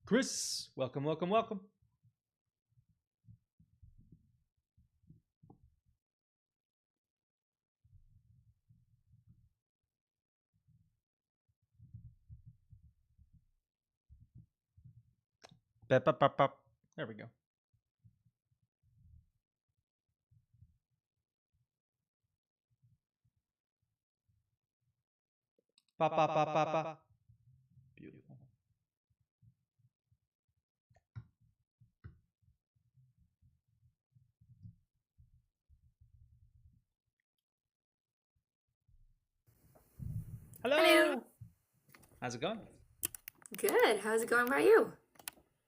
Chris, welcome, welcome, welcome. Bep, bep, bep, bep. There we go. Ba, ba, ba, ba, ba. Beautiful. Hello. Hello. How's it going? Good. How's it going by you?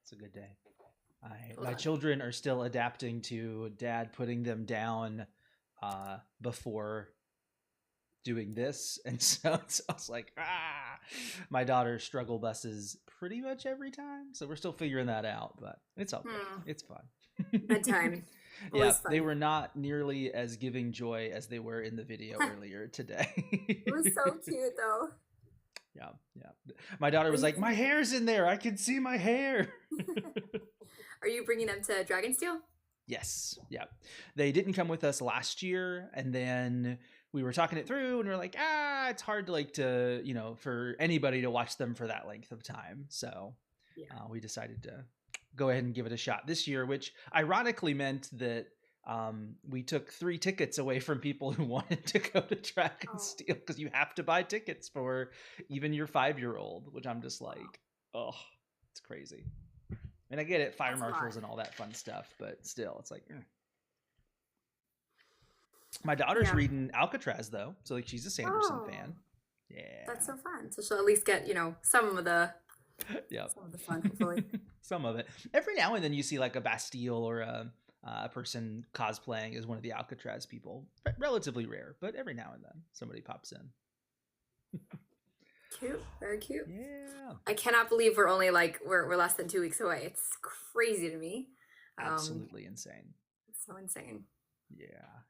It's a good day. Hold My on. children are still adapting to dad putting them down before doing this, and so I was like, ah. My daughter struggle buses pretty much every time, so we're still figuring that out, but it's all good. Hmm. It's fun. Bedtime. Yeah, Always they fun. were not nearly as giving joy as they were in the video earlier today. It was so cute though. Yeah, yeah. My daughter Are was you like, "My hair's in there. I can see my hair." are you bringing them to Dragonsteel? Yes, yeah. They didn't come with us last year, and then we were talking it through, and we're like, it's hard to for anybody to watch them for that length of time. So Yeah. we decided to go ahead and give it a shot this year, which ironically meant that we took 3 tickets away from people who wanted to go to Oh, Dragonsteel because you have to buy tickets for even your 5-year-old, which I'm just wow. like, oh, it's crazy. And I get it, fire That's a lot. marshals and all that fun stuff, but still, it's like, my daughter's Yeah. reading Alcatraz though, so like she's a Sanderson Oh, fan. Yeah, that's so fun. So she'll at least get, yep. some of the fun, hopefully. Some of it. Every now and then you see like a Bastille or a person cosplaying as one of the Alcatraz people. Relatively rare, but every now and then somebody pops in. Cute. Very cute. Yeah, I cannot believe we're less than 2 weeks away. It's crazy to me. absolutely insane. It's so insane. Yeah,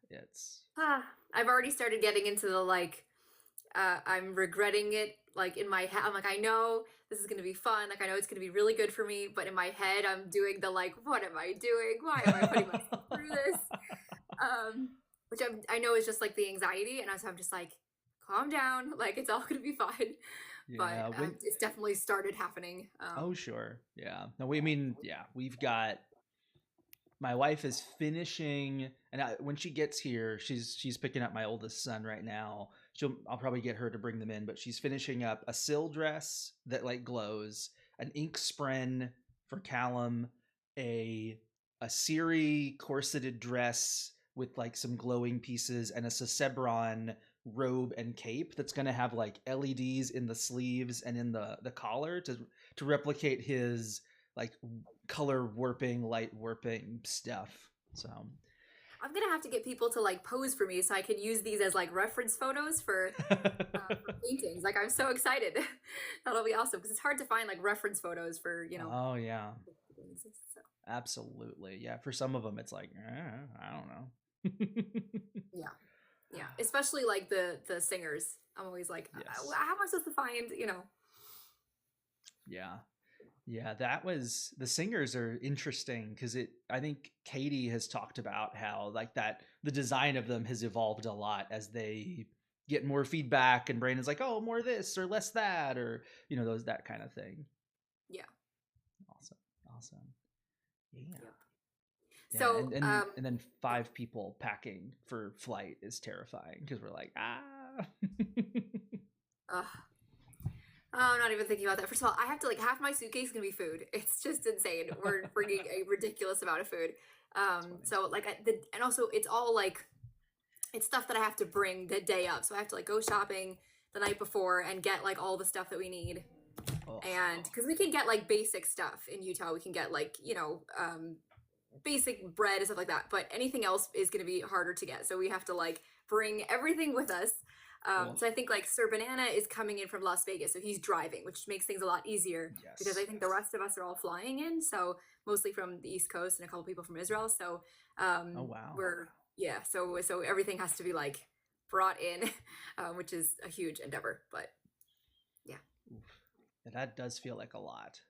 it's I've already started getting into the I'm regretting it like in my head. I'm like, I know this is gonna be fun, like I know it's gonna be really good for me, but in my head I'm doing the like, what am I doing? Why am I putting myself through this? Which I know is just like the anxiety, and I'm just like, calm down, like it's all gonna be fine. But yeah. When it's definitely started happening. Oh sure, yeah. No, we mean yeah. We've got my wife is finishing, and when she gets here, she's picking up my oldest son right now. I'll probably get her to bring them in, but she's finishing up a sil dress that like glows, an ink spren for Callum, a a Siri corseted dress with like some glowing pieces, and a Sesebron robe and cape that's going to have like LEDs in the sleeves and in the collar to replicate his like color warping, light warping stuff. So I'm gonna have to get people to like pose for me so I can use these as like reference photos for paintings. Like I'm so excited. That'll be awesome because it's hard to find like reference photos for oh yeah, things. So absolutely. Yeah, for some of them it's like, I don't know. yeah, yeah. Especially like the singers. I'm always like, Yes. how am I supposed to find? Yeah. Yeah, that was the singers are interesting because I think Katie has talked about how like that the design of them has evolved a lot as they get more feedback and Brandon's like, oh, more this or less that, or those that kind of thing. Yeah. Awesome. Awesome. Yeah. Yep. Yeah, So and then 5 people packing for flight is terrifying because we're like, ah. uh, I'm not even thinking about that. First of all, I have to like half my suitcase is gonna be food. It's just insane. We're bringing a ridiculous amount of food. That's funny. So like and also it's all like it's stuff that I have to bring the day of. So I have to like go shopping the night before and get like all the stuff that we need. Oh, And because we can get like basic stuff in Utah, we can get like, basic bread and stuff like that. But anything else is going to be harder to get. So we have to like bring everything with us. oh, So I think like Sir Banana is coming in from Las Vegas. So he's driving, which makes things a lot easier because yes. I think the rest of us are all flying in. So mostly from the East Coast and a couple people from Israel. So Oh wow. yeah, so everything has to be like brought in, which is a huge endeavor. But yeah, Oof. Yeah, that does feel like a lot.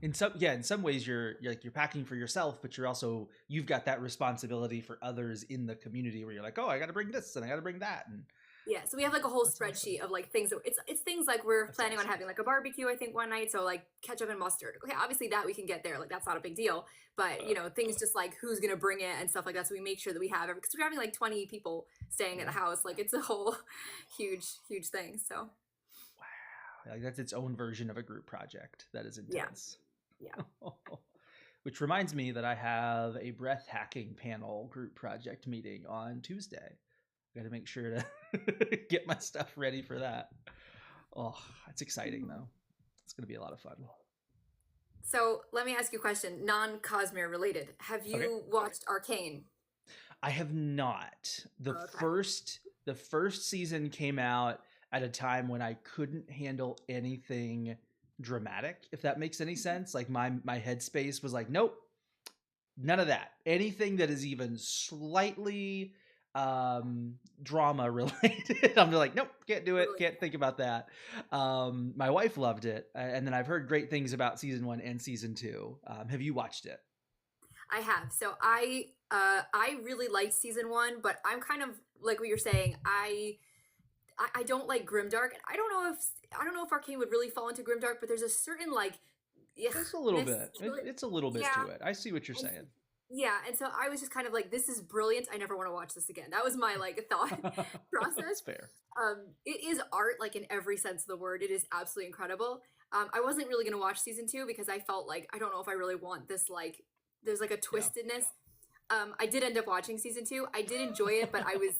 in some ways you're like you're packing for yourself, but you've got that responsibility for others in the community where you're like, oh, I got to bring this and I got to bring that, and Yeah, so we have like a whole that's awesome. spreadsheet of like things that it's things like we're That's planning on awesome. having like a barbecue, I think, one night. So like ketchup and mustard. Okay, obviously that we can get there. Like that's not a big deal. But things just like who's gonna bring it and stuff like that. So we make sure that we have it because we're having like 20 people staying at the Yeah. house. Like it's a whole huge, huge thing. So Wow. Like that's its own version of a group project. That is yeah, intense. yeah. Which reminds me that I have a breath hacking panel group project meeting on Tuesday. Got to make sure to get my stuff ready for that. Oh, it's exciting though. It's going to be a lot of fun. So let me ask you a question, non-Cosmere related. Have Okay. you watched Arcane? I have not. Okay. The first season came out at a time when I couldn't handle anything dramatic, if that makes any sense. Like my headspace was like, nope, none of that. Anything that is even slightly drama related, I'm like, nope, can't do it, Totally. can't think about that. My wife loved it, and then I've heard great things about season 1 and season 2. Have you watched it? I have. So I really liked season one, but I'm kind of like what you're saying. I don't like grimdark, and I don't know if Arcane would really fall into grimdark, but there's a certain like It's a little ichness. bit. It's a little bit Yeah, to it. I see what you're and saying. yeah, and so I was just kind of like, this is brilliant. I never want to watch this again. That was my like thought That's process. fair. It is art, like in every sense of the word. It is absolutely incredible. I wasn't really gonna watch season two because I felt like I don't know if I really want this like there's like a Yeah. twistedness. I did end up watching season two. I did enjoy it, but I was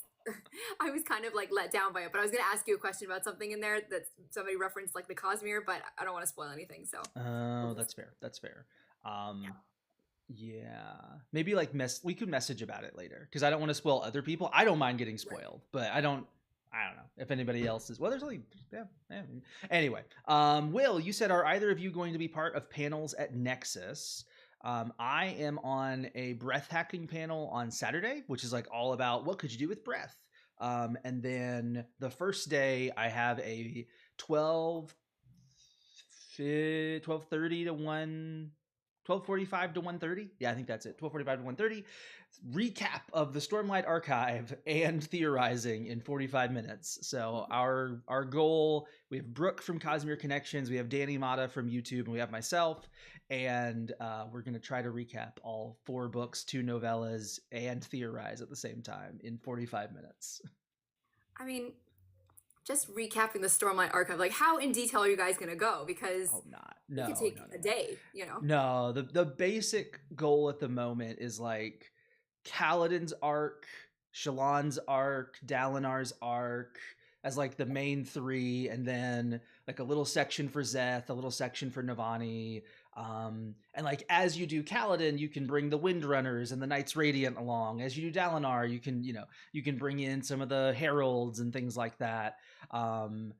I was kind of like let down by it. But I was gonna ask you a question about something in there that somebody referenced like the Cosmere, but I don't want to spoil anything, so we'll Oh, just that's fair. That's fair. yeah. Yeah. Maybe like we could message about it later because I don't want to spoil other people. I don't mind getting Right. spoiled, but I don't know if anybody else is. Well, there's only yeah, yeah. Anyway, Will, you said are either of you going to be part of panels at Nexus? I am on a breath hacking panel on Saturday, which is like all about what could you do with breath. And then the first day I have a 12 12:30 to 1 12:45 to 1:30. Yeah, I think that's it. 12:45 to 1:30. Recap of the Stormlight Archive and theorizing in 45 minutes. So our goal, we have Brooke from Cosmere Connections, we have Danny Mata from YouTube, and we have myself, and we're going to try to recap all 4 books, 2 novellas, and theorize at the same time in 45 minutes. I mean, just recapping the Stormlight Archive, like how in detail are you guys gonna go? Because Oh, not. it could No, take no, no, a no. day, you know? No, the basic goal at the moment is like Kaladin's arc, Shallan's arc, Dalinar's arc as like the main 3, and then like a little section for Szeth, a little section for Navani. And like as you do Kaladin, you can bring the Windrunners and the Knights Radiant along. As you do Dalinar, you can bring in some of the heralds and things like that. Um,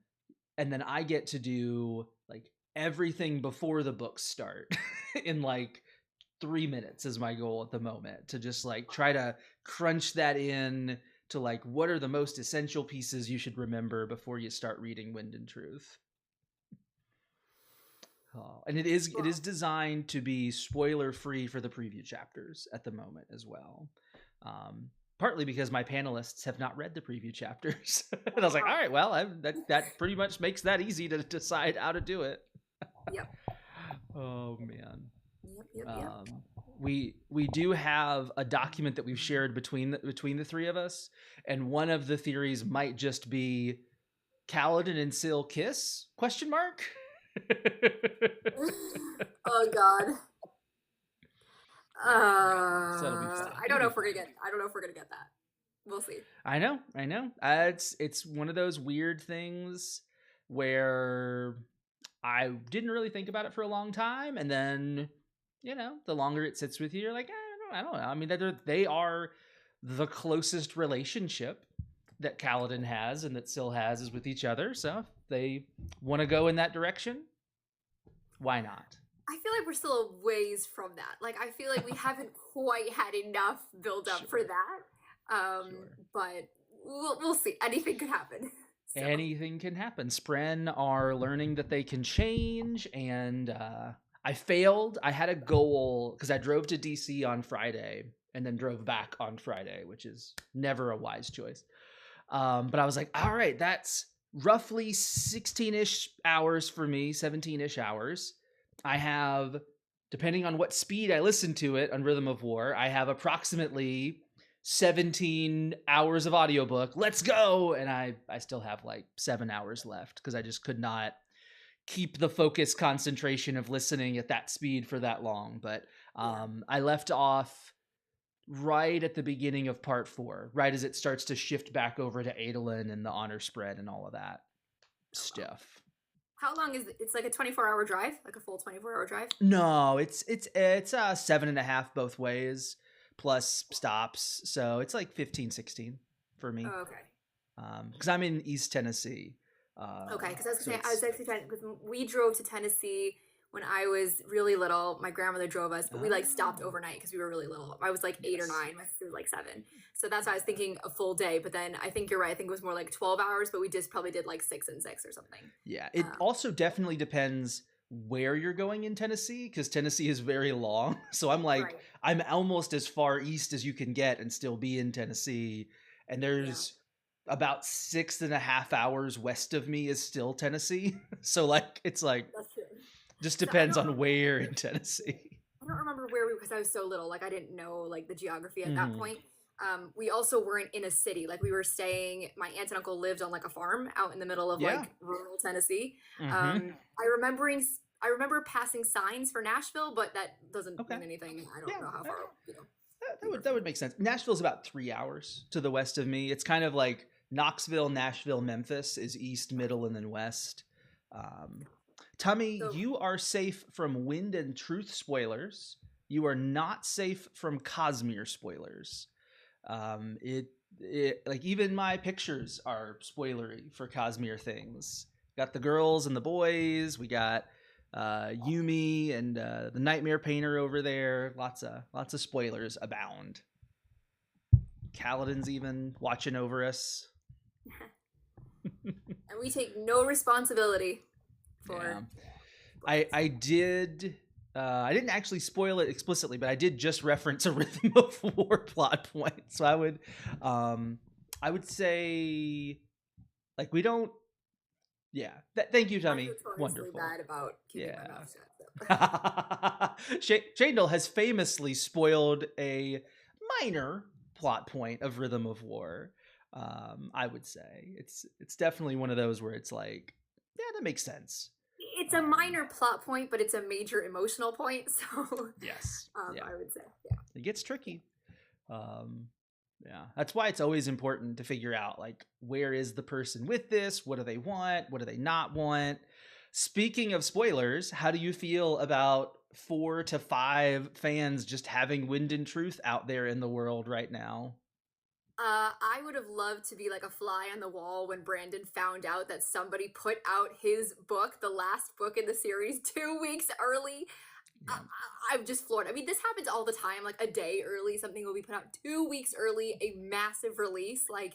and then I get to do like everything before the books start in like 3 minutes is my goal at the moment to just like try to crunch that in to like what are the most essential pieces you should remember before you start reading Wind and Truth. Oh, and it is Well, designed to be spoiler free for the preview chapters at the moment as well. Um, Partly because my panelists have not read the preview chapters, and I was like, all wow. right, well, that pretty much makes that easy to decide how to do it. Yep. Oh man. Yep. Yep. Yep. Um, we do have a document that we've shared between the 3 of us, and one of the theories might just be Kaladin and Syl kiss? Question mark. Oh God. Yeah, so that'll be fun. I don't It'll know be if we're gonna fun. get. I don't know if we're gonna get that. We'll see. I know, I know. It's one of those weird things where I didn't really think about it for a long time, and then the longer it sits with you, you're like, I don't know. I mean, they are the closest relationship that Kaladin has and that Syl has is with each other. So if they want to go in that direction, why not? I feel like we're still a ways from that. Like I feel like we haven't quite had enough build up for Sure, that. sure. But we'll see. Anything could happen. So Anything can happen. Spren are learning that they can change, and I failed. I had a goal because I drove to DC on Friday and then drove back on Friday, which is never a wise choice. But I was like, all right, that's roughly 16-ish hours for me, 17-ish hours. I have, depending on what speed I listen to it on Rhythm of War, I have approximately 17 hours of audiobook. Let's go. And I still have like 7 hours left because I just could not keep the focus concentration of listening at that speed for that long. But Yeah. I left off right at the beginning of part 4, right as it starts to shift back over to Adolin and the honor spread and all of that Oh wow. stuff. How long is it? It's like a 24-hour drive, like a full 24-hour drive. No, it's 7.5 both ways plus stops, so it's like 15, 16 for me. Oh, okay. Because I'm in East Tennessee. Okay, because I was So gonna say I was it's actually trying because we drove to Tennessee when I was really little. My grandmother drove us, but we like stopped oh overnight because we were really little. I was like 8 or 9. yes. My sister was like 7. So that's why I was Yeah. thinking a full day. But then I think you're right. I think it was more like 12 hours, but we just probably did like 6 and 6 or something. Yeah, it Um, also definitely depends where you're going in Tennessee because Tennessee is very long. So right. I'm almost as far east as you can get and still be in Tennessee. And Yeah, there's about 6.5 hours west of me is still Tennessee. So like it's like that's true. just So I depends don't on where in Tennessee. I don't remember where we because I was so little. Like I didn't know like the geography at that Hmm. point. We also weren't in a city. Like we were staying. My aunt and uncle lived on like a farm out in the middle of Yeah. like rural Tennessee. Hmm. I remember passing signs for Nashville, but that doesn't Okay. mean anything. I don't Yeah. know how far That we were that from would it. make sense. Nashville's about 3 hours to the west of me. It's kind of like Knoxville, Nashville, Memphis is east, middle, and then west. Um, Tummy, So you are safe from Wind and Truth spoilers. You are not safe from Cosmere spoilers. It like even my pictures are spoilery for Cosmere things. Got the girls and the boys. We got Yumi and the Nightmare Painter over there. Lots of spoilers abound. Kaladin's even watching over us. and we take no responsibility Yeah, for I did. I didn't actually spoil it explicitly, but I did just reference a Rhythm of War plot point. So um, I would say, like we don't. Yeah. Thank you, I'm Tummy. notoriously Wonderful. bad about keeping my Yeah. mouth shut. So. Chandel has famously spoiled a minor plot point of Rhythm of War. I would say it's definitely one of those where it's like, yeah, that makes sense. It's a Um, minor plot point, but it's a major emotional point. So yes, yeah, I would say, yeah. it gets tricky. Um, yeah, that's why it's always important to figure out like where is the person with this? What do they want? What do they not want? Speaking of spoilers, how do you feel about 4 to 5 fans just having Wind and Truth out there in the world right now? I would have loved to be like a fly on the wall when Brandon found out that somebody put out his book, the last book in the series, 2 weeks early. Yeah, I'm just floored. I mean, this happens all the time. Like a day early, something will be put out 2 weeks early, a massive release. Like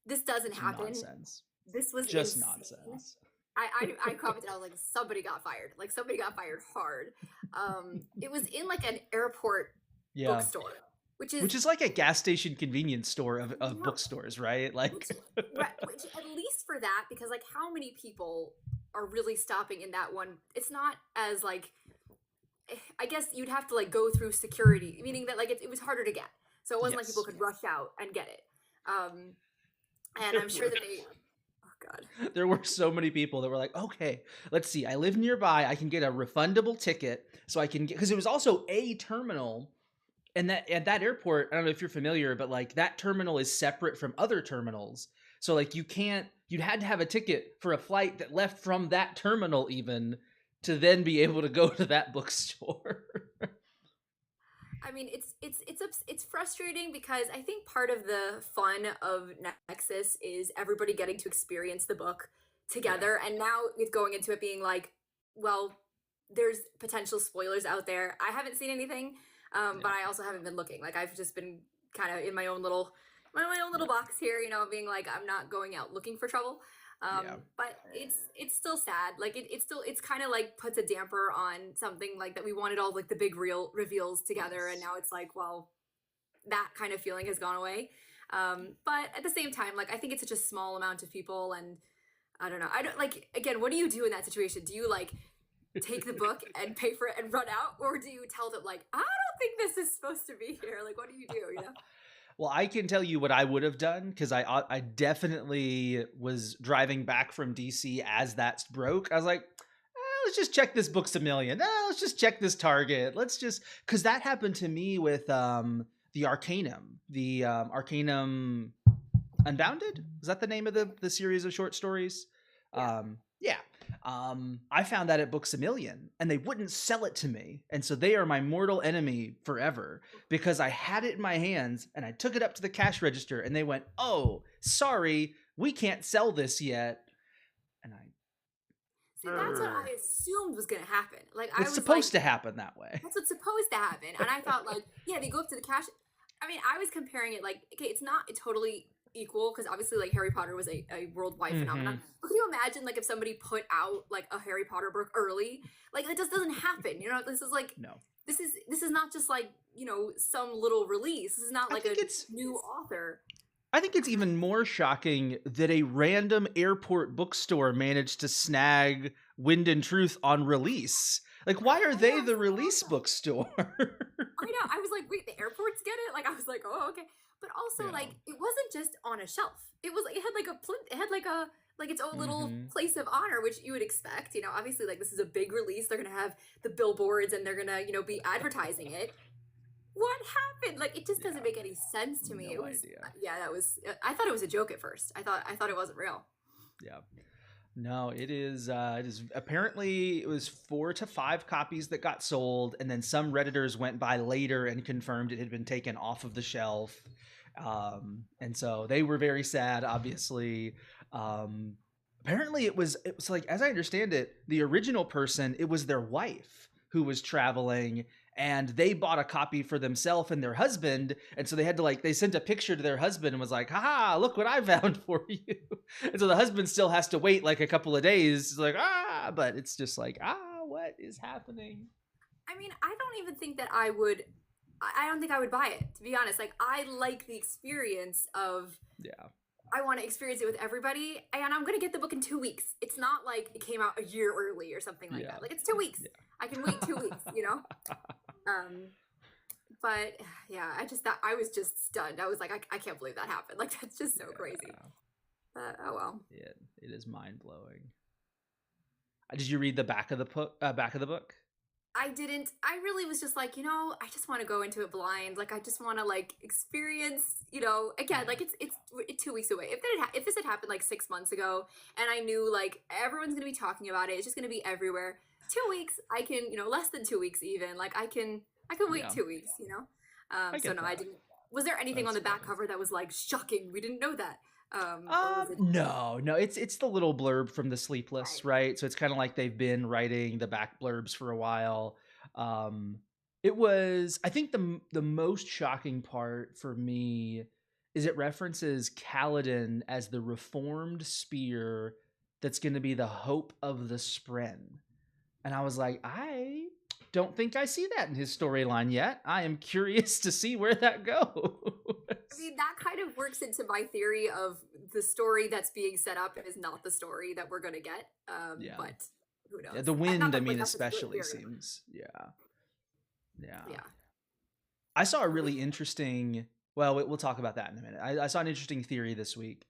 this doesn't it's happen. nonsense. This was Just insane. nonsense. I commented. I was like, somebody got fired. Like somebody got fired hard. It was in like an airport Yeah, bookstore, which is which is like a gas station convenience store of no, bookstores, right? Like, which at least for that, because like how many people are really stopping in that one? It's not as like I guess you'd have to like go through security, meaning that like it was harder to get. So it wasn't like people yes, could rush out and get it. Um, and there I'm sure were that they. Oh God. there were so many people that were like, okay, let's see. I live nearby. I can get a refundable ticket, so I can get because it was also a terminal, and that at that airport. I don't know if you're familiar, but like that terminal is separate from other terminals. So like you can't. You'd had to have a ticket for a flight that left from that terminal even to then be able to go to that bookstore. I mean, it's frustrating because I think part of the fun of Nexus is everybody getting to experience the book Yeah, together, and now it's going into it being like, well, there's potential spoilers out there. I haven't seen anything, but yeah, I also haven't been looking. Like I've just been kind of in my own little box here, you know, being like I'm not going out looking for trouble. Yeah. But it's still sad. Like it's still it's kind of like puts a damper on something like that we wanted all like the big real reveals together, and Yes. now it's like, well, that kind of feeling has gone away. But at the same time, like I think it's such a small amount of people, and I don't know. I don't like again. What do you do in that situation? Do you like take the book and pay for it and run out, or do you tell them like I don't think this is supposed to be here? Like, what do you do? You know? Well, I can tell you what I would have done because I definitely was driving back from DC as that broke. I was like, let's just check this Books a Million. Let's just check this Target. Let's just because that happened to me with the Arcanum, Arcanum Unbounded. Is that the name of the series of short stories? Yeah. Yeah. I found that at Books a Million, and they wouldn't sell it to me, and so they are my mortal enemy forever because I had it in my hands and I took it up to the cash register, and they went, "Oh, sorry, we can't sell this yet." And See, that's what I assumed was gonna happen. Like I it's was like, supposed to happen that way. that's what's supposed to happen, and I thought like, yeah, they go up to the cash. I mean, I was comparing it like, okay, it's not totally equal because obviously like Harry Potter was a worldwide Mm-hmm. phenomenon. But can you imagine like if somebody put out like a Harry Potter book early? Like it just doesn't happen. You know, this is like No, this is not just like some little release. This is not I like a think it's new author. I think it's even more shocking that a random airport bookstore managed to snag Wind and Truth on release. Like, why are I know. they the release bookstore? I know. I was like, wait, the airports get it? Like, I was like, oh, okay. But also, Yeah. like, it wasn't just on a shelf. It was. It had like a plinth. It had like a like its own little Mm-hmm. place of honor, which you would expect. Obviously, like this is a big release. They're gonna have the billboards, and they're gonna be advertising it. What happened? Like, it just doesn't Yeah. make any sense to me. It No was. idea. Yeah, that was. I thought it was a joke at first. I thought it wasn't real. Yeah. No, it is. It is apparently it was 4 to 5 copies that got sold, and then some redditors went by later and confirmed it had been taken off of the shelf. And so they were very sad. Obviously, apparently it was like, as I understand it, the original person, it was their wife who was traveling, and they bought a copy for themselves and their husband, and so they had to like they sent a picture to their husband and was like, haha, look what I found for you. And so the husband still has to wait like a couple of days. It's like, but it's just like, what is happening? I mean, I don't even think that I would. I don't think I would buy it, to be honest. Like, I like the experience of. Yeah. I want to experience it with everybody, and I'm gonna get the book in 2 weeks. It's not like it came out a year early or something like Yeah. that. Like it's 2 weeks. Yeah. I can wait 2 weeks. But yeah, I just thought I was just stunned. I was like, I can't believe that happened. Like that's just so crazy. Yeah. But oh well. It is mind blowing. Did you read the back of the book? I didn't. I really was just like, I just want to go into it blind. Like, I just want to like experience. Again, like it's 2 weeks away. If this had happened like 6 months ago, and I knew like everyone's gonna be talking about it, it's just gonna be everywhere. 2 weeks, I can, less than 2 weeks even. Like I can wait Yeah. 2 weeks. I So get no, I that. didn't. Was there anything on That's the back funny. cover that was like shocking? We didn't know that. Or was it No, it's the little blurb from the Sleepless, right? right? So it's kind of like they've been writing the back blurbs for a while. It was, I think the most shocking part for me is it references Kaladin as the reformed spear that's going to be the hope of the Spren. And I was like, I don't think I see that in his storyline yet. I am curious to see where that goes. I mean, that kind of works into my theory of the story that's being set up is not the story that we're gonna get. Yeah. But who knows? The Not wind, that, I like, mean, that's a split especially theory. seems, yeah. Yeah. I saw a really interesting. Well, we'll talk about that in a minute. I saw an interesting theory this week,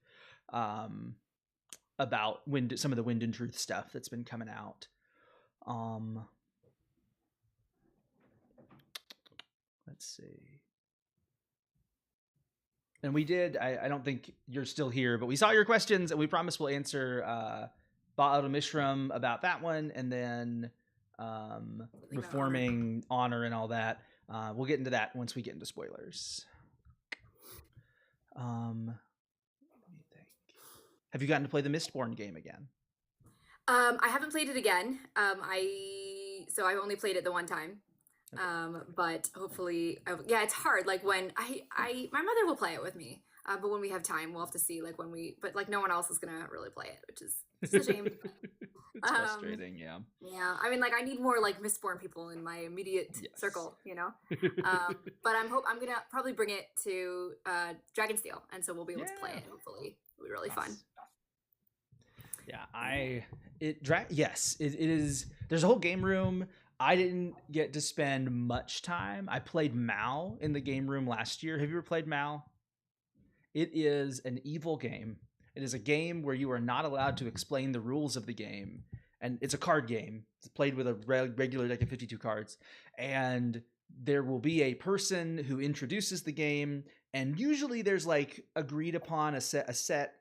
about some of the Wind and Truth stuff that's been coming out. Let's see. And we did. I don't think you're still here, but we saw your questions, and we promised we'll answer Ba'al Mishram about that one, and then reforming honor and all that. We'll get into that once we get into spoilers. Let me think. Have you gotten to play the Mistborn game again? I haven't played it again. So I've only played it the one time. Okay. But hopefully, yeah, it's hard. Like when my mother will play it with me. But when we have time, we'll have to see like when we. But like no one else is gonna really play it, which is it's a shame. It's Um, frustrating, yeah. yeah, I mean, like I need more like Mistborn people in my immediate Yes. circle, you know. But I'm gonna probably bring it to Dragonsteel, and so we'll be able to play Yeah. it. Hopefully, it'll be really fun. Nice. Yeah, yes, it is. There's a whole game room. I didn't get to spend much time. I played Mal in the game room last year. Have you ever played Mal? It is an evil game. It is a game where you are not allowed to explain the rules of the game, and it's a card game. It's played with a regular deck of 52 cards, and there will be a person who introduces the game, and usually there's like agreed upon a set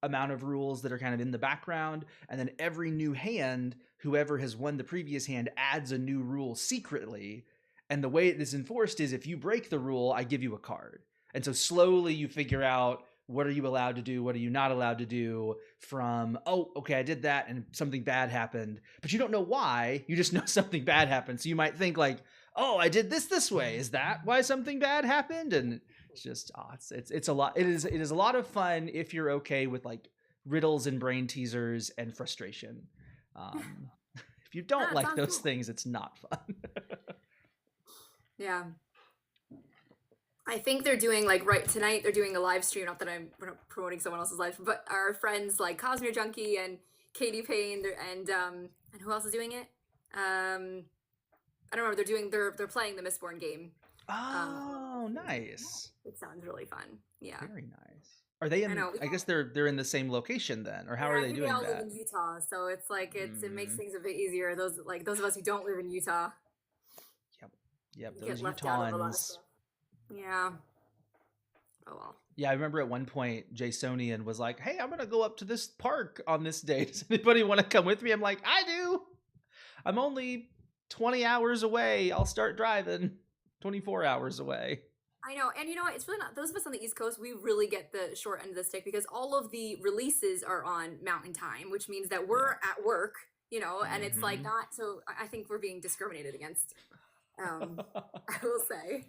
amount of rules that are kind of in the background, and then every new hand, whoever has won the previous hand adds a new rule secretly. And the way it is enforced is if you break the rule, I give you a card. And so slowly you figure out what are you allowed to do, what are you not allowed to do, from oh okay, I did that and something bad happened, but you don't know why, you just know something bad happened. So you might think like, oh, I did this way, is that why something bad happened? And it's just it's a lot. It is a lot of fun if you're okay with like riddles and brain teasers and frustration. Um, if you don't Ah, it like sounds those cool. things, it's not fun. Yeah. I think they're doing like right tonight. They're doing a live stream. Not that we're not promoting someone else's live, but our friends like Cosmere Junkie and Katie Payne and who else is doing it? I don't remember. They're playing the Mistborn game. Oh, nice. It sounds really fun. Yeah, Very nice. Are they I in? know. I guess they're in the same location then, or how Yeah, are I they think they doing all live that? in Utah, so it's like it makes Mm, things a bit easier. Those of us who don't live in Utah, yep, yep. we get Those left out of a lot of Utahns. stuff. Yeah. Oh well. Yeah, I remember at one point Jasonian was like, "Hey, I'm gonna go up to this park on this day. Does anybody want to come with me?" I'm like, "I do. I'm only 20 hours away. I'll start driving. 24 hours away." I know, and you know what? It's really not those of us on the East Coast. We really get the short end of the stick because all of the releases are on Mountain Time, which means that Yeah. we're at work, you know, and it's like Hmm. not. So I think we're being discriminated against. I will say,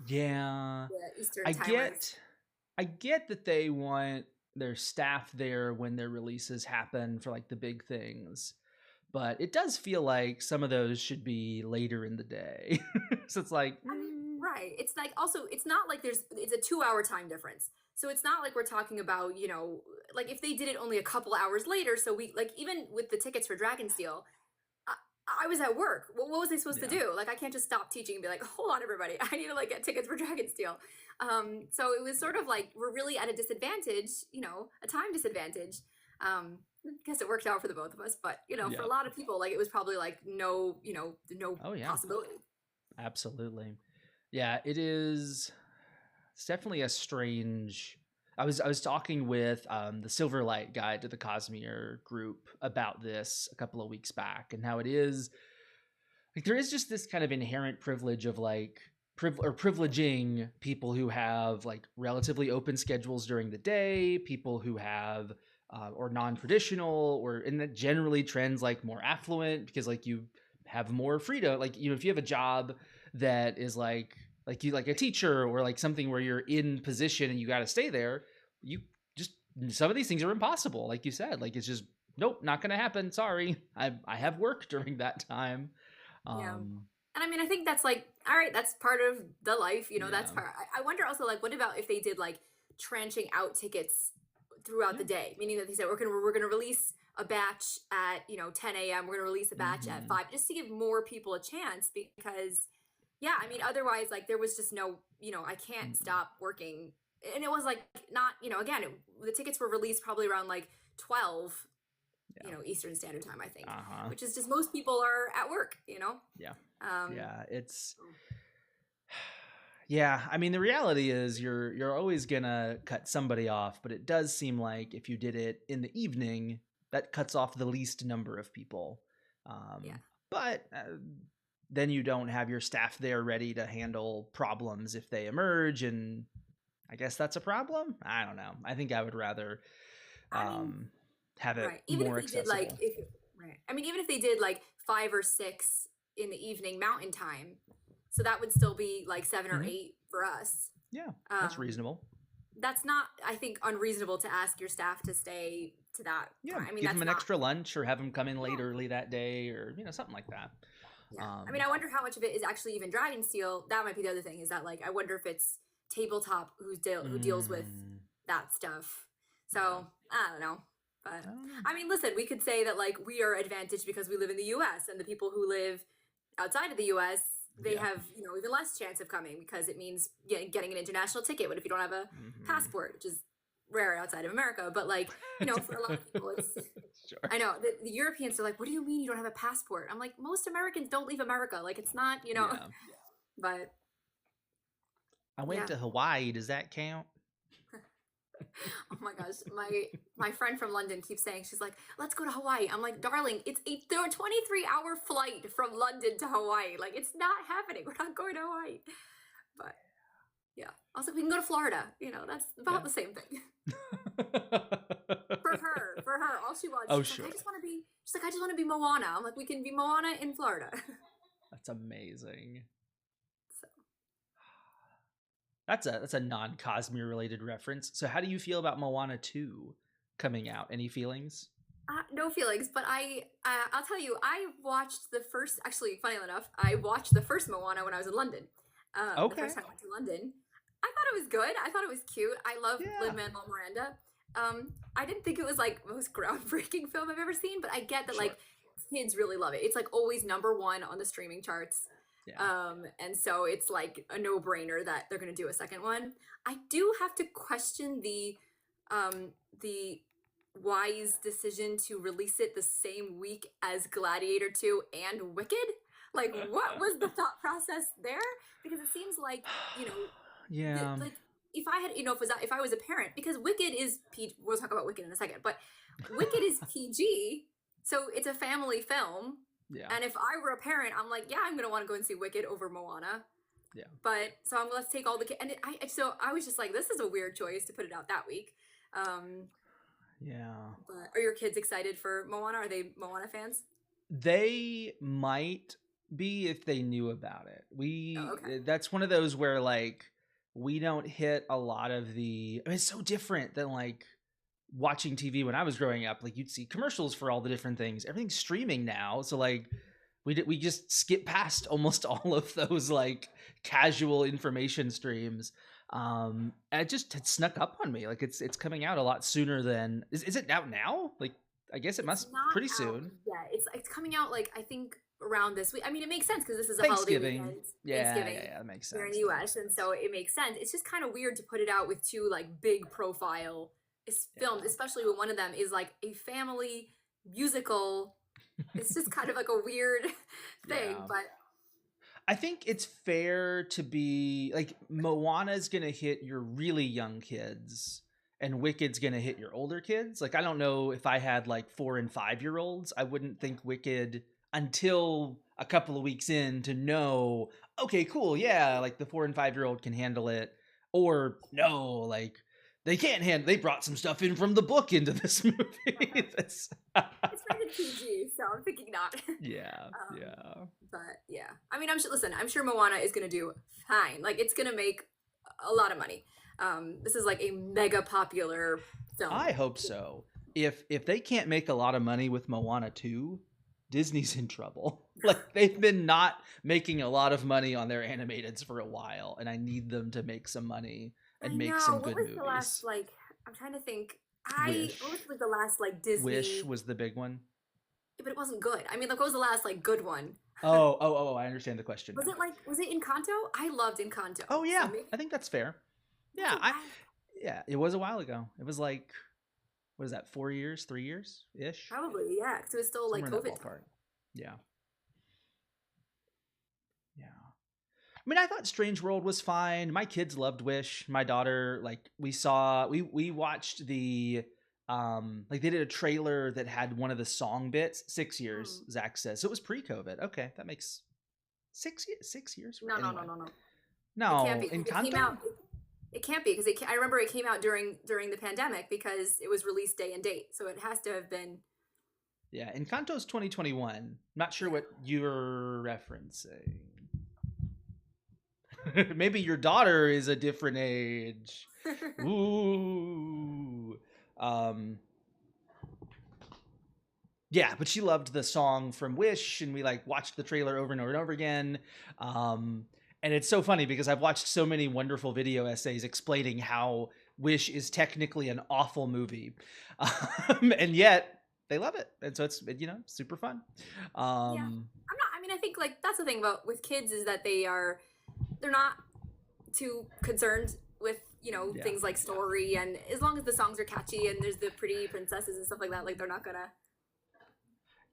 Yeah. the Eastern I timers. get I get that they want their staff there when their releases happen for like the big things. But it does feel like some of those should be later in the day. So it's like, I mean, right. It's like also, it's not like it's a 2 hour time difference. So it's not like we're talking about, you know, like if they did it only a couple hours later. So we, like, even with the tickets for Dragonsteel, I, I was at work. What was I supposed to yeah. do? Like, I can't just stop teaching and be like, hold on, everybody. I need to like get tickets for Dragonsteel. So it was sort of like, we're really at a disadvantage, you know, a time disadvantage. I guess it worked out for the both of us, but you know, for a Yeah. lot of people, like it was probably like no, you know, no Oh yeah. possibility. Absolutely. Yeah, it is. It's definitely a strange. I was talking with the Silverlight guide to the Cosmere group about this a couple of weeks back, and how it is like there is just this kind of inherent privilege of like privileging people who have like relatively open schedules during the day, people who have or non-traditional, or and that generally trends like more affluent because like you have more freedom. Like you know, if you have a job that is like you like a teacher or like something where you're in position and you got to stay there, you just some of these things are impossible. Like you said, like it's just nope, not gonna happen. Sorry, I have work during that time. Yeah. um And I mean, I think that's like, all right, that's part of the life, you know, that's yeah, part. I wonder also, like, what about if they did like tranching out tickets throughout the yeah. day, meaning that they said we're gonna release a batch at, you know, 10 a.m. We're gonna release a batch at Hmm. 5, just to give more people a chance because, yeah, I mean, Yeah. otherwise, like, there was just no, you know, I can't Mm-mm. stop working, and it was like not, you know, again, the tickets were released probably around like 12, you Yeah. know, Eastern Standard Time, I think, Uh-huh. which is just most people are at work, you know. Yeah. Um, Yeah. It's yeah. I mean, the reality is you're always gonna cut somebody off, but it does seem like if you did it in the evening, that cuts off the least number of people. yeah. But then you don't have your staff there ready to handle problems if they emerge, and I guess that's a problem. I don't know. I think I would rather I mean, um, have it right. Even if more they did like accessible. if right. I mean, even if they did like 5 or 6 in the evening Mountain Time, so that would still be like 7 or Hmm. 8 for us. Yeah, that's Um, reasonable. that's not, I think, unreasonable to ask your staff to stay to that Yeah, time. I mean, give them that's an not. extra lunch or have them come in late Yeah. early that day, or something like that. Yeah. I mean, Um, I wonder how much of it is actually even Dragon Steel. That might be the other thing, is that like I wonder if it's tabletop who deals with mm, that stuff. yeah, So I don't know. But I don't know. I mean, listen, we could say that like we are advantaged because we live in the US, and the people who live outside of the US, they Yeah. have, even less chance of coming because it means getting an international ticket. What if you don't have a Hmm. passport, which is rare outside of America, but like, for a lot of people it's Sure. I know the Europeans are like, what do you mean you don't have a passport? I'm like, most Americans don't leave America. Like, it's not, Yeah. but I went yeah. to Hawaii. Does that count? Oh my gosh, my friend from London keeps saying, she's like, let's go to Hawaii. I'm like, darling, it's a 23-hour flight from London to Hawaii. Like, it's not happening. We're not going to Hawaii. But yeah, also we can go to Florida. That's about Yeah. the same thing. For her, all she wants. Oh, She's like, sure. I just want to be. She's like, I just want to be Moana. I'm like, we can be Moana in Florida. That's amazing. So. That's a non-Cosmere related reference. So how do you feel about Moana 2 coming out? Any feelings? No feelings, but I'll tell you, I watched the first. Actually, funny enough, I watched the first Moana when I was in London. The Okay. first time I went to London, I thought it was good. I thought it was cute. I love Yeah. Lin-Manuel Miranda. I didn't think it was like the most groundbreaking film I've ever seen, but I get that Sure. like kids really love it. It's like always #1 on the streaming charts. Yeah. And so it's like a no-brainer that they're gonna do a second one. I do have to question the wise decision to release it the same week as Gladiator 2 and Wicked. Like, what was the thought process there? Because it seems like, Yeah. like if I had, if I was a parent, because Wicked is we'll talk about Wicked in a second, but Wicked is PG, so it's a family film. Yeah. And if I were a parent, I'm like, yeah, I'm gonna want to go and see Wicked over Moana. Yeah. But so let's take all the kids, and I was just like, this is a weird choice to put it out that week. Yeah. But are your kids excited for Moana? Are they Moana fans? They might be if they knew about it. Oh, okay. That's one of those where like we don't hit a lot of the I mean, it's so different than like watching TV when I was growing up. Like you'd see commercials for all the different things. Everything's streaming now, so like we just skip past almost all of those like casual information streams. And it had snuck up on me. Like it's coming out a lot sooner than is it out now? Like I guess it It's must not pretty out soon. yet. It's coming out like I think around this week. I mean, it makes sense because this is a holiday Thanksgiving. weekend, Yeah, Thanksgiving that makes here in sense. the US, and so it makes sense. It's just kind of weird to put it out with two like big profile films, Yeah. especially when one of them is like a family musical. It's just kind of like a weird thing, Yeah. but I think it's fair to be like Moana's gonna hit your really young kids and Wicked's gonna hit your older kids. Like I don't know if I had like 4 and 5 year olds, I wouldn't think Wicked until a couple of weeks in to know, okay, cool, yeah, like the 4 and 5 year old can handle it. Or no, like they can't handle they brought some stuff in from the book into this movie. That's it's rated PG, so I'm thinking not. yeah, um, yeah. but yeah, I mean, I'm sure Moana is gonna do fine. Like, it's gonna make a lot of money. This is like a mega popular film. I hope so. If they can't make a lot of money with Moana 2, Disney's in trouble. Like they've been not making a lot of money on their animateds for a while, and I need them to make some money I and make know. some What good was movies. the last like? I'm trying to think. Wish. What was like the last like Disney? Wish was the big one. But it wasn't good. I mean, like, what was the last like good one? Oh, I understand the question now. Was it Encanto? I loved Encanto. Oh yeah, So maybe I think that's fair. that's Yeah, a while. yeah, it was a while ago. It was like what is that? 4 years, 3 years ish, Probably, yeah, because it was still like somewhere in that COVID time. ballpark. Yeah, yeah. I mean, I thought Strange World was fine. My kids loved Wish. My daughter, like, we watched the like they did a trailer that had one of the song bits. 6 years, Hmm. Zach says. So it was pre-COVID. Okay, that makes 6 years. 6 years. No, no, no, Anyway, no, no. It no, can't be. 'Cause It came Encanto. out. It can't be because I remember it came out during the pandemic because it was released day and date, so it has to have been. Yeah, Encanto's 2021. Not sure Yeah. what you're referencing. Maybe your daughter is a different age. Ooh. Um, yeah, but she loved the song from Wish, and we like watched the trailer over and over and over again. Um, and it's so funny because I've watched so many wonderful video essays explaining how Wish is technically an awful movie, and yet they love it, and so it's super fun. Yeah. Um, I mean, I think like that's the thing about with kids is that they're not too concerned with yeah. things like story, and as long as the songs are catchy and there's the pretty princesses and stuff like that, like they're not gonna.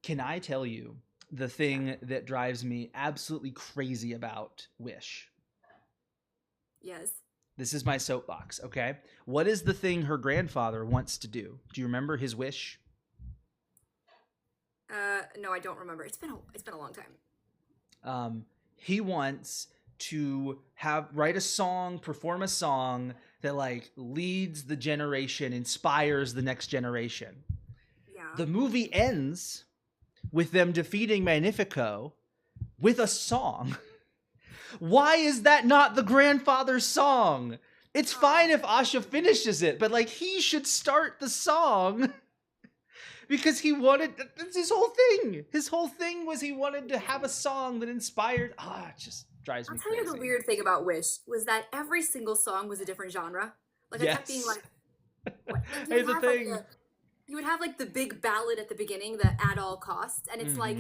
Can I tell you the Yeah. thing that drives me absolutely crazy about Wish? Yes. This is my soapbox, okay? What is the thing her grandfather wants to do? Do you remember his wish? No, I don't remember. It's been a long time. He wants to write a song, perform a song that like leads the generation, inspires the next generation. Yeah. The movie ends with them defeating Magnifico with a song. Why is that not the grandfather's song? It's fine if Asha finishes it, but like he should start the song because he wanted. That's his whole thing. His whole thing was he wanted to have a song that inspired. It just drives I'll me tell you the crazy. weird thing about Wish was that every single song was a different genre. Like I kept being Yes. like, what? Here's the thing. You would have like the big ballad at the beginning, the at all costs, and it's like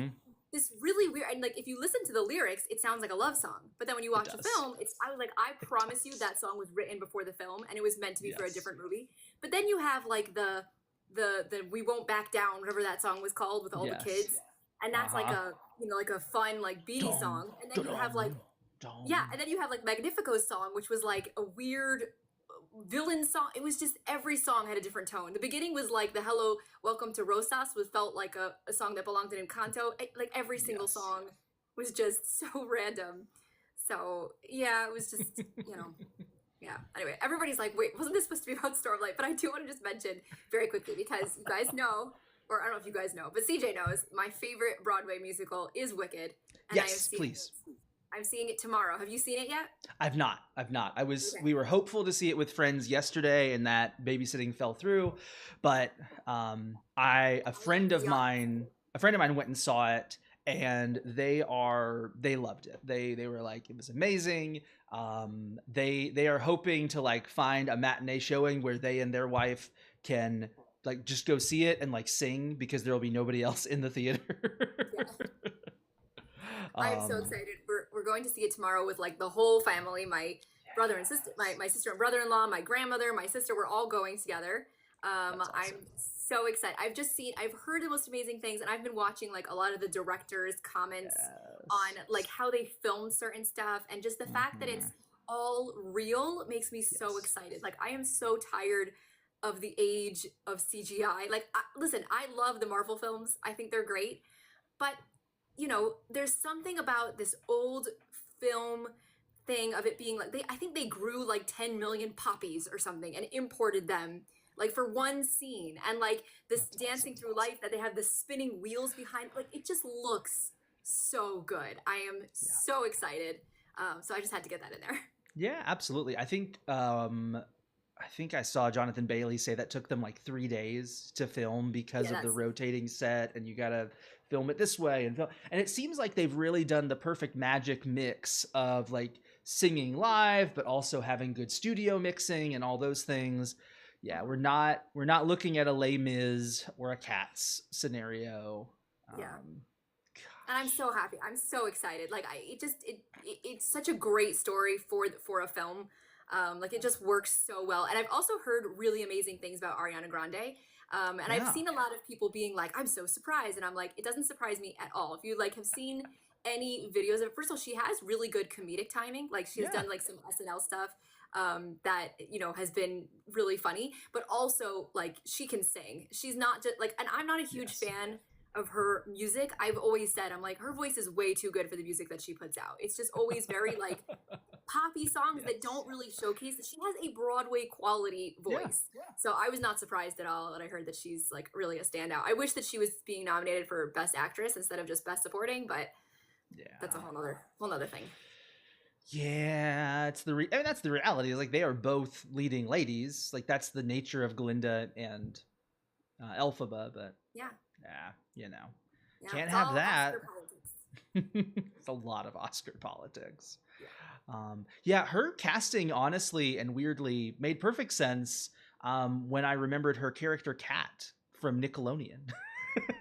this really weird. And like if you listen to the lyrics, it sounds like a love song. But then when you watch the film, I was like, I promise you that song was written before the film, and it was meant to be for a different movie. But then you have like the We Won't Back Down, whatever that song was called, with all the kids, and that's like a like a fun like beady song. And then you have like and then you have like Magnifico's song, which was like a weird villain song. It was just every song had a different tone. The beginning was like the Hello Welcome to Rosas felt like a song that belonged in Encanto. Like every single song was just so random. So yeah, it was just yeah. Anyway, everybody's like, wait, wasn't this supposed to be about Stormlight? But I do want to just mention very quickly, because you guys know, or I don't know if you guys know, but CJ knows, my favorite Broadway musical is Wicked. And yes, please. I'm seeing it tomorrow. Have you seen it yet? I've not. We were hopeful to see it with friends yesterday, and that babysitting fell through. But a friend of mine went and saw it, and they loved it. They were like, it was amazing. They are hoping to like find a matinee showing where they and their wife can like just go see it and like sing, because there will be nobody else in the theater. Yeah. I'm so excited. We're going to see it tomorrow with like the whole family, my brother and sister, my sister and brother-in-law, my grandmother, my sister. We're all going together. Awesome. I'm so excited. I've heard the most amazing things, and I've been watching like a lot of the directors' comments on like how they filmed certain stuff, and just the fact that it's all real makes me so excited. Like I am so tired of the age of CGI. Like listen, I love the Marvel films. I think they're great, but there's something about this old film thing of it being like I think they grew like 10 million poppies or something and imported them like for one scene, and like this dancing through life that they have the spinning wheels behind, like it just looks so good. I am so excited. So I just had to get that in there. Yeah, absolutely. I think I saw Jonathan Bailey say that took them like 3 days to film because of the rotating set, and you gotta film it this way and it seems like they've really done the perfect magic mix of like singing live but also having good studio mixing and all those things. Yeah, we're not looking at a Les Mis or a Cats scenario. Yeah. And I'm so happy. I'm so excited. Like it's such a great story for a film. Like it just works so well. And I've also heard really amazing things about Ariana Grande. And I've seen a lot of people being like, I'm so surprised. And I'm like, it doesn't surprise me at all. If you like have seen any videos of, first of all, she has really good comedic timing. Like she has done like some SNL stuff that, has been really funny, but also like she can sing. She's not just like, and I'm not a huge fan of her music. I've always said, I'm like, her voice is way too good for the music that she puts out. It's just always very like poppy songs that don't really showcase that she has a Broadway quality voice. So I was not surprised at all that I heard that she's like really a standout. I wish that she was being nominated for Best Actress instead of just Best Supporting, but that's a whole nother thing. Yeah, it's I mean, that's the reality. Is like they are both leading ladies. Like that's the nature of Glinda and Elphaba. But Yeah, yeah, yeah, can't it's have all that. Oscar politics. It's a lot of Oscar politics. Yeah. Yeah, her casting honestly and weirdly made perfect sense when I remembered her character Kat from Nickelodeon,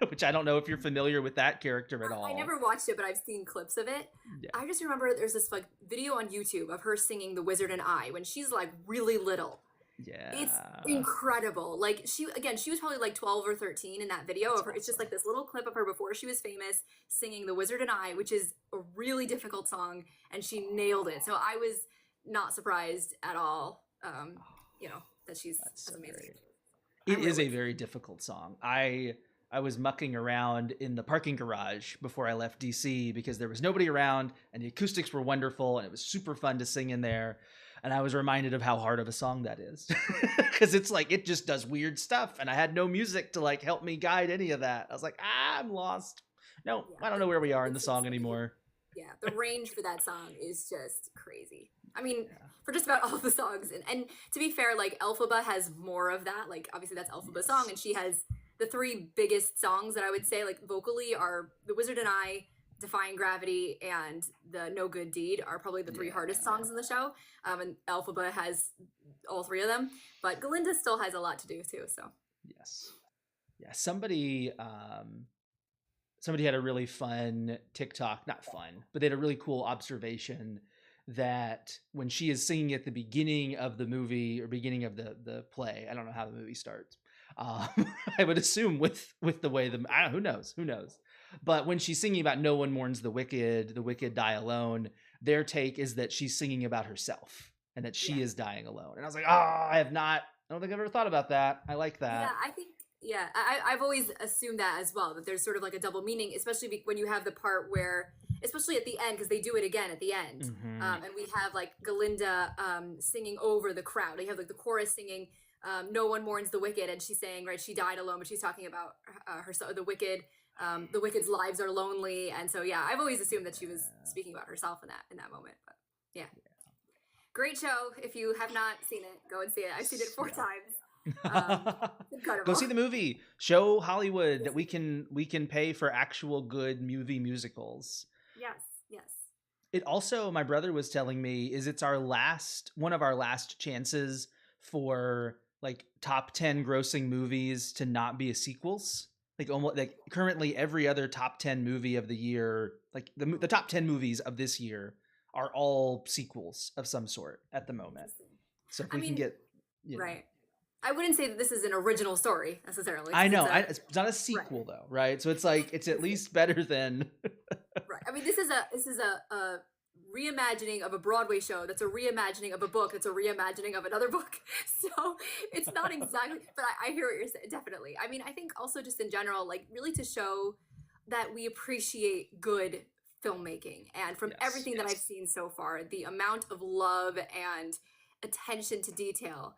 which I don't know if you're familiar with that character at I all. never watched it, but I've seen clips of it. Yeah. I just remember there's this like video on YouTube of her singing "The Wizard and I" when she's like really little. It's Yeah. incredible. Like she was probably like 12 or 13 in that video That's of her. It's just awesome. like this little clip of her before she was famous singing "The Wizard and I," which is a really difficult song, and she nailed it. So I was not surprised at all. That she's That's as so amazing. great. It I'm is a really very difficult song. I was mucking around in the parking garage before I left DC because there was nobody around and the acoustics were wonderful and it was super fun to sing in there. And I was reminded of how hard of a song that is because it's like it just does weird stuff and I had no music to like help me guide any of that. I was like, I'm lost. No, yeah. I don't know where we are in the It's song anymore. yeah, the range for that song is just crazy. I mean, Yeah. for just about all the songs, and to be fair, like Elphaba has more of that. Like obviously that's Elphaba's song, Yes. and she has the three biggest songs that I would say like vocally are "The Wizard and I," "Defying Gravity," and "The No Good Deed" are probably the three hardest Yeah. songs in the show. And Elphaba has all three of them, but Galinda still has a lot to do too. So Yes. Yeah. Somebody had a really fun TikTok, not fun, but they had a really cool observation that when she is singing at the beginning of the movie or beginning of the play, I don't know how the movie starts. Um, I would assume with the way who knows. But when she's singing about no one mourns the wicked die alone, their take is that she's singing about herself and that yeah, she is dying alone. And I was like, I don't think I've ever thought about that. I like yeah, that. I think yeah, I've always assumed that as well. That there's sort of like a double meaning, especially when you have the part where, especially at the end, because they do it again at the end, Hmm. and we have like Galinda singing over the crowd. You have like the chorus singing, "No one mourns the wicked," and she's saying, right, she died alone, but she's talking about herself, the wicked. The wicked's lives are lonely, and so yeah, I've always assumed that she was speaking about herself in that moment. But yeah, great show. If you have not seen it, go and see it. I've seen it four Yeah. times. It's Go incredible. see the movie. Show Hollywood that we can pay for actual good movie musicals. Yes, yes. It also, my brother was telling me, is it's our last one of our last chances for like top 10 grossing movies to not be a sequels. Like almost like currently every other top 10 movie of the year, like the top 10 movies of this year are all sequels of some sort at the moment. Interesting. So if I we can mean, get, you know, right. I wouldn't say that this is an original story necessarily, I since know. it's a It's not a right. sequel though, right? So it's like it's at least better than. Right. I mean, this is a reimagining of a Broadway show. That's a reimagining of a book. That's a reimagining of another book. So it's not exactly. But I hear what you're saying. Definitely. I mean, I think also just in general, like really to show that we appreciate good filmmaking, and from Yes. everything that I've seen so far, the amount of love and attention to detail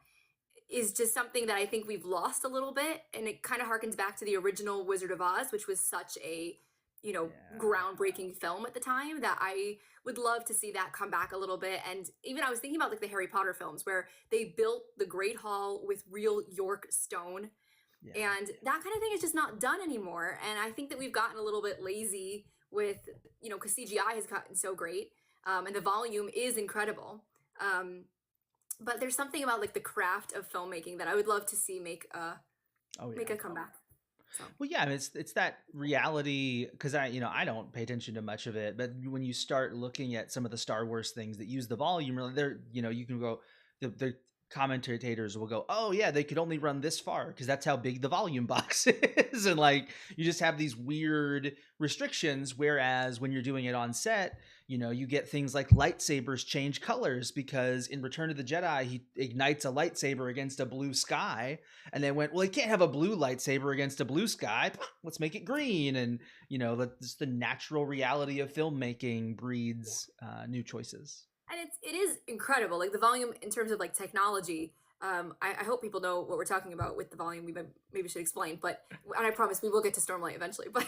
is just something that I think we've lost a little bit. And it kind of harkens back to the original Wizard of Oz, which was such a, Yeah. groundbreaking film at the time that I would love to see that come back a little bit. And even I was thinking about like the Harry Potter films where they built the Great Hall with real York stone. Yeah. And that kind of thing is just not done anymore. And I think that we've gotten a little bit lazy with, because CGI has gotten so great, and the volume is incredible. But there's something about like the craft of filmmaking that I would love to see make a Oh make yeah. a comeback. So Well, yeah, I mean, it's that reality because I don't pay attention to much of it, but when you start looking at some of the Star Wars things that use the volume, really, you can go the commentators will go, oh yeah, they could only run this far because that's how big the volume box is, and like you just have these weird restrictions. Whereas when you're doing it on set, you get things like lightsabers change colors because in Return of the Jedi, he ignites a lightsaber against a blue sky and they went, well, he can't have a blue lightsaber against a blue sky. Let's make it green. And, just the natural reality of filmmaking breeds new choices. and it is incredible, like the volume in terms of like technology. I hope people know what we're talking about with the volume. We maybe should explain, but and I promise we will get to Stormlight eventually. But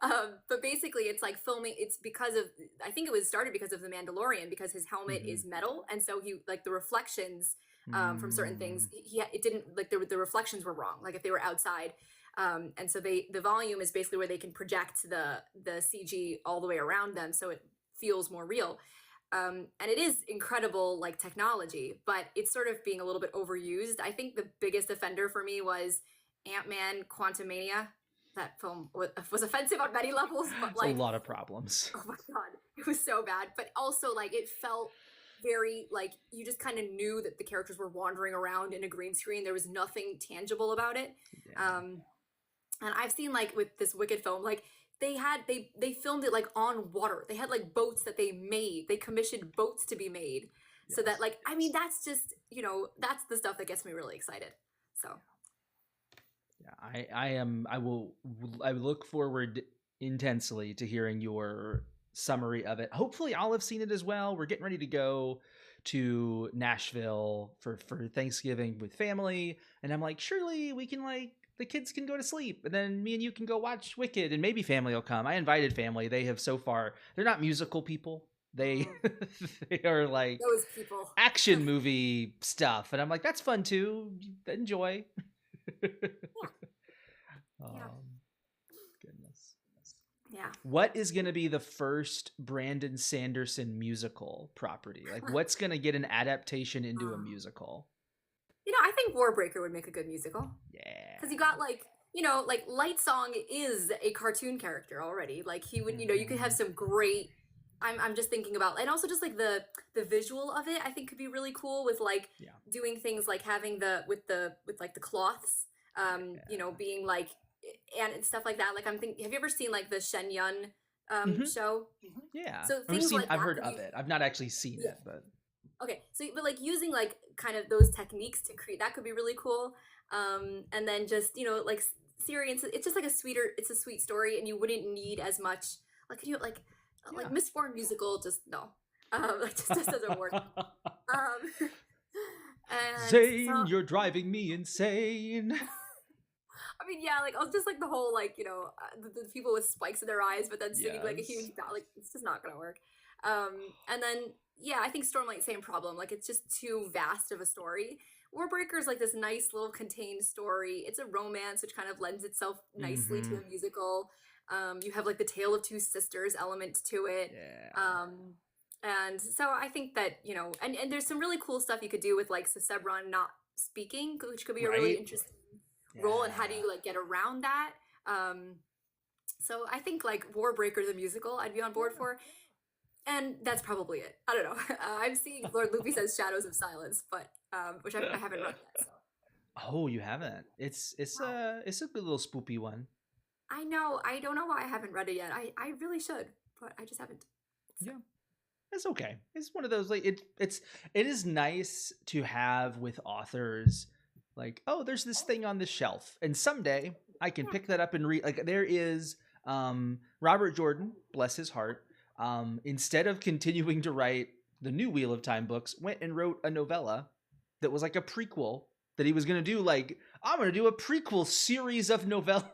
um, but basically, it's like filming. It's because of I think it was started because of the Mandalorian because his helmet Mhm. is metal, and so he like the reflections from certain things. Mm. It didn't like the reflections were wrong. Like if they were outside, and so the volume is basically where they can project the CG all the way around them, so it feels more real. And it is incredible like technology, but it's sort of being a little bit overused. I think the biggest offender for me was Ant-Man Quantumania. That film was offensive on many levels, but It's a like, lot of problems. oh my god, it was so bad. But also like it felt very like you just kind of knew that the characters were wandering around in a green screen. There was nothing tangible about it. Yeah. Um, and I've seen like with this Wicked film, like they filmed it like on water. They had like boats that they made. They commissioned boats to be made. So that Yes. like I mean that's just, that's the stuff that gets me really excited. So Yeah. I look forward intensely to hearing your summary of it. Hopefully I'll have seen it as well. We're getting ready to go to Nashville for Thanksgiving with family, and I'm like, surely we can like the kids can go to sleep and then me and you can go watch Wicked and maybe family will come. I invited family. They have so far they're not musical people. They mm, they are like those people. action movie stuff, and I'm like, that's fun too. Enjoy. Yeah. Yeah. um, Goodness. Yeah. What is going to be the first Brandon Sanderson musical property? Like, what's going to get an adaptation into a musical? I think Warbreaker would make a good musical. Because you Yeah. got like like Light Song is a cartoon character already. Like he would, you could have Mhm. some great. I'm just thinking about, and also just like the visual of it. I think could be really cool with like Yeah. doing things like having with like the cloths, Yeah. being like and stuff like that. Like I'm thinking, have you ever seen like the Shen Yun Hmm. show? Yeah. So things like I've that heard could of be it. I've not actually seen yeah. it, but Okay, so but like using like kind of those techniques to create that could be really cool. And then just like Siri, it's just like it's a sweet story, and you wouldn't need as much like yeah. Miss Form musical. Just no, like just doesn't work. And so Zane, you're driving me insane. I mean, yeah, like I was just like the whole like the people with spikes in their eyes, but then singing like a Yes. huge like it's just not gonna work. And then yeah, I think Stormlight same problem. Like it's just too vast of a story. Warbreaker is like this nice little contained story. It's a romance, which kind of lends itself nicely to Hmm. a musical. You have like the tale of two sisters element to it. Yeah. Um, and so I think that and there's some really cool stuff you could do with like Sesebron not speaking, which could be a really Right? interesting role, and how do Yeah. you like get around that. So I think like Warbreaker the musical I'd be on board Yeah. for, and that's probably it. I don't know. I'm seeing Lord Loopy says Shadows of Silence, but which I haven't read yet. So Oh, you haven't? no, It's a good little spoopy one. I know. I don't know why I haven't read it yet. I really should, but I just haven't. So Yeah. It's okay. It's one of those like it is nice to have with authors like, oh, there's this thing on the shelf and someday I can yeah, pick that up and read. Like there is Robert Jordan, bless his heart, instead of continuing to write the new Wheel of Time books, went and wrote a novella that was like a prequel that he was going to do like I'm going to do a prequel series of novellas.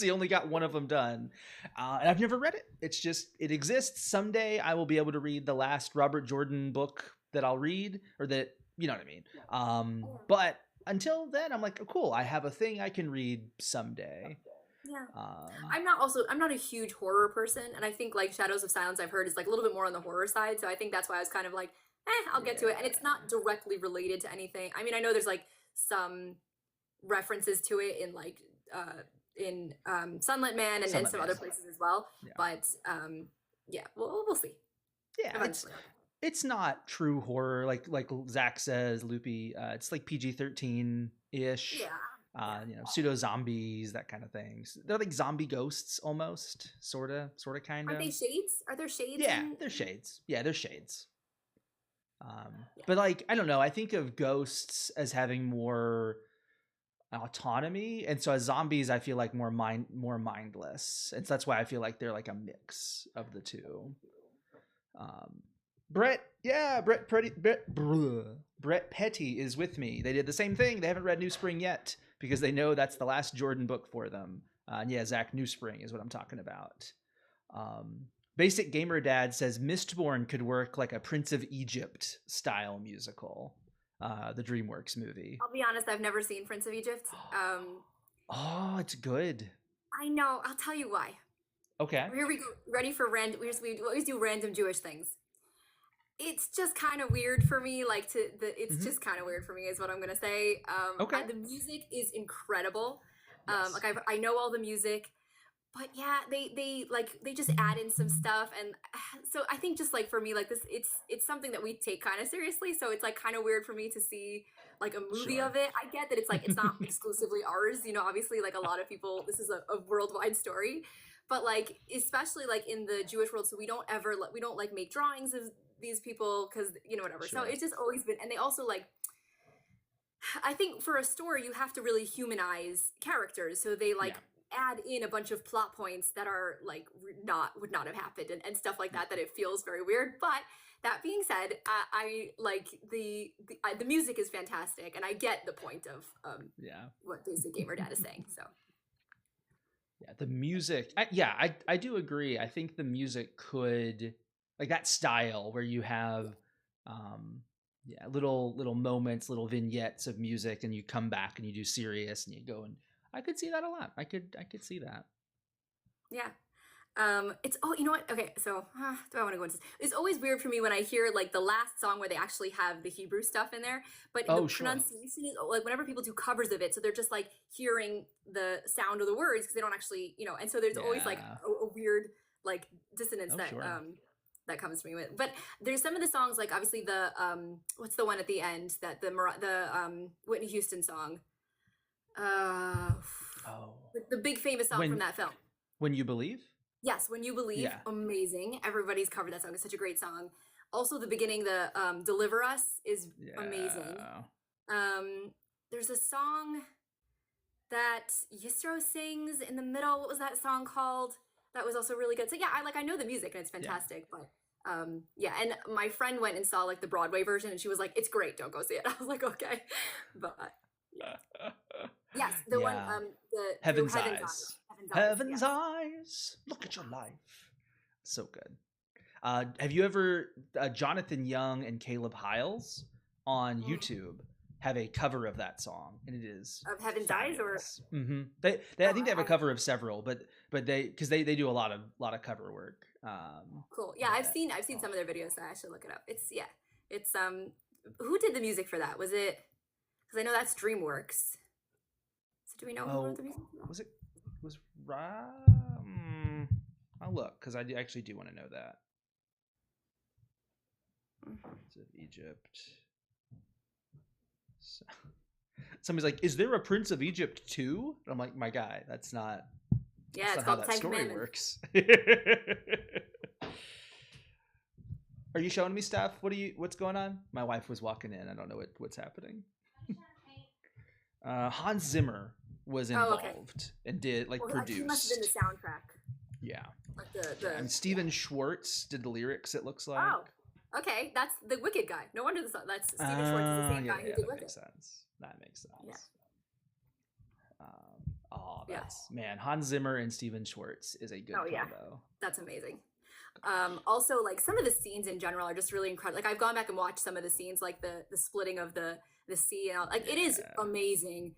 He only got one of them done, and I've never read it. It's just it exists. Someday I will be able to read the last Robert Jordan book that I'll read, or that you know what I mean. yeah, But until then, I'm like, oh, cool. I have a thing I can read someday. yeah. Um, I'm not a huge horror person, and I think like Shadows of Silence I've heard is like a little bit more on the horror side. So I think that's why I was kind of like, I'll get to it, and it's yeah, not directly related to anything. I mean, I know there's like some references to it in like in Sunlit Man and Sunlit some other Man. places as well. Yeah, But yeah, we'll see yeah. eventually. It's not true horror like Zach says. Loopy. It's like PG-13 ish. Yeah, yeah. Pseudo zombies, that kind of things. They're like zombie ghosts almost, sorta, kind Aren't of. they shades? Are there shades Yeah, in? they're shades. Yeah, they're shades. Yeah, But like I don't know. I think of ghosts as having more autonomy, and so as zombies, I feel like more mindless, and so that's why I feel like they're like a mix of the two. Um, Brett Petty is with me. They did the same thing. They haven't read New Spring yet because they know that's the last Jordan book for them. And yeah, Zach, New Spring is what I'm talking about. Basic Gamer Dad says Mistborn could work like a Prince of Egypt style musical. The DreamWorks movie. I'll be honest, I've never seen Prince of Egypt. Oh, it's good. I know. I'll tell you why. Okay. Here we go. Ready for random? We always do random Jewish things. It's just kind of weird for me. Like it's just kind of weird for me, is what I'm gonna say. Okay. The music is incredible. Yes. Like I know all the music, but yeah, they just add in some stuff, and so I think just like for me, like this, it's something that we take kind of seriously. So it's like kind of weird for me to see like a movie Sure. of it. I get that it's like it's not exclusively ours. You know, obviously, like a lot of people, this is a worldwide story. But like, especially like in the Jewish world, so we don't like make drawings of these people because you know whatever. Sure. So it's just always been, and they also like, I think for a story you have to really humanize characters, so they like add in a bunch of plot points that are like would not have happened and stuff like that it feels very weird. But that being said, I like the music is fantastic, and I get the point of what Basic Gamer Dad is saying. So. Yeah, the music. I do agree. I think the music could, like that style where you have, little moments, little vignettes of music, and you come back and you do serious and you go, and I could see that a lot. I could see that. Yeah. It's you know what? Okay, so do I want to go into this? It's always weird for me when I hear like the last song where they actually have the Hebrew stuff in there, but the pronunciation is like whenever people do covers of it, so they're just like hearing the sound of the words because they don't actually, you know, and so there's always like a weird like dissonance that comes to me with. But there's some of the songs like obviously the what's the one at the end that the Whitney Houston song, the big famous song from that film. When You Believe. Yes, When You Believe, amazing. Everybody's covered that song. It's such a great song. Also, the beginning, the Deliver Us is amazing. There's a song that Yisro sings in the middle. What was that song called? That was also really good. So yeah, I know the music and it's fantastic. But and my friend went and saw like the Broadway version, and she was like, "It's great. Don't go see it." I was like, "Okay," but yes, the one the Heaven's Eyes. Heaven's Eyes. Look at your life. So good. Have you ever Jonathan Young and Caleb Hiles on YouTube have a cover of that song, and it is of Heaven's Eyes, or they I think they have a cover of several, but they do a lot of cover work. Cool. Yeah, I've seen some of their videos, so I should look it up. It's who did the music for that? Was it, because I know that's DreamWorks. So do we know who wrote the music? Was I'll look because I actually do want to know that. Prince of Egypt. So, somebody's like, "Is there a Prince of Egypt 2?" And I'm like, "My guy, that's not." Yeah, it's called Ten Commandments. Works. Are you showing me stuff? What's going on? My wife was walking in. I don't know what's happening. Hans Zimmer was involved and did produced. He must have been the soundtrack. Yeah. Like and Steven Schwartz did the lyrics. It looks like. Oh, okay. That's the Wicked guy. No wonder that's Steven Schwartz is the same guy who did Wicked. That makes sense. Yeah. Man, Hans Zimmer and Steven Schwartz is a good combo. Yeah. That's amazing. Also, like some of the scenes in general are just really incredible. Like I've gone back and watched some of the scenes, like the splitting of the sea and all. Like it is amazing.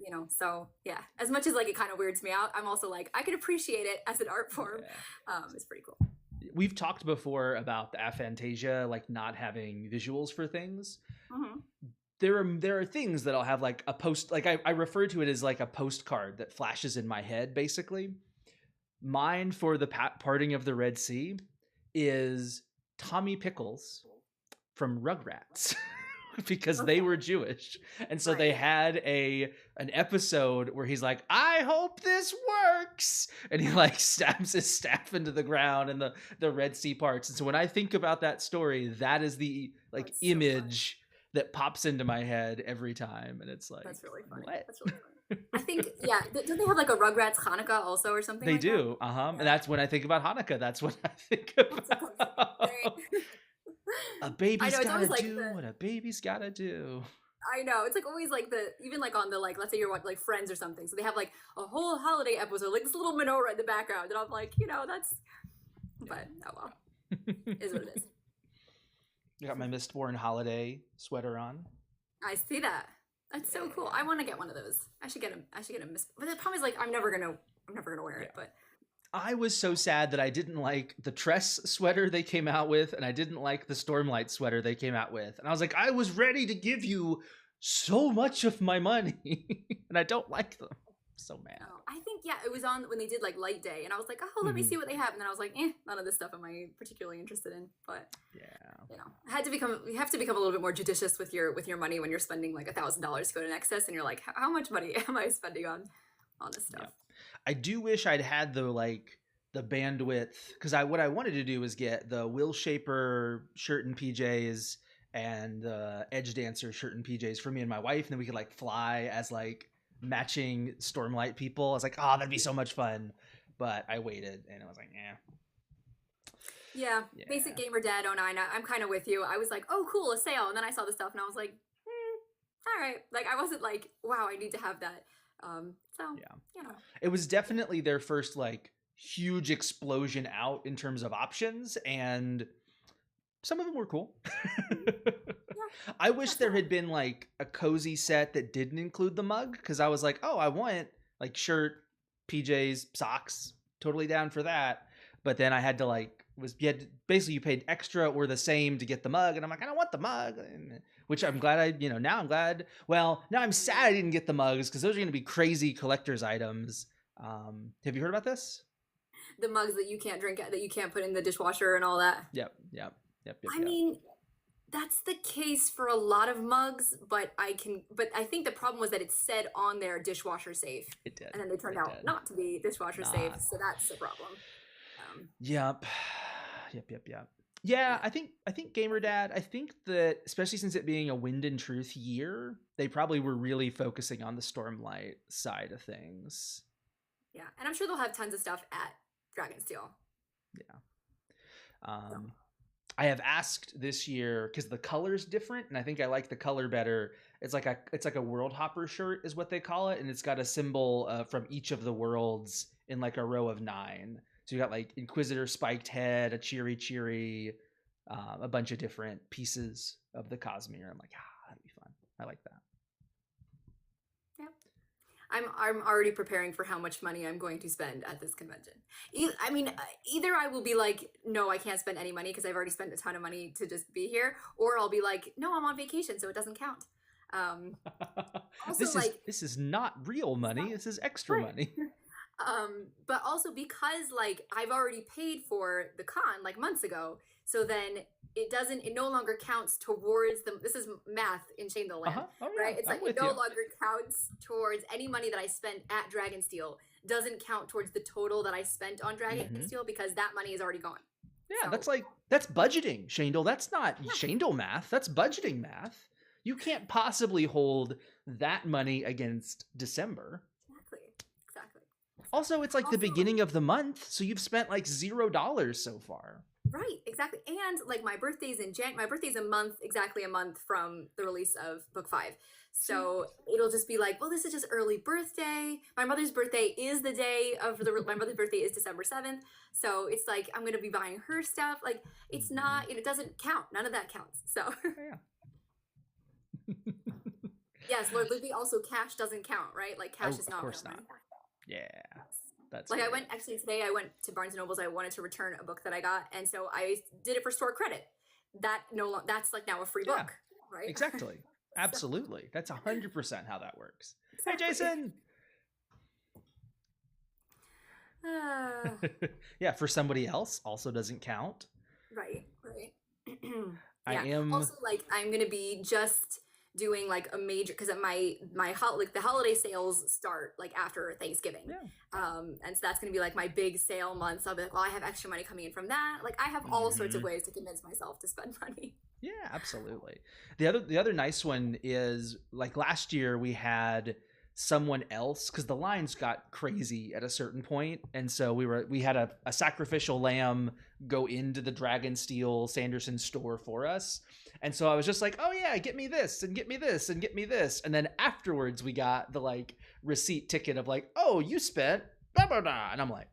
You know, so yeah, as much as like it kind of weirds me out, I'm also like I can appreciate it as an art form. It's pretty cool. We've talked before about the aphantasia, like not having visuals for things. There are things that I'll have like a post, like I refer to it as like a postcard that flashes in my head. Basically, mine for the parting of the Red Sea is Tommy Pickles from Rugrats. Because they were Jewish, and so they had an episode where he's like, "I hope this works," and he like stabs his staff into the ground, and the Red Sea parts. And so when I think about that story, that is the image that pops into my head every time, and it's like, that's really funny. What? That's really funny. I think, yeah. Don't they have like a Rugrats Hanukkah also or something They like that? do. Uh-huh. And Yeah, that's when I think about Hanukkah. That's what I think that's what comes to about. right. A I baby's know it's gotta always like do what a baby's gotta do. I know it's like always like even like on the like let's say you're like Friends or something, so they have like a whole holiday episode, like this little menorah in the background, and I'm like, that's, but oh well, Yeah. is what it is. I got my Mistborn holiday sweater on. I see that. That's so cool. I Yeah. want to get one of those. I should get a. I should get a miss. But the problem is like I'm never gonna wear Yeah. it. But I was so sad that I didn't like the Tress sweater they came out with, and I didn't like the Stormlight sweater they came out with. And I was like, I was ready to give you so much of my money, and I don't like them. So mad. oh, I think yeah, it was on when they did like Light Day, and I was like, oh, let me Mhm. see what they have, and then I was like, none of this stuff am I particularly interested in. But Yeah. I had to become. You have to become a little bit more judicious with your money when you're spending like $1,000 to go to Nexus, and you're like, how much money am I spending on this Yeah. stuff? I do wish I'd had the bandwidth, because what I wanted to do was get the Will Shaper shirt and PJs and the Edge Dancer shirt and PJs for me and my wife, and then we could like fly as like matching Stormlight people. I was like, oh, that'd be so much fun. But I waited and I was like, Yeah, yeah. Basic Gamer Dad 09. I'm kind of with you. I was like, oh, cool, a sale, and then I saw the stuff, and I was like, all right. Like I wasn't like, wow, I need to have that. So Yeah. you know, It was definitely their first like huge explosion out in terms of options, and some of them were cool. yeah, I wish there definitely. had been like a cozy set that didn't include the mug, because I was like, oh, I want like shirt, PJs, socks, totally down for that. But then I had to like basically you paid extra or the same to get the mug, and I'm like, I don't want the mug. Which I'm glad now I'm glad. Well, now I'm sad I didn't get the mugs, because those are going to be crazy collector's items. Have you heard about this? The mugs that you can't drink, that you can't put in the dishwasher and all that. Yep, yep, yep, yep, I yep. mean, that's the case for a lot of mugs, but I think the problem was that it said on there dishwasher safe, It did. and then they turned It out did. not to be dishwasher safe, Not. so that's the problem. Yep. Yep, yep, yep. Yeah, Yeah, I think Gamer Dad, I think that especially since it being a Wind and Truth year, they probably were really focusing on the Stormlight side of things. yeah, and I'm sure they'll have tons of stuff at Dragonsteel. Yeah. So Um I have asked this year because the color's different, and I think I like the color better. It's like a world hopper shirt is what they call it, and it's got a symbol from each of the worlds in like a row of 9. So you got like Inquisitor, spiked head, a cheery, a bunch of different pieces of the Cosmere. I'm like, that'd be fun. I like that. yeah. I'm already preparing for how much money I'm going to spend at this convention. I mean, either I will be like, no, I can't spend any money because I've already spent a ton of money to just be here, or I'll be like, no, I'm on vacation, so it doesn't count. Um, also, this is like, this is not real it's not money. This is extra right. money. But also because like I've already paid for the con like months ago, so then it no longer counts towards the. This is math in Chaindoll Land, Oh right? yeah, It's I'm like it with no you. longer counts towards any money that I spent at Dragonsteel doesn't count towards the total that I spent on Hmm. Dragonsteel because that money is already gone. Yeah, So that's budgeting, Shandel. That's not yeah, Shandel math. That's budgeting math. You can't possibly hold that money against December. exactly, exactly. So Also, it's like the also beginning of the month, so you've spent like $0 so far. right, exactly. And like my birthday's in Jan. My birthday's exactly a month from the release of book 5. See? So it'll just be like, well, this is just early birthday. My mother's birthday is the day of my mother's birthday is December 7th. So it's like I'm gonna be buying her stuff. Like it's Hmm. not, it doesn't count. None of that counts. So Yeah. yes, Lord Luby also cash doesn't count, right? Like Oh, cash is of not course real not. money. Yeah, Yes. that's Like I great. went actually today. I went to Barnes and Nobles. I wanted to return a book that I got, and so I did it for store credit. That that's like now a free Yeah, book, right? exactly. So Absolutely. That's 100% how that works. Hey, exactly. Jason. Ah, Yeah, for somebody else also doesn't count. right, right. I Yeah. am. Also, like I'm gonna be just doing like a major because like the holiday sales start like after Thanksgiving, Yeah. and so that's gonna be like my big sale month. So I'll be like, well, I have extra money coming in from that. Like I have all sorts of Hmm. ways to convince myself to spend money. Yeah, absolutely. The other nice one is like last year we had someone else, because the lines got crazy at a certain point, and so we had a sacrificial lamb go into the Dragonsteel Sanderson store for us. And so I was just like, oh yeah, get me this and get me this and get me this. And then afterwards we got the like receipt ticket of like, oh, you spent blah blah blah. And I'm like,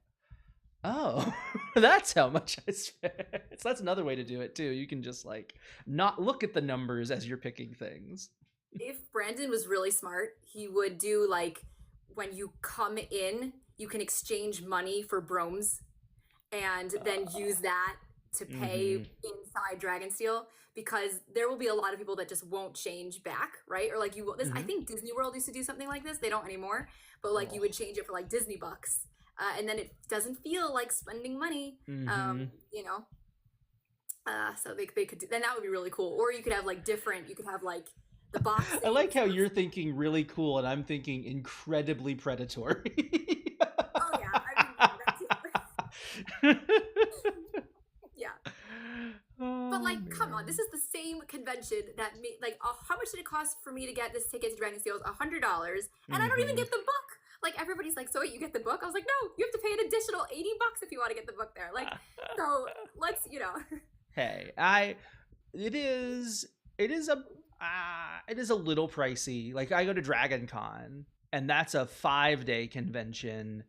oh, that's how much I spent. So that's another way to do it too. You can just like not look at the numbers as you're picking things. If Brandon was really smart, he would do like when you come in, you can exchange money for bromes and then use that to pay inside Dragonsteel, because there will be a lot of people that just won't change back, right? Or like you this I think Disney World used to do something like this. They don't anymore, but like you would change it for like Disney bucks. And then it doesn't feel like spending money. You know. So they could do, then that would be really cool. Or you could have like different, you could have like the box. I like how you're thinking really cool and I'm thinking incredibly predatory. Oh yeah, I mean, yeah. But like, come on, this is the same convention that like, how much did it cost for me to get this ticket to Dragonsteel? $100, and I don't even get the book. Like everybody's like, so wait, you get the book? I was like, no, you have to pay an additional $80 if you want to get the book there. Like, so let's, you know. Hey, it is a little pricey. Like I go to Dragon Con, and that's a 5-day convention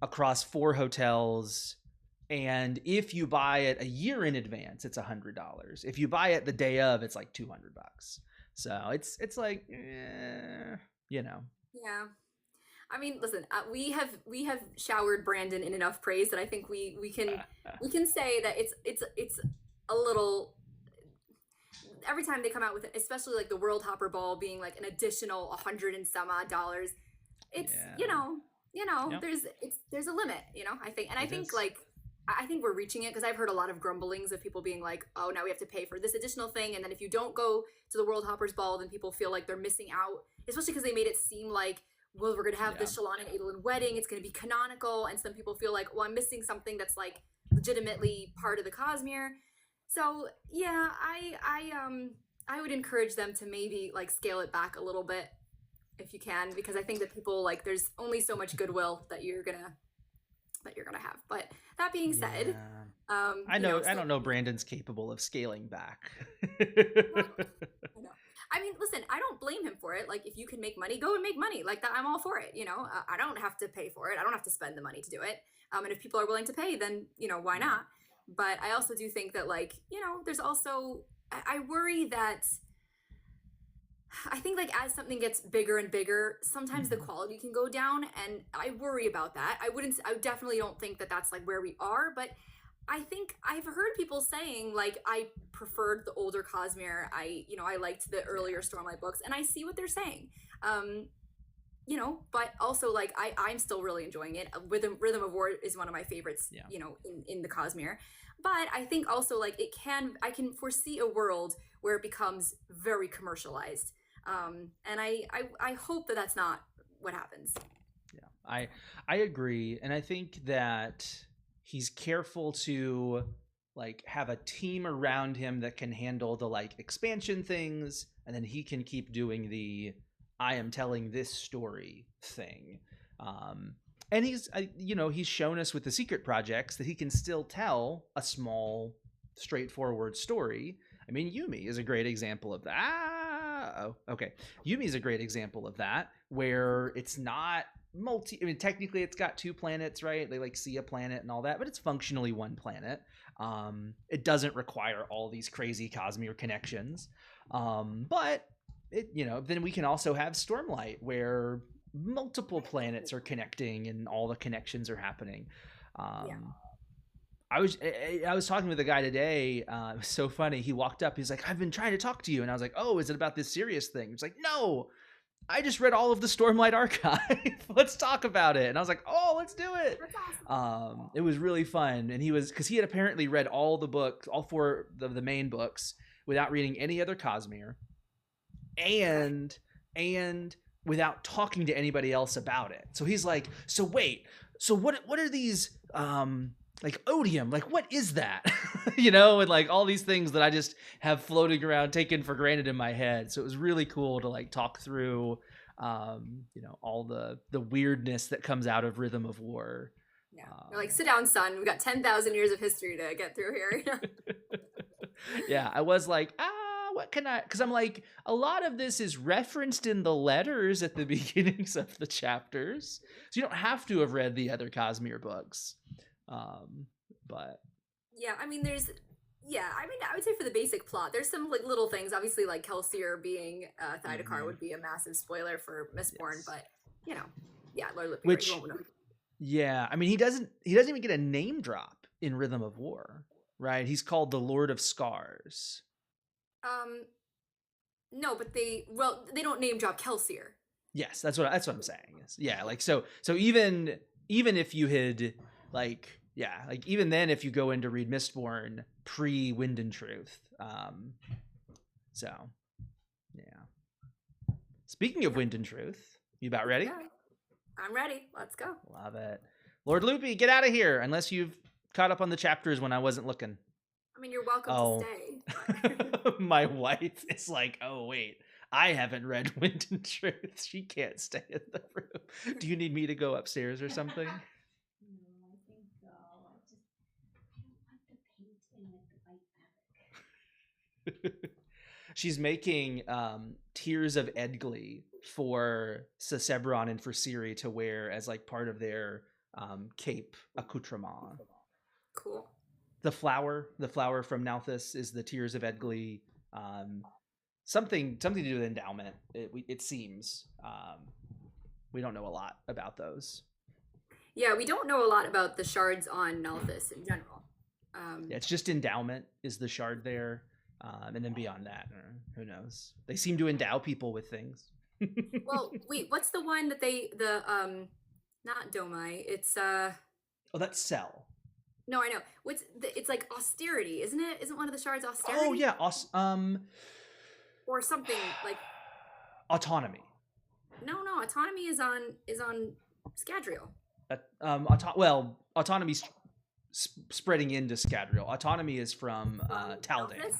across 4 hotels. And if you buy it a year in advance, it's $100. If you buy it the day of, it's like $200. So it's like, you know. Yeah. I mean, listen, we have showered Brandon in enough praise that I think we can say that it's a little. Every time they come out with it, especially like the World Hopper Ball being like an additional $100 and some odd, it's you know yep. there's a limit, you know. I think I think we're reaching it, because I've heard a lot of grumblings of people being like, oh, now we have to pay for this additional thing, and then if you don't go to the World Hoppers Ball, then people feel like they're missing out, especially because they made it seem like, well, we're going to have the Shallan and Adolin wedding, it's going to be canonical, and some people feel like, well, I'm missing something that's like legitimately part of the Cosmere. So yeah, I would encourage them to maybe like scale it back a little bit if you can, because I think that people, like, there's only so much goodwill that you're gonna have. But that being said, I don't know Brandon's capable of scaling back. Well, I know. I mean, listen, I don't blame him for it. Like, if you can make money, go and make money. Like that, I'm all for it. You know, I don't have to pay for it. I don't have to spend the money to do it. And if people are willing to pay, then, you know, why not? But I also do think that, like, you know, there's also, I worry that, I think like as something gets bigger and bigger, sometimes the quality can go down, and I worry about that. I definitely don't think that that's like where we are, but I think I've heard people saying like, I preferred the older Cosmere. I liked the earlier Stormlight books, and I see what they're saying. You know, but also like I'm still really enjoying it. Rhythm of War is one of my favorites, you know, in the Cosmere. But I think also like I can foresee a world where it becomes very commercialized. And I hope that that's not what happens. Yeah, I agree. And I think that he's careful to like have a team around him that can handle the like expansion things, and then he can keep doing the I am telling this story thing. And he's shown us with the secret projects that he can still tell a small, straightforward story. I mean, Yuumi is a great example of that. Yuumi is a great example of that, where it's not I mean, technically it's got 2 planets, right? They like see a planet and all that, but it's functionally 1 planet. It doesn't require all these crazy Cosmere connections. But it, you know, then we can also have Stormlight, where multiple planets are connecting and all the connections are happening. I was talking with a guy today. It was so funny. He walked up. He's like, I've been trying to talk to you. And I was like, oh, is it about this serious thing? He's like, no, I just read all of the Stormlight archive. Let's talk about it. And I was like, oh, let's do it. That's awesome. It was really fun. And because he had apparently read all the books, all 4 of the main books, without reading any other Cosmere, and without talking to anybody else about it. So he's like, so wait, so what are these, like odium, like what is that? You know, and like all these things that I just have floating around, taken for granted in my head. So it was really cool to like talk through all the weirdness that comes out of Rhythm of War. Yeah. They're like, sit down, son. We've got 10,000 years of history to get through here. Yeah, I was like, what can I? Because I'm like, a lot of this is referenced in the letters at the beginnings of the chapters, so you don't have to have read the other Cosmere books. But yeah, I mean, I would say for the basic plot, there's some like little things. Obviously, like Kelsier being Thydakar would be a massive spoiler for Mistborn, Yes. but yeah, Lord Lippy, Which- right? You won't know. yeah, I mean, he doesn't even get a name drop in Rhythm of War, right? He's called the Lord of Scars. No, but they don't name drop Kelsier. Yes, that's what I'm saying. Yes. Yeah, like so even if you had like even then if you go in to read Mistborn pre Wind and Truth. So yeah. Speaking of Wind and Truth, you about ready? Yeah, I'm ready. Let's go. Love it. Lord Loopy, get out of here unless you've caught up on the chapters when I wasn't looking. I mean, you're welcome to stay. But... My wife is like, oh wait, I haven't read Wind and Truth. She can't stay in the room. Do you need me to go upstairs or something? No, I think so. I don't like the paint in like the white fabric. She's making Tears of Edgley for Sesebron and for Ciri to wear as like part of their cape accoutrement. Cool. The flower from Nalthis is the Tears of Edgley. Something to do with endowment. It seems. We don't know a lot about those. Yeah, we don't know a lot about the shards on Nalthis in general. Yeah, it's just endowment is the shard there, and then beyond that, who knows? They seem to endow people with things. Well, wait, what's the one that not Domai? It's Oh, that's Cell. No, I know. It's like austerity, isn't it? Isn't one of the shards austerity? Oh yeah, or something like autonomy. No, autonomy is on Scadrial. Autonomy's spreading into Scadrial. Autonomy is from Taldane.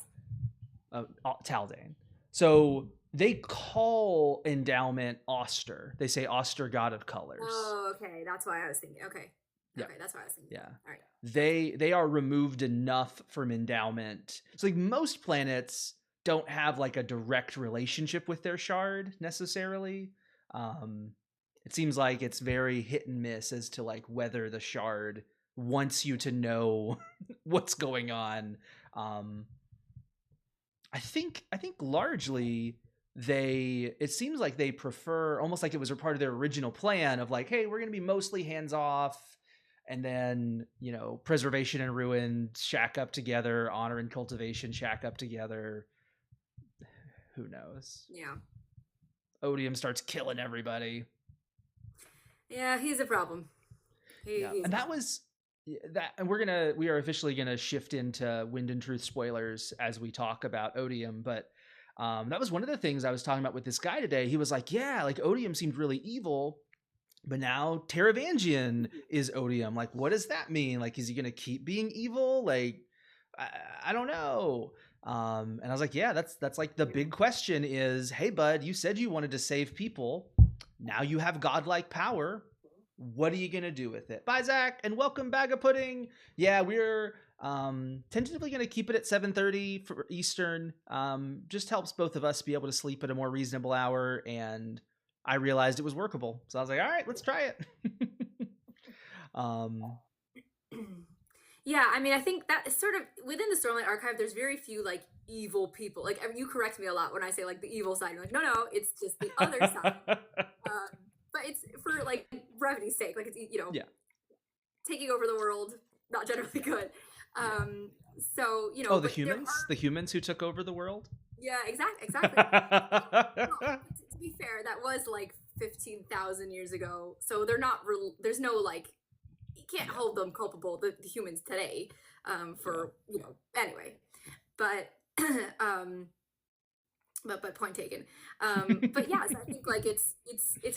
Taldane. So they call endowment Auster. They say Auster, God of Colors. Oh, okay. That's why I was thinking. Okay. Yeah. Okay, that's what I was thinking. Yeah. All right. They are removed enough from endowment. So like most planets don't have like a direct relationship with their shard necessarily. It seems like it's very hit and miss as to like whether the shard wants you to know what's going on. I think largely it seems like they prefer, almost like it was a part of their original plan of like, hey, we're going to be mostly hands off. And then, preservation and ruin shack up together, honor and cultivation shack up together. Who knows? Yeah. Odium starts killing everybody. Yeah, he's a problem. And that was that, and we are officially gonna shift into Wind and Truth spoilers as we talk about Odium, but that was one of the things I was talking about with this guy today. He was like, yeah, like Odium seemed really evil, but now Taravangian is Odium. Like, what does that mean? Like, is he gonna keep being evil? Like, I don't know. And I was like, yeah, that's like the big question is, hey bud, you said you wanted to save people. Now you have godlike power. What are you gonna do with it? Bye, Zach, and welcome, Bag of Pudding. Yeah, we're tentatively gonna keep it at 7:30 for Eastern. Just helps both of us be able to sleep at a more reasonable hour, and I realized it was workable, so I was like, all right, let's try it. Yeah, I mean, I think that is sort of within the Stormlight Archive. There's very few like evil people. Like you correct me a lot when I say like the evil side. You're like, no, it's just the other side. But it's for like brevity's sake. Like it's taking over the world, not generally good. So Oh, the humans who took over the world. Yeah, exactly. Well, to be fair, that was like 15,000 years ago. So they're not. There's no like. You can't hold them culpable, the humans today, for anyway. But but point taken. But yes, I think like it's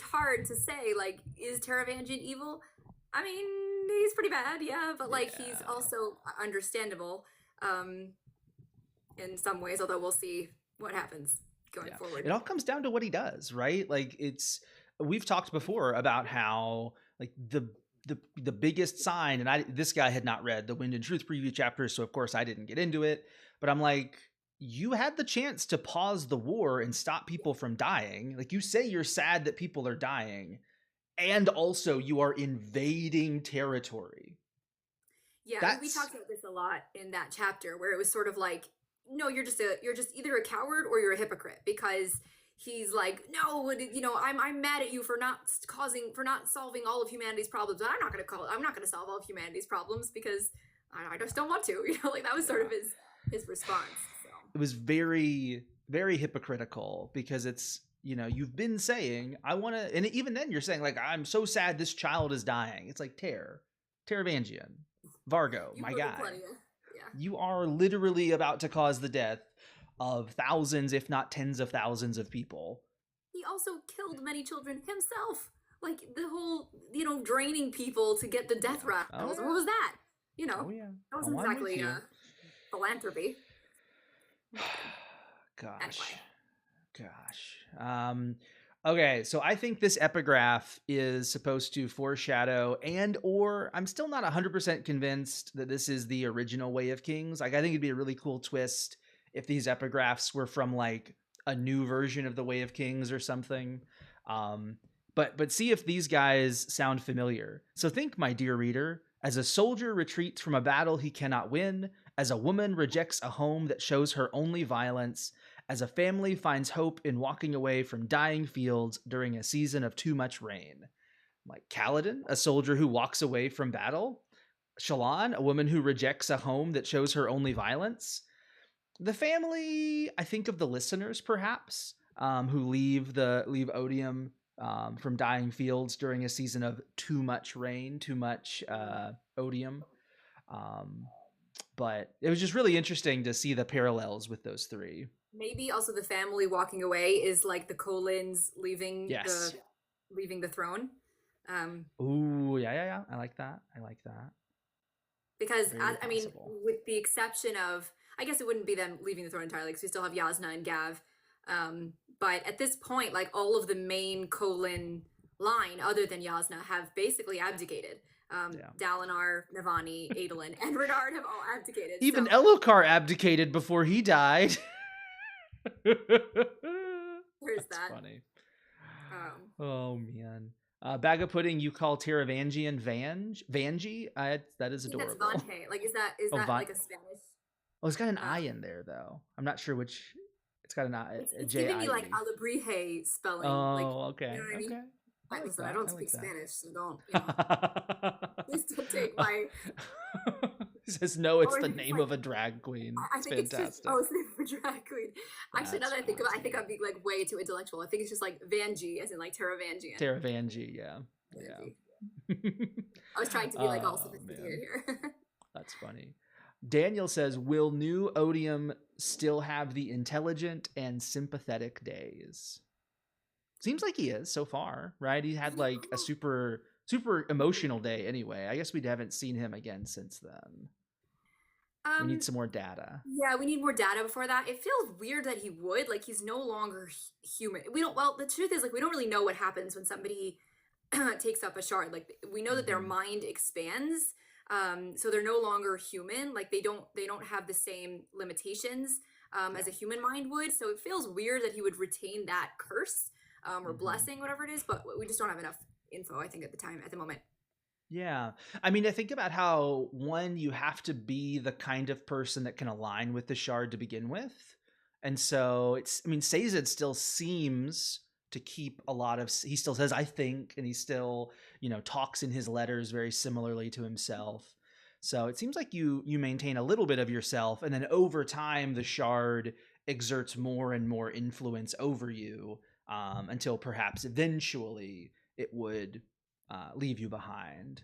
hard to say like, is Taravangian evil? I mean, he's pretty bad, yeah, but like he's also understandable in some ways, although we'll see what happens. going forward. It all comes down to what he does, right? Like we've talked before about how like the biggest sign, and this guy had not read the Wind and Truth preview chapters, so of course I didn't get into it, but I'm like, you had the chance to pause the war and stop people from dying. Like, you say you're sad that people are dying, and also you are invading territory. Yeah, we talked about this a lot in that chapter, where it was sort of like, no, you're just either a coward or you're a hypocrite, because he's like, no, I'm mad at you for not solving all of humanity's problems. I'm not going to solve all of humanity's problems because I just don't want to. Like, that was sort of his response. So. It was very, very hypocritical, because it's, you've been saying, I want to, and even then you're saying, like, I'm so sad this child is dying. It's like, Taravangian, Vargo, my guy. You are literally about to cause the death of thousands, if not tens of thousands of people. He also killed many children himself. Like, the whole, draining people to get the death rattles. What was that? That wasn't exactly philanthropy. Gosh. Okay, so I think this epigraph is supposed to foreshadow or I'm still not 100% convinced that this is the original Way of Kings. Like, I think it'd be a really cool twist if these epigraphs were from like a new version of the Way of Kings or something. But see if these guys sound familiar. So think, my dear reader, as a soldier retreats from a battle he cannot win, as a woman rejects a home that shows her only violence, as a family finds hope in walking away from dying fields during a season of too much rain. Like Kaladin, a soldier who walks away from battle. Shallan, a woman who rejects a home that shows her only violence. The family, I think of the listeners, perhaps, who leave Odium from dying fields during a season of too much rain, too much odium. But it was just really interesting to see the parallels with those three. Maybe also the family walking away is like the Colins leaving the throne. Ooh, yeah. I like that. Because with the exception of, I guess it wouldn't be them leaving the throne entirely, because we still have Jasnah and Gav. But at this point, like, all of the main Colin line, other than Jasnah, have basically abdicated. Dalinar, Navani, Adolin, and Renard have all abdicated. Even Elhokar abdicated before he died. There's That's funny. Oh man. Bag of Pudding, you call Taravangian Vanji? That is adorable. That's Vante. Like, is that like a Spanish? Oh, it's got an I in there though. I'm not sure which. It's got an I. It's giving me like Alebrije spelling. Oh, like, okay. I mean? Okay. Listen, I don't speak Spanish, so don't. Please don't take my. He says no. It's the name of a drag queen. I think fantastic. It's just the name of a drag queen. Actually, now that I think about it, I think I'm being like way too intellectual. I think it's just like Vanji, as in like Taravangian. Taravangi, yeah. I was trying to be like all sophisticated here. That's funny. Daniel says, will new Odium still have the intelligent and sympathetic days? Seems like he is so far, right? He had like a super emotional day anyway. I guess we haven't seen him again since then. We need some more data. Yeah, we need more data before that. It feels weird that he would. Like, he's no longer human. The truth is, like, we don't really know what happens when somebody takes up a shard. Like, we know that their mind expands. So they're no longer human. Like, they don't have the same limitations as a human mind would. So it feels weird that he would retain that curse or blessing, whatever it is. But we just don't have enough info, I think, at the moment. Yeah. I mean, I think about how, one, you have to be the kind of person that can align with the shard to begin with. And so Sazed still seems to keep a lot of, he still says, I think, and he still, talks in his letters very similarly to himself. So it seems like you maintain a little bit of yourself, and then over time, the shard exerts more and more influence over you until perhaps eventually it would leave you behind.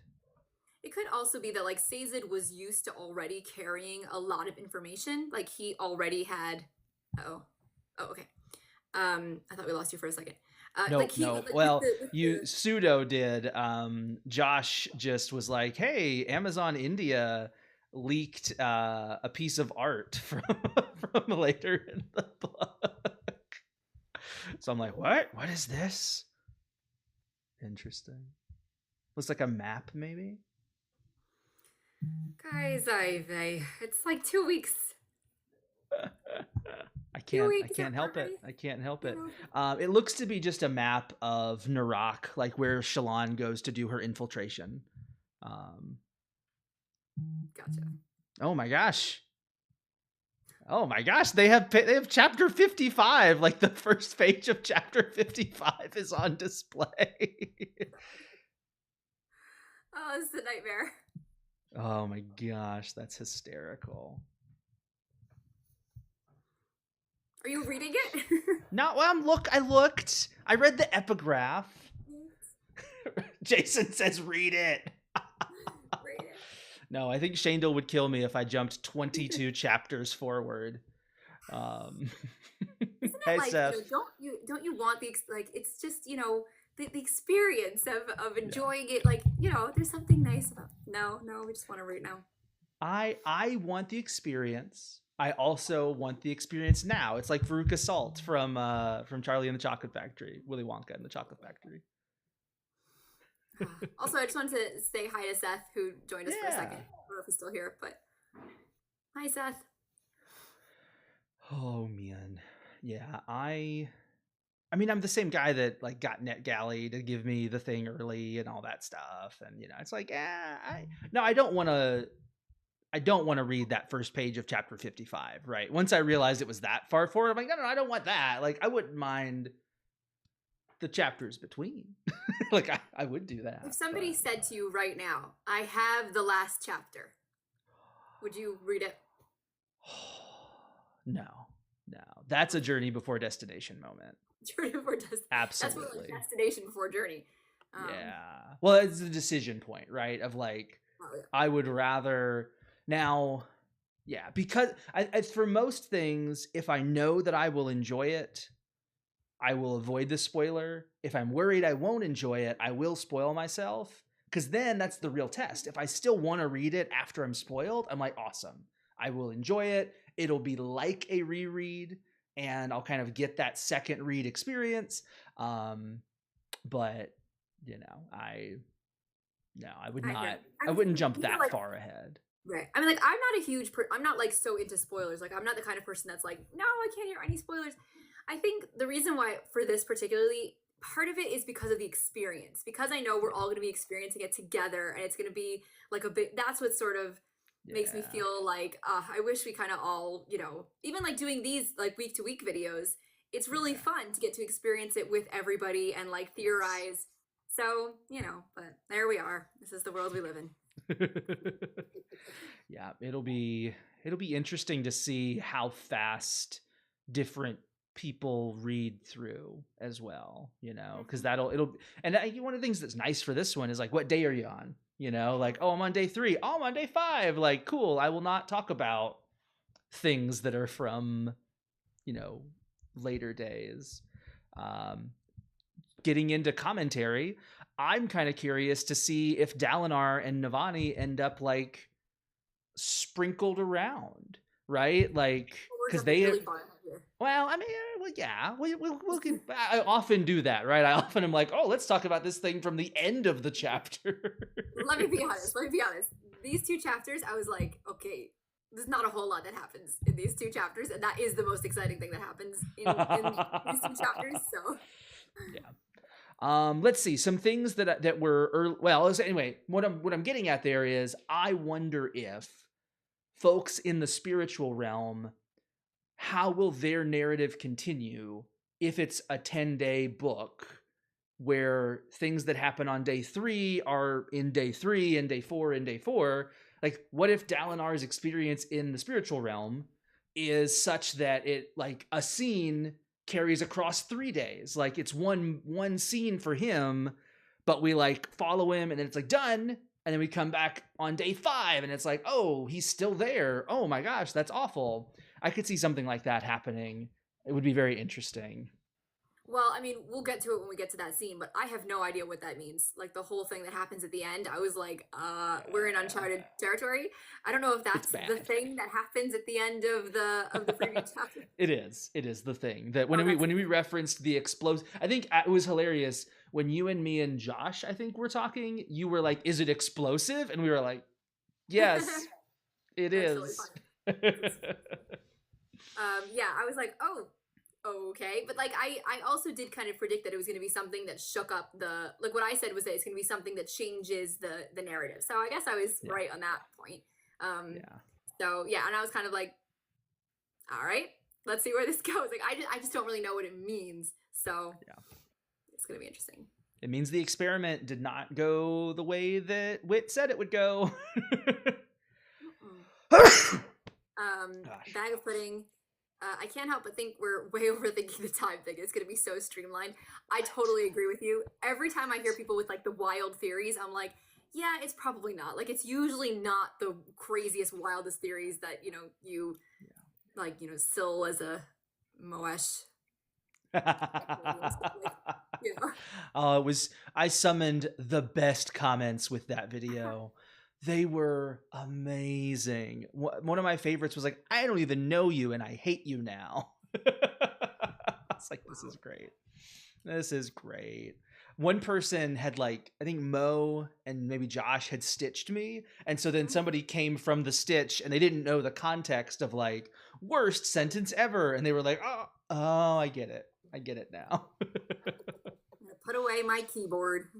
It could also be that, like, Sazed was used to already carrying a lot of information. Like, he already had. Oh, okay. I thought we lost you for a second. You pseudo did. Josh just was like, "Hey, Amazon India leaked a piece of art from later in the book." So I'm like, what is this? Interesting. Looks like a map, maybe. Guys, it's like 2 weeks. I 2 weeks can't help it. already. I can't help You it. know? It looks to be just a map of Narak, like where Shallan goes to do her infiltration. Gotcha. Oh my gosh. Oh my gosh, they have chapter 55. Like the first page of chapter 55 is on display. Oh, this is a nightmare. Oh my gosh, that's hysterical. Are you reading it? Not well, I looked. I read the epigraph. Jason says read it. Read it. No, I think Shandel would kill me if I jumped 22 chapters forward. Isn't it Hey, like, Seth. don't you want like it's just, the experience of enjoying it, like, there's something nice about. No, we just want to read now. I want the experience. I also want the experience now. It's like Veruca Salt from Charlie and the Chocolate Factory, Willy Wonka and the Chocolate Factory. Also, I just wanted to say hi to Seth, who joined us for a second. I don't know if he's still here, but hi, Seth. Oh man, yeah. I mean, I'm the same guy that like got NetGalley to give me the thing early and all that stuff, and it's like, I don't want to read that first page of chapter 55, right? Once I realized it was that far forward, I'm like, no, I don't want that. Like, I wouldn't mind the chapters between. Like, I would do that. If somebody said to you right now, I have the last chapter, would you read it? No. That's a journey before destination moment. Journey before destination. Absolutely. That's what, like, destination before journey. Yeah. Well, it's the decision point, right? Of like, I would rather now, yeah, because for most things, if I know that I will enjoy it, I will avoid the spoiler. If I'm worried I won't enjoy it, I will spoil myself, because then that's the real test. If I still want to read it after I'm spoiled, I'm like, awesome. I will enjoy it. It'll be like a reread, and I'll kind of get that second read experience. But I would not. I wouldn't jump that far ahead. Right. I mean, like, I'm not a huge I'm not like so into spoilers. Like, I'm not the kind of person that's like, no, I can't hear any spoilers. I think the reason why for this particularly, part of it is because of the experience. Because I know we're all going to be experiencing it together, and it's going to be like a bit. That's what sort of makes me feel like I wish we kind of all, even like doing these like week to week videos. It's really fun to get to experience it with everybody and like theorize. So, but there we are. This is the world we live in. Yeah, it'll be interesting to see how fast different people read through as well, because one of the things that's nice for this one is like, what day are you on? Like, oh, I'm on day 3. Oh, I'm on day 5. Like, cool. I will not talk about things that are from, later days. Getting into commentary, I'm kind of curious to see if Dalinar and Navani end up like sprinkled around, right? Like, because they really well, I mean, yeah, we'll I often do that, right? I often am like, oh, let's talk about this thing from the end of the chapter. Let me be honest. These 2 chapters, I was like, okay, there's not a whole lot that happens in these 2 chapters, and that is the most exciting thing that happens in these 2 chapters. So, yeah. Let's see some things that were early. Well, anyway, what I'm getting at there is, I wonder if folks in the spiritual realm, how will their narrative continue if it's a 10-day book where things that happen on day 3 are in day 3 and day 4 and day 4? Like, what if Dalinar's experience in the spiritual realm is such that it, like, a scene carries across 3 days? Like, it's one scene for him, but we like follow him and then it's like done. And then we come back on day 5 and it's like, oh, he's still there. Oh my gosh, that's awful. I could see something like that happening. It would be very interesting. Well, I mean, we'll get to it when we get to that scene, but I have no idea what that means. Like the whole thing that happens at the end, I was like, we're in uncharted territory. I don't know if It's that's the bad. thing that happens at the end of the previous chapter. It is. It is the thing that when Oh, we that's referenced the explosive, I think it was hilarious when you and me and Josh, I think were talking. You were like, "Is it explosive?" And we were like, "Yes, it that's totally is." fine. Yeah, I was like, oh, okay. But like, I also did kind of predict that it was going to be something that shook up the, like what I said was that it's going to be something that changes the narrative. So I guess I was Yeah. right on that point. Yeah. So yeah, and I was kind of like, all right, let's see where this goes. Like, I just don't really know what it means. So Yeah. it's going to be interesting. It means the experiment did not go the way that Wit said it would go. Mm-mm. Gosh. Bag of pudding. I can't help but think we're way overthinking the time thing. It's going to be so streamlined. I totally agree with you. Every time I hear people with like the wild theories, I'm like, yeah, it's probably not. Like, it's usually not the craziest, wildest theories that, you know, like, you know, Syl as a Moesh. You know? It was, I summoned the best comments with that video. They were amazing. One of my favorites was like, "I don't even know you and I hate you now." I was like, this is great. This is great. One person had like, I think Mo and maybe Josh had stitched me. And so then somebody came from the stitch and they didn't know the context of like, worst sentence ever. And they were like, oh, I get it. I get it now. Put away my keyboard.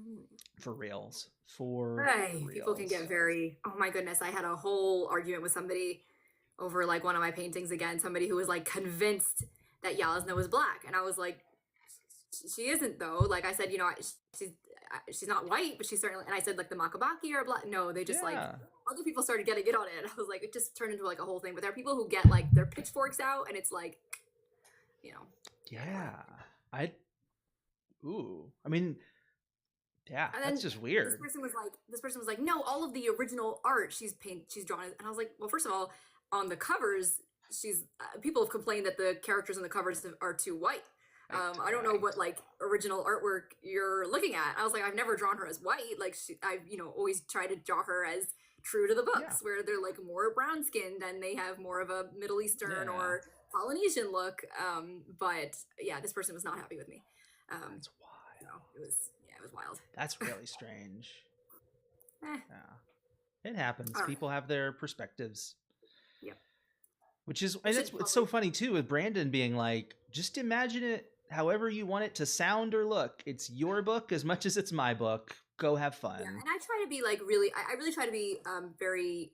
For reals. For Right. reals. People can get very, oh my goodness. I had a whole argument with somebody over like one of my paintings again, somebody who was like convinced that Yasna was black. And I was like, she isn't though. Like I said, you know, she's not white, but she's certainly, and I said like the Makabaki are black. No, they just like, Yeah. other people started getting it on it. I was like, it just turned into like a whole thing. But there are people who get like their pitchforks out and it's like, you know. Yeah. I mean, yeah, And then that's just weird. this person was like, no, all of the original art she's drawn, and I was like, well, first of all, on the covers, people have complained that the characters on the covers are too white. I don't know what like original artwork you're looking at. I was like, I've never drawn her as white. Like I've always tried to draw her as true to the books, where they're like more brown skinned and they have more of a Middle Eastern or Polynesian look. But yeah, this person was not happy with me. That's wild. So it was wild. That's really strange. Eh. Yeah. It happens. All right. People have their perspectives. Yep. Which is, and it's so funny too with Brandon being like, just imagine it however you want it to sound or look. It's your book as much as it's my book. Go have fun. Yeah, and I try to be like really, I really try to be very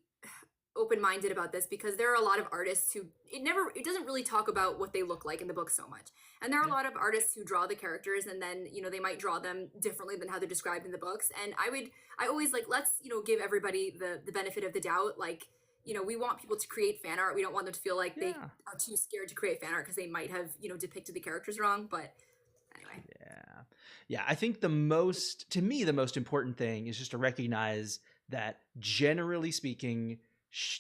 open-minded about this, because there are a lot of artists who it doesn't really talk about what they look like in the book so much, and there are a lot of artists who draw the characters and then they might draw them differently than how they're described in the books. And I always like, let's give everybody the benefit of the doubt. Like, we want people to create fan art. We don't want them to feel like they are too scared to create fan art because they might have depicted the characters wrong. But anyway, yeah, I think to me the most important thing is just to recognize that, generally speaking,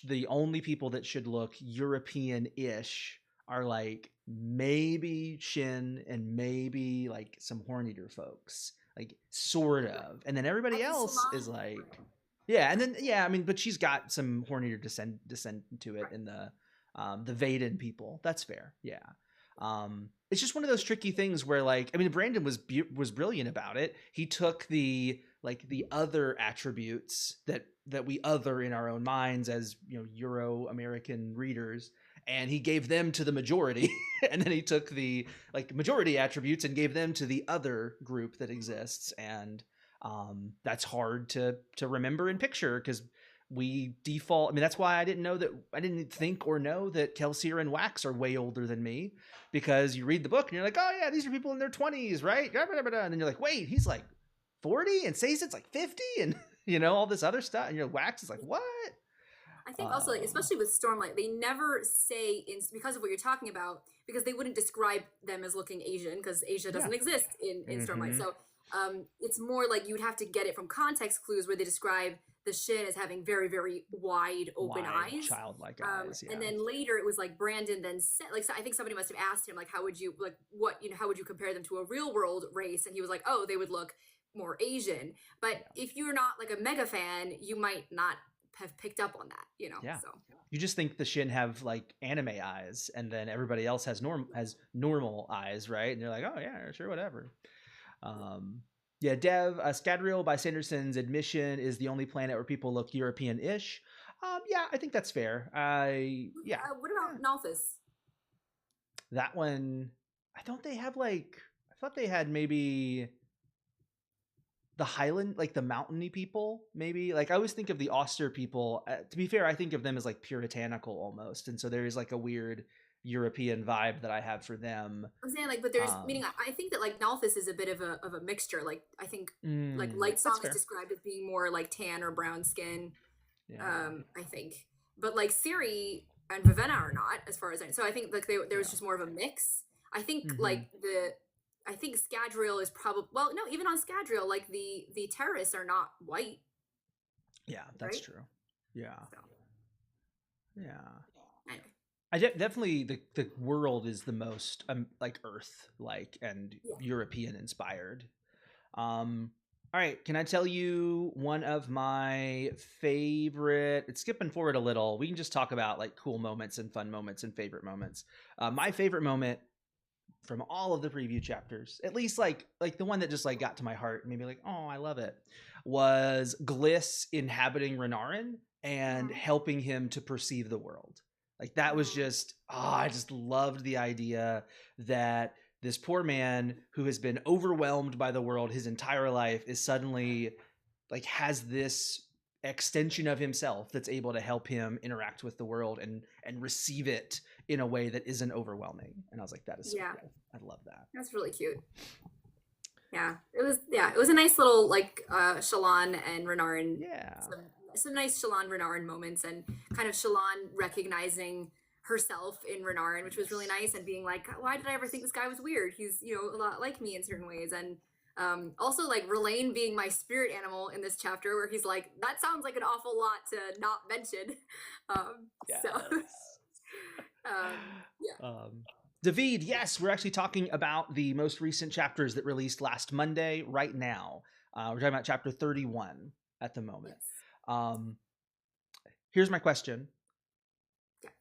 the only people that should look European-ish are like maybe Shin and maybe like some Horn-Eater folks, like sort of, and then everybody else is like, and then I mean, but she's got some Horn-Eater descent to it in the Vaden people. That's fair, it's just one of those tricky things where, like, I mean, Brandon was brilliant about it. He took the other attributes that we other in our own minds as Euro-American readers, and he gave them to the majority, and then he took the majority attributes and gave them to the other group that exists, and that's hard to remember and picture because we default. I mean, that's why I didn't think or know that Kelsier and Wax are way older than me, because you read the book and you're like, oh yeah, these are people in their 20s, right? And then you're like, wait, he's like 40 and Sazed's like 50 and all this other stuff, and your Wax is like, what? I think also, especially with Stormlight, they never say, because of what you're talking about, because they wouldn't describe them as looking Asian, because Asia doesn't exist in Stormlight. So it's more like you would have to get it from context clues where they describe the Shin as having very, very wide open Wide, eyes. childlike eyes. Yeah. And then later it was like Brandon then said, like, so I think somebody must have asked him, like, how would you, like, what, how would you compare them to a real world race? And he was like, oh, they would look more Asian. But if you're not like a mega fan, you might not have picked up on that, Yeah. So You just think the Shin have like anime eyes, and then everybody else has normal eyes, right? And you're like, oh yeah, sure, whatever. Yeah, Dev, Scadrial, by Sanderson's admission, is the only planet where people look European-ish. Yeah, I think that's fair. what about Nalthus? That one, I thought they had maybe the Highland, like the mountainy people, maybe. Like I always think of the Auster people. To be fair, I think of them as like puritanical almost, and so there is like a weird European vibe that I have for them. I'm saying like, but there's meaning. I think that like Nalthus is a bit of a mixture. Like I think like Lightsong is described as being more like tan or brown skin. Yeah. I think, but like Ciri and Vivenna are not, as far as I know. So I think like there was just more of a mix. I think like I think Scadrial is probably, well, no, even on Scadrial, like the terrorists are not white. Yeah, that's right? true. Yeah. So. Yeah. Anyway. I definitely the world is the most like Earth like and European inspired. All right, can I tell you one of my favorite? It's skipping forward a little. We can just talk about like cool moments and fun moments and favorite moments. My favorite moment from all of the preview chapters, at least like the one that just like got to my heart and made me like, oh, I love it, was Gliss inhabiting Renarin and helping him to perceive the world. Like that was just, I just loved the idea that this poor man who has been overwhelmed by the world his entire life is suddenly like has this extension of himself that's able to help him interact with the world and receive it in a way that isn't overwhelming. And I was like, that is so cool. I love that. That's really cute. Yeah, it was a nice little like Shallan and Renarin. Yeah. Some nice Shallan Renarin moments, and kind of Shallan recognizing herself in Renarin, which was really nice, and being like, why did I ever think this guy was weird? He's, a lot like me in certain ways. And also like Rlain being my spirit animal in this chapter, where he's like, that sounds like an awful lot to not mention. David, yes, we're actually talking about the most recent chapters that released last Monday right now. We're talking about chapter 31 at the moment. Yes. Here's my question.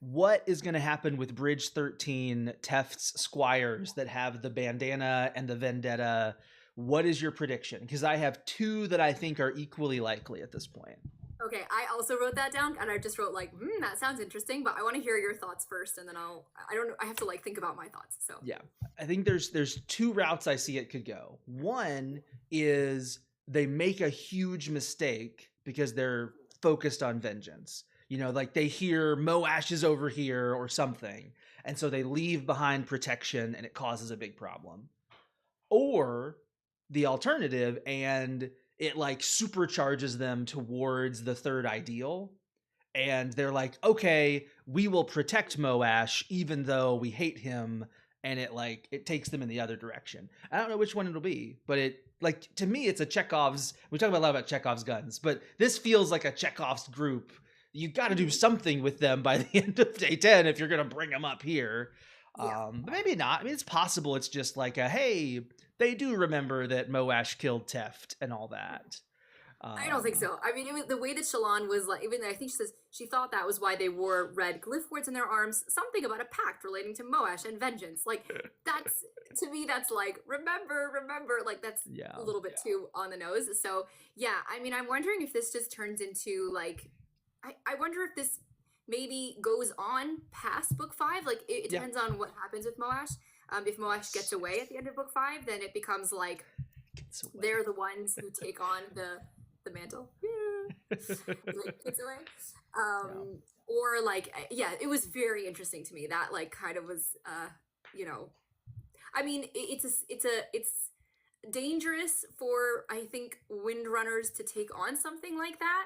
What is going to happen with Bridge 13 Teft's squires that have the bandana and the vendetta? What is your prediction? Because I have two that I think are equally likely at this point. Okay, I also wrote that down, and I just wrote like, that sounds interesting, but I want to hear your thoughts first, and then I have to like think about my thoughts. So yeah, I think there's two routes I see it could go. One is they make a huge mistake because they're focused on vengeance. Like they hear Moash is over here or something, and so they leave behind protection, and it causes a big problem. Or the alternative, and it like supercharges them towards the third ideal, and they're like, okay, we will protect Moash even though we hate him, and it takes them in the other direction. I don't know which one it'll be, but to me it's a Chekhov's. We talk about a lot about Chekhov's guns, but this feels like a Chekhov's group. You got to do something with them by the end of day 10 if you're going to bring them up here. But maybe not. I mean, it's possible it's just like hey, they do remember that Moash killed Teft and all that. I don't think so. I mean, it was the way that Shallan was like, even though I think she says she thought that was why they wore red glyph words in their arms, something about a pact relating to Moash and vengeance. Like that's, to me, that's like, remember, like that's a little bit too on the nose. So yeah, I mean, I'm wondering if this just turns into like, I wonder if this maybe goes on past book 5. Like it depends on what happens with Moash. If Moash gets away at the end of book 5, then it becomes like they're the ones who take on the mantle. Like, gets away. Or like, it was very interesting to me. That like kind of was, I mean, it's dangerous for, I think, Windrunners to take on something like that.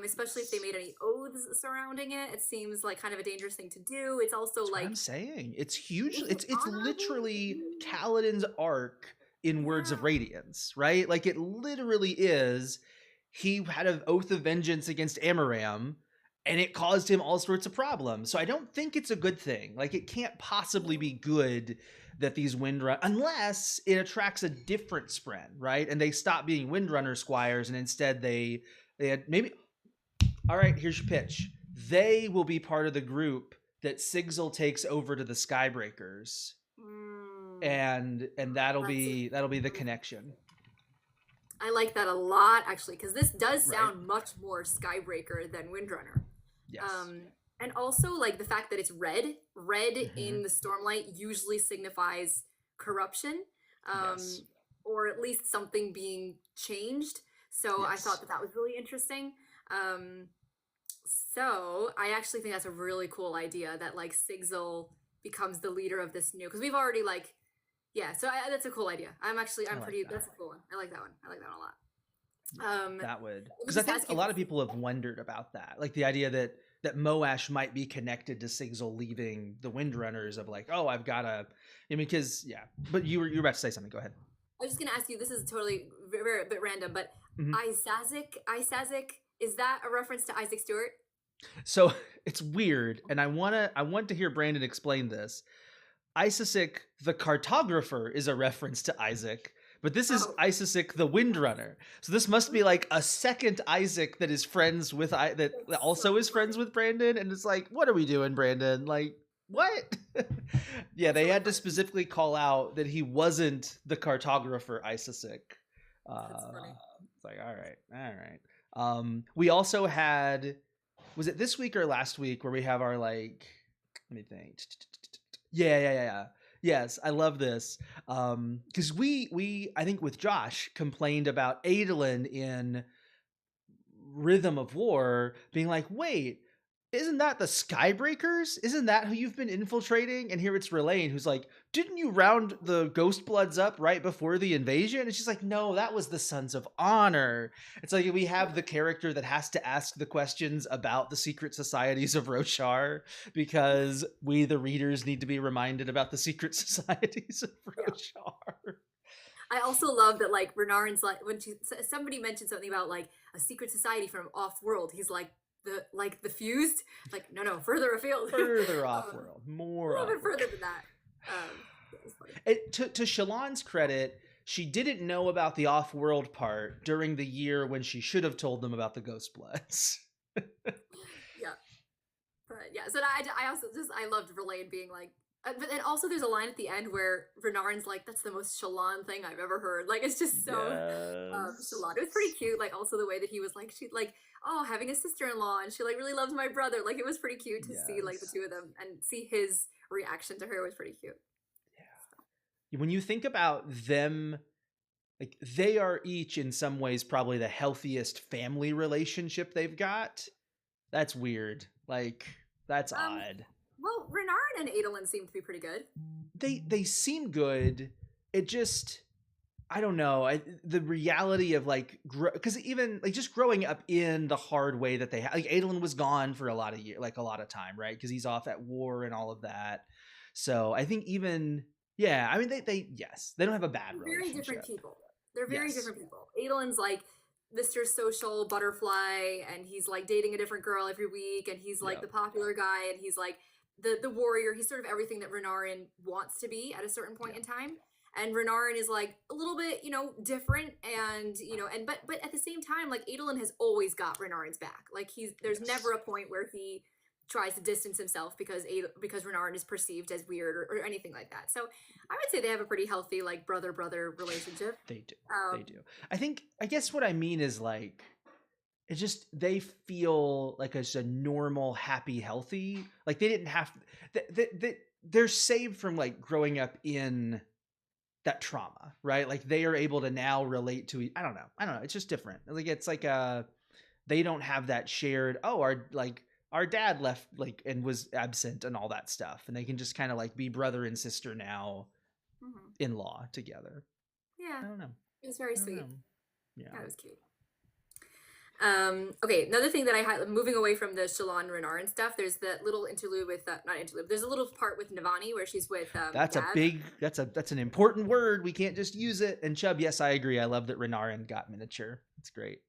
Especially if they made any oaths surrounding it. It seems like kind of a dangerous thing to do. It's also That's like, what I'm saying it's huge. It's literally Kaladin's arc in Words of Radiance, right? Like it literally is. he had an oath of vengeance against Amaram, and it caused him all sorts of problems. So I don't think it's a good thing. Like, it can't possibly be good that these Windrunner, unless it attracts a different Spren, right? And they stop being Windrunner squires, and instead they had maybe. All right, here's your pitch. They will be part of the group that Sigil takes over to the Skybreakers, and that'll be the connection. I like that a lot, actually, because this does sound much more Skybreaker than Windrunner. Yes. And also, like, the fact that it's red in the Stormlight usually signifies corruption, Yes. or at least something being changed. So I thought that was really interesting. So I actually think that's a really cool idea that, like, Sigil becomes the leader of this new, because we've already, like, so that's a cool idea. That's a cool one. I like that one. I like that one a lot. That would, because I think a lot of people have wondered about that, like the idea that Moash might be connected to Sigil leaving the Windrunners, of like, oh, I've got to, I mean, because but you were about to say something. Go ahead. I was just gonna ask you. This is totally a bit random, but Isaac, is that a reference to Isaac Stewart? So it's weird, and I want to hear Brandon explain this. Isaac the Cartographer is a reference to Isaac, but this is Isaac the Windrunner. So this must be like a second Isaac that is friends with that also is friends with Brandon, and it's like, what are we doing, Brandon? Like, what? They had to specifically call out that he wasn't the Cartographer Isaac. That's funny. It's like, all right. We also had, was it this week or last week, where we have our, like, let me think. Yeah. Yes, I love this. Because we I think with Josh complained about Adolin in Rhythm of War being like, wait, isn't that the Skybreakers? Isn't that who you've been infiltrating? And here it's Rlain who's like, didn't you round the Ghostbloods up right before the invasion? And she's like, no, that was the Sons of Honor. It's like we have the character that has to ask the questions about the secret societies of Roshar, because we, the readers, need to be reminded about the secret societies of Roshar. I also love that, like, Renarin's like, when somebody mentioned something about, like, a secret society from off-world, he's like, the fused, like, no, further afield, further off-world, more, a little bit further than that. To Shallan's credit, she didn't know about the off-world part during the year when she should have told them about the Ghostbloods. So I also I loved Rlain being like, but then also there's a line at the end where Renarin's like, that's the most Shallan thing I've ever heard. Like, it's just so Shallan. It was pretty cute. Like, also the way that he was like, she like, oh, having a sister-in-law, and she like really loves my brother. Like, it was pretty cute to see, like, the two of them and see his reaction to her was pretty cute. When you think about them, like, they are each in some ways probably the healthiest family relationship they've got. That's weird. Like, that's odd. Well, Renarin and Adolin seem to be pretty good. They seem good. It just, I don't know. The reality of, like, because even like just growing up in the hard way that they had, like, Adolin was gone for a lot of time, right? Because he's off at war and all of that. So I think even, I mean, they don't have a bad relationship. Very different people. They're very different people. Adolin's like Mr. Social Butterfly, and he's like dating a different girl every week, and he's like the popular guy, and he's like the warrior. He's sort of everything that Renarin wants to be at a certain point in time. And Renarin is like a little bit, different, and but at the same time, like, Adolin has always got Renarin's back. Like, there's never a point where he tries to distance himself because Renarin is perceived as weird or anything like that. So I would say they have a pretty healthy, like, brother relationship. They do. They do. I guess what I mean is, like, it's just they feel like it's a normal, happy, healthy. Like, they didn't have they're saved from, like, growing up in that trauma, right? Like, they are able to now relate to I don't know. It's just different. Like, it's like they don't have that shared, our dad left, like, and was absent and all that stuff, and they can just kind of, like, be brother and sister now, in law together. I don't know. It was very sweet. Yeah, that was cute. Okay, another thing that I had, moving away from the Shallan Renarin stuff, there's that little interlude with not interlude. There's a little part with Navani where she's with. That's Gav. That's an important word. We can't just use it. And Chubb, yes, I agree. I love that Renarin got miniature. It's great.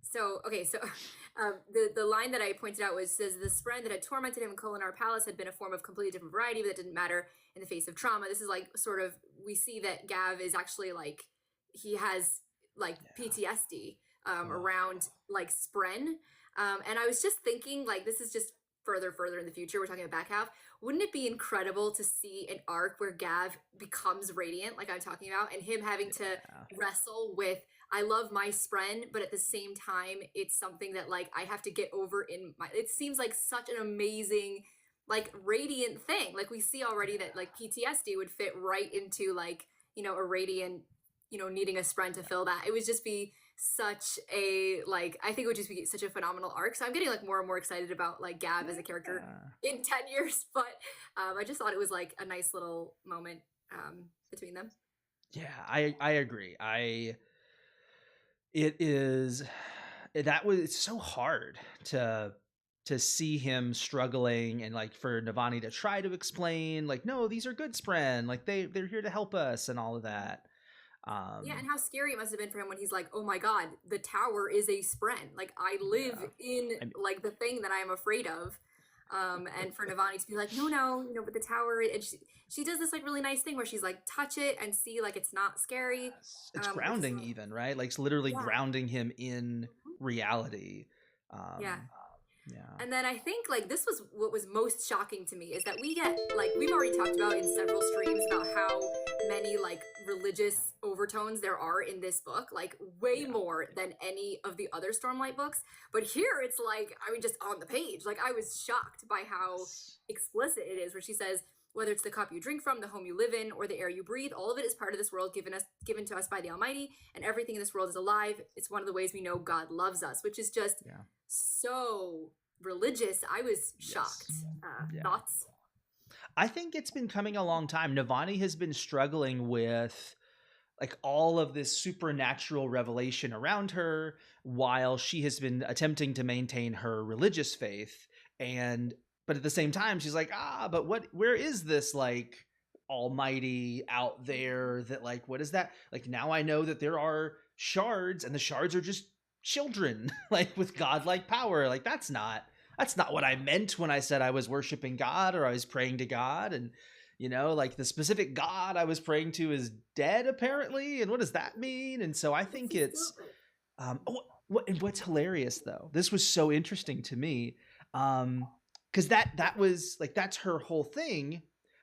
So the line that I pointed out says the spren that had tormented him in Kholinar Palace had been a form of completely different variety, but that didn't matter in the face of trauma. This is like sort of, we see that Gav is actually like, he has like PTSD around like spren. And I was just thinking, like, this is just further in the future. We're talking about back half. Wouldn't it be incredible to see an arc where Gav becomes radiant, like I'm talking about, and him having to wrestle with, I love my spren, but at the same time, it's something that like I have to get over in my, it seems like such an amazing, like radiant thing. Like we see already that like PTSD would fit right into like, you know, a radiant, you know, needing a spren to fill that. It would just be such a, like, I think it would just be such a phenomenal arc. So I'm getting like more and more excited about like Gav as a character in 10 years. But I just thought it was like a nice little moment between them. Yeah, I agree. It's so hard to see him struggling, and like for Navani to try to explain like, no, these are good spren, like they're here to help us and all of that. Yeah, and how scary it must have been for him when he's like, oh my god, the tower is a spren, like I live in like the thing that I am afraid of. And for Navani to be like, no, you know, but the tower, and she does this like really nice thing where she's like, touch it and see like it's not scary. It's grounding even, right? Like it's literally grounding him in reality. Yeah. And then I think like this was what was most shocking to me is that we get, like, we've already talked about in several streams about how many like religious overtones there are in this book, like way more than any of the other Stormlight books. But here it's like, I mean, just on the page, like I was shocked by how explicit it is, where she says, whether it's the cup you drink from, the home you live in, or the air you breathe, all of it is part of this world given to us by the Almighty, and everything in this world is alive. It's one of the ways we know God loves us, which is just so religious. I was shocked. Thoughts? I think it's been coming a long time. Navani has been struggling with like all of this supernatural revelation around her while she has been attempting to maintain her religious faith. But at the same time, she's like, but where is this like almighty out there that like, what is that? Like, now I know that there are shards, and the shards are just children like with godlike power. Like that's not what I meant when I said I was worshiping God or I was praying to God. And you know, like the specific God I was praying to is dead apparently, and what does that mean? And so I think it's what's hilarious though, this was so interesting to me, because that was like, that's her whole thing.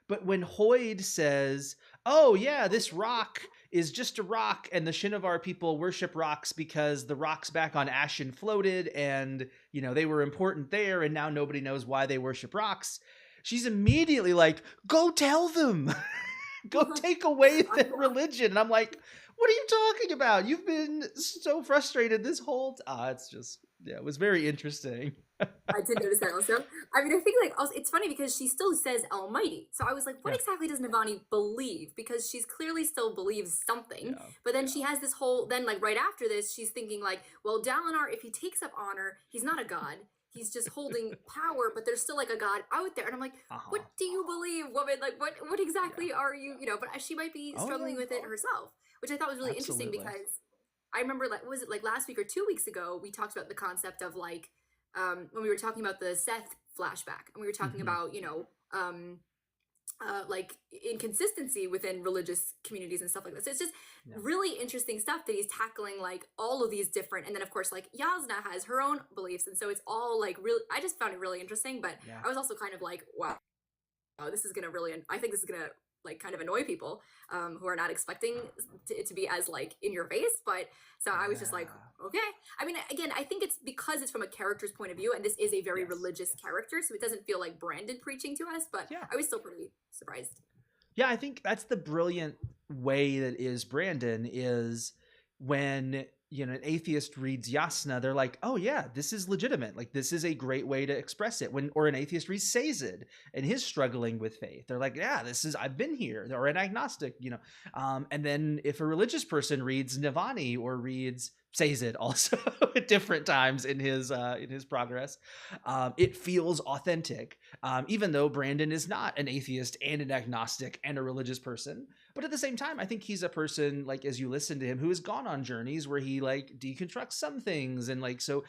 But when Hoid says, oh yeah, this rock is just a rock, and the Shinovar people worship rocks because the rocks back on Ashen floated, and you know, they were important there, and now nobody knows why they worship rocks, she's immediately like, go tell them. Go take away their religion. And I'm like, what are you talking about? You've been so frustrated this whole time. It's just, it was very interesting. I did notice that also. I mean, I think like also, it's funny because she still says Almighty. So I was like, what exactly does Navani believe? Because she's clearly still believes something. But then she has this whole, then like right after this, she's thinking like, well, Dalinar, if he takes up honor, he's not a god. He's just holding power, but there's still like a god out there. And I'm like, what do you believe, woman? Like, what exactly are you, you know, but she might be struggling with it herself, which I thought was really interesting, because I remember, like, was it like last week or 2 weeks ago, we talked about the concept of like, when we were talking about the Seth flashback, and we were talking about, you know, like inconsistency within religious communities and stuff like this. So it's just really interesting stuff that he's tackling, like all of these different, and then of course like Yasna has her own beliefs, and so it's all like really, I just found it really interesting. But I was also kind of like, wow, this is gonna really, I think this is gonna like kind of annoy people who are not expecting it to be as like in your face. But so I was just like, okay. I mean, again, I think it's because it's from a character's point of view, and this is a very religious character, so it doesn't feel like Brandon preaching to us, but I was still pretty surprised. Yeah, I think that's the brilliant way that is Brandon, is when, you know, an atheist reads Yasna, they're like, oh yeah, this is legitimate. Like, this is a great way to express it. Or an atheist reads Sazed and his struggling with faith, they're like, yeah, I've been here. Or an agnostic, you know. And then if a religious person reads Navani or reads says it also at different times in his progress. It feels authentic, even though Brandon is not an atheist and an agnostic and a religious person. But at the same time, I think he's a person, like, as you listen to him, who has gone on journeys where he like deconstructs some things, and like so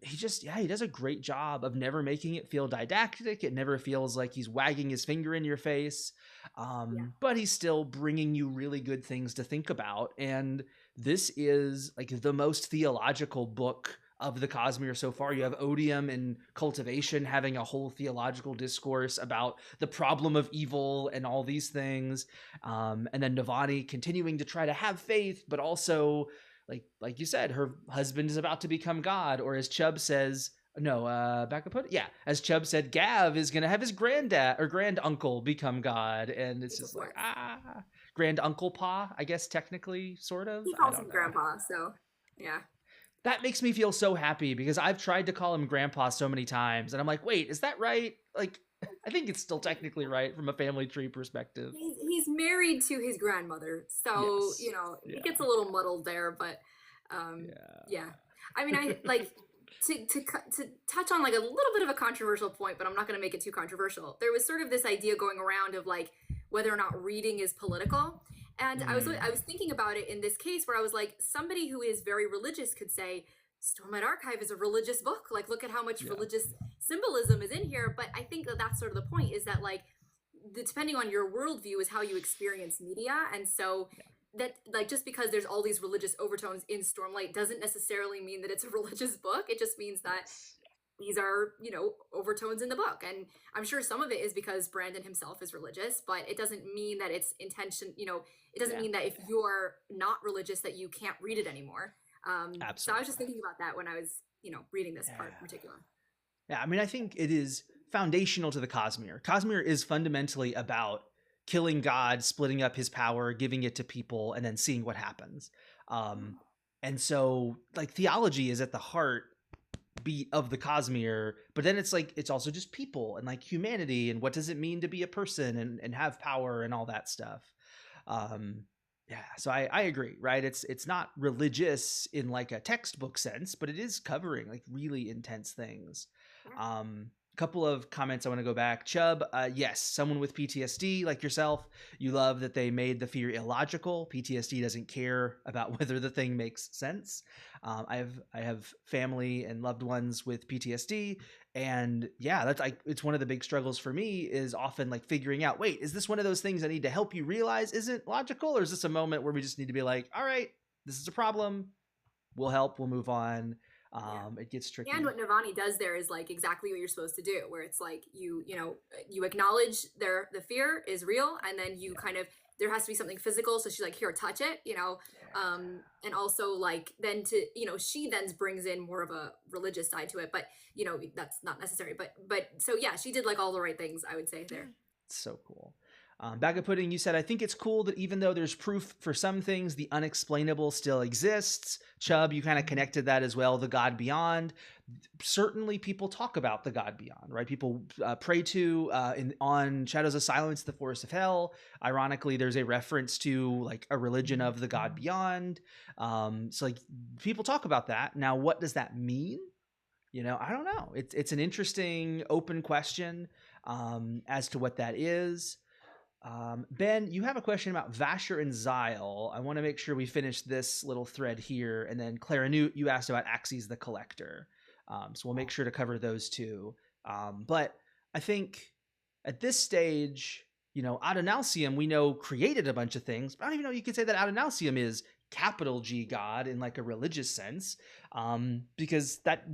he just, yeah, he does a great job of never making it feel didactic. It never feels like he's wagging his finger in your face. Yeah. But he's still bringing you really good things to think about. And this is like the most theological book of the Cosmere so far. You have Odium and Cultivation having a whole theological discourse about the problem of evil and all these things. And then Navani continuing to try to have faith, but also, like you said, her husband is about to become God, or as Chubb says, no, back up. Yeah, as Chubb said, Gav is gonna have his granddad or grand uncle become God, and it's just like grand uncle Pa, I guess technically, sort of. He calls him Grandpa, so yeah. That makes me feel so happy because I've tried to call him Grandpa so many times, and I'm like, wait, is that right? Like, I think it's still technically right from a family tree perspective. He's married to his grandmother, so Yes. it gets a little muddled there, but yeah. I mean, I like to touch on like a little bit of a controversial point, but I'm not going to make it too controversial. There was sort of this idea going around of like whether or not reading is political. And I was thinking about it in this case where I was like, somebody who is very religious could say Stormlight Archive is a religious book. Like, look at how much religious symbolism is in here. But I think that that's sort of the point, is that like, depending on your worldview is how you experience media. And so that, like, just because there's all these religious overtones in Stormlight doesn't necessarily mean that it's a religious book. It just means that these are, overtones in the book. And I'm sure some of it is because Brandon himself is religious, but it doesn't mean that it's intention, it doesn't mean that if you're not religious that you can't read it anymore. So I was just thinking about that when I was, reading this part in particular. Yeah, I mean, I think it is foundational to the Cosmere. Cosmere is fundamentally about killing God, splitting up his power, giving it to people, and then seeing what happens. And so, like, theology is at the heart beat of the Cosmere, but then it's like, it's also just people and like humanity and what does it mean to be a person and have power and all that stuff. So I agree, right? It's not religious in like a textbook sense, but it is covering like really intense things. Couple of comments I want to go back. Chubb, yes, someone with PTSD like yourself, you love that they made the fear illogical. PTSD doesn't care about whether the thing makes sense. I have family and loved ones with PTSD, and yeah, that's like, it's one of the big struggles for me is often like figuring out, wait, is this one of those things I need to help you realize isn't logical, or is this a moment where we just need to be like, all right, this is a problem, we'll help, we'll move on. It gets tricky. And what Navani does there is like exactly what you're supposed to do, where it's like you acknowledge the fear is real, and then you kind of, there has to be something physical, so she's like, here, touch it, and also like then to she then brings in more of a religious side to it, but that's not necessary, but so yeah, she did like all the right things, I would say there. So cool. Bag of Pudding, you said, I think it's cool that even though there's proof for some things, the unexplainable still exists. Chubb, you kind of connected that as well, the God Beyond. Certainly people talk about the God Beyond, right? People pray to on Shadows of Silence, the Forest of Hell. Ironically, there's a reference to like a religion of the God Beyond. So like people talk about that. Now, what does that mean? I don't know. It's an interesting open question as to what that is. Ben, you have a question about Vasher and Zyle. I want to make sure we finish this little thread here. And then Clara Newt, you asked about Axes the Collector. So we'll make sure to cover those two. But I think at this stage, Adonalsium, we know, created a bunch of things. But I don't even know you could say that Adonalsium is capital G God in like a religious sense. Because that,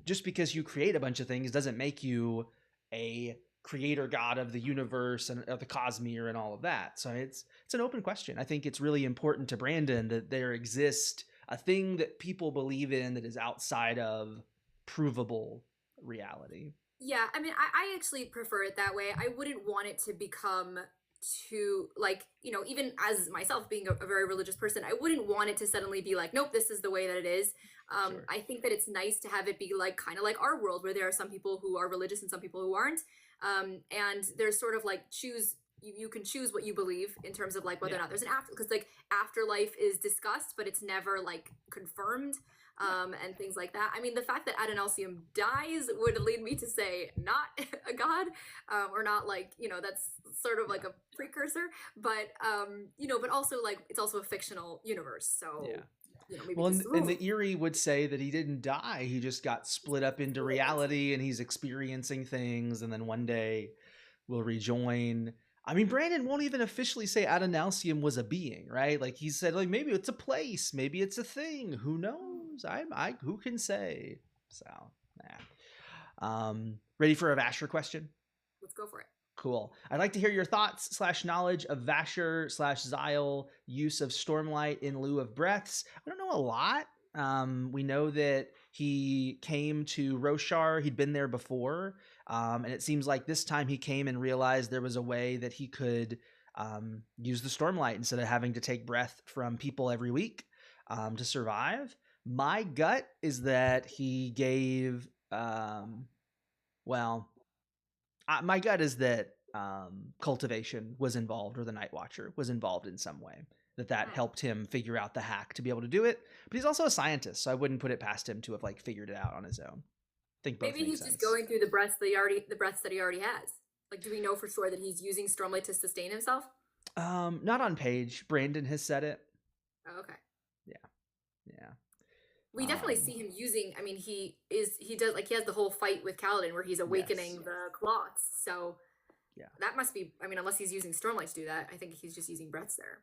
just because you create a bunch of things doesn't make you a creator god of the universe and of the Cosmere and all of that. So it's an open question. I think it's really important to Brandon that there exists a thing that people believe in that is outside of provable reality. Yeah, I mean, I actually prefer it that way. I wouldn't want it to become too, like, even as myself being a very religious person, I wouldn't want it to suddenly be like, nope, this is the way that it is. Sure. I think that it's nice to have it be like kind of like our world, where there are some people who are religious and some people who aren't. And there's sort of like choose you can choose what you believe in terms of like whether or not there's an after, because like afterlife is discussed, but it's never like confirmed. And things like that. I mean, the fact that Adonalsium dies would lead me to say not a god, or not like, that's sort of like a precursor, but but also like it's also a fictional universe, so maybe well, and the Eerie would say that he didn't die; he just got split up into reality, and he's experiencing things, and then one day will rejoin. I mean, Brandon won't even officially say Adonalsium was a being, right? Like he said, like maybe it's a place, maybe it's a thing. Who knows? I who can say? So, ready for a Vasher question? Let's go for it. Cool. I'd like to hear your thoughts / knowledge of Vasher / Xyle use of Stormlight in lieu of breaths. I don't know a lot. We know that he came to Roshar. He'd been there before. And it seems like this time he came and realized there was a way that he could use the Stormlight instead of having to take breath from people every week to survive. My gut is that he gave, my gut is that cultivation was involved, or the Night Watcher was involved in some way. That helped him figure out the hack to be able to do it. But he's also a scientist, so I wouldn't put it past him to have like figured it out on his own. I think both maybe he's sense. Just going through the breaths that he already has. Like, do we know for sure that he's using Stormlight to sustain himself? Not on page. Brandon has said it. Oh, okay. Yeah. We definitely see him using. I mean, he has the whole fight with Kaladin where he's awakening the cloths. So that must be. I mean, unless he's using Stormlight to do that, I think he's just using breaths there.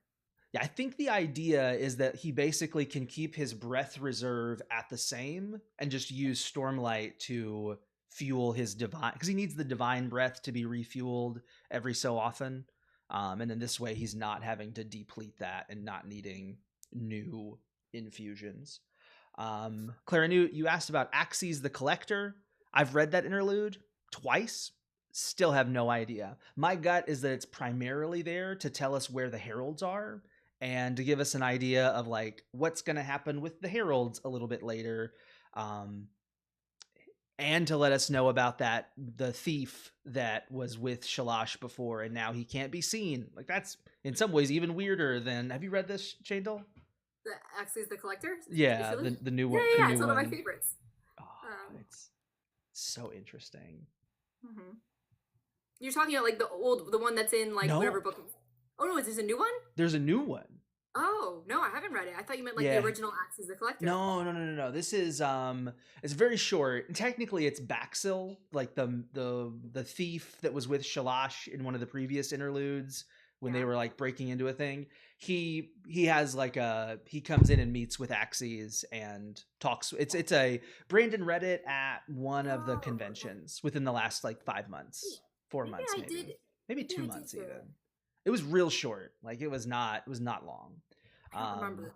Yeah, I think the idea is that he basically can keep his breath reserve at the same and just use Stormlight to fuel his divine, because he needs the divine breath to be refueled every so often. And then this way he's not having to deplete that and not needing new infusions. Clara, you asked about Axes the Collector. I've read that interlude twice. Still have no idea. My gut is that it's primarily there to tell us where the heralds are and to give us an idea of like what's going to happen with the heralds a little bit later, and to let us know about the thief that was with Shalash before and now he can't be seen. Like that's in some ways even weirder than. Have you read this, Chandel? The Axes the Collector? Yeah, the new one. Yeah, it's one of my favorites. Oh, it's so interesting. Mm-hmm. You're talking about like the one that's in like whatever book. Oh no, is this a new one? There's a new one. Oh no, I haven't read it. I thought you meant like the original Axes the Collector. No. This is it's very short. Technically, it's Baxil, like the thief that was with Shalash in one of the previous interludes when they were like breaking into a thing. He has like he comes in and meets with Axes and talks. It's a Brandon read it at one of the conventions within the last like 5 months, 4 months maybe 2 months even. It was real short. Like it was not long. I don't remember.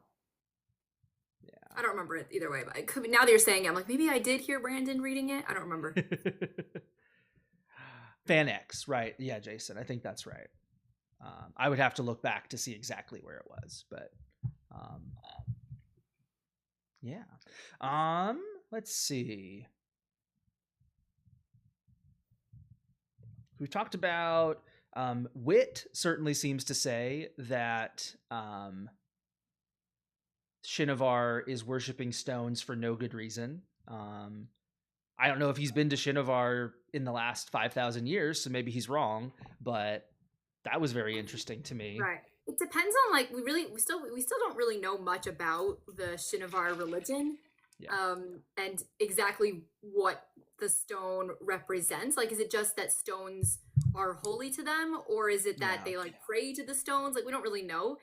I don't remember it either way, but now that you're saying it, I'm like, maybe I did hear Brandon reading it. I don't remember. Fan X, right? Yeah, Jason, I think that's right. I would have to look back to see exactly where it was, but let's see. We talked about Wit certainly seems to say that Shinovar is worshiping stones for no good reason. I don't know if he's been to Shinovar in the last 5,000 years, so maybe he's wrong, but that was very interesting to me. Right. It depends on like we still don't really know much about the Shinovar religion. Yeah. And exactly what the stone represents. Like, is it just that stones are holy to them, or is it that they like pray to the stones? Like, we don't really know.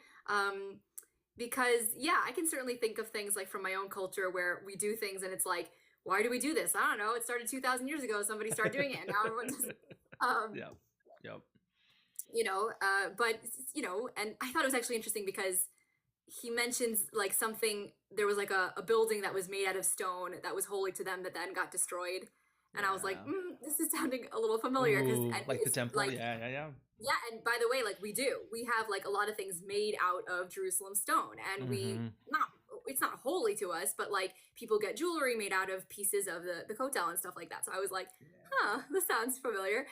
Because I can certainly think of things like from my own culture where we do things and it's like, why do we do this? I don't know. It started 2,000 years ago. Somebody started doing it, and now everyone just. Yep. But and I thought it was actually interesting because he mentions like something. There was like a building that was made out of stone that was holy to them that then got destroyed, and I was like, this is sounding a little familiar because like the temple, yeah. Yeah, and by the way, like we have like a lot of things made out of Jerusalem stone, and it's not holy to us, but like people get jewelry made out of pieces of the kotel and stuff like that. So I was like, this sounds familiar.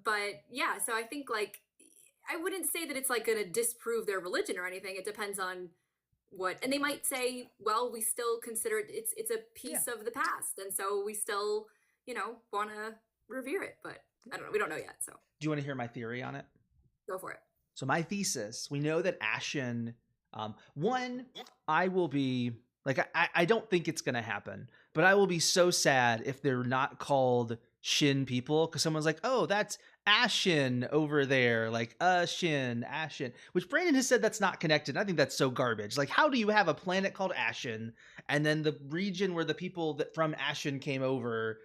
But yeah, so I think like I wouldn't say that it's like going to disprove their religion or anything. It depends on what, and they might say, well, we still consider it, it's a Yeah. piece of the past, and so we still, want to revere it. But I don't know. We don't know yet. So Do you want to hear my theory on it? go for it. So my thesis, we know that Ashen, one, I will be like, I don't think it's gonna happen, but I will be so sad if they're not called Shin people, because someone's like, oh, that's Ashen over there, like Ashen, which Brandon has said that's not connected. I think that's so garbage. Like, how do you have a planet called Ashen, and then the region where the people that from Ashen came over,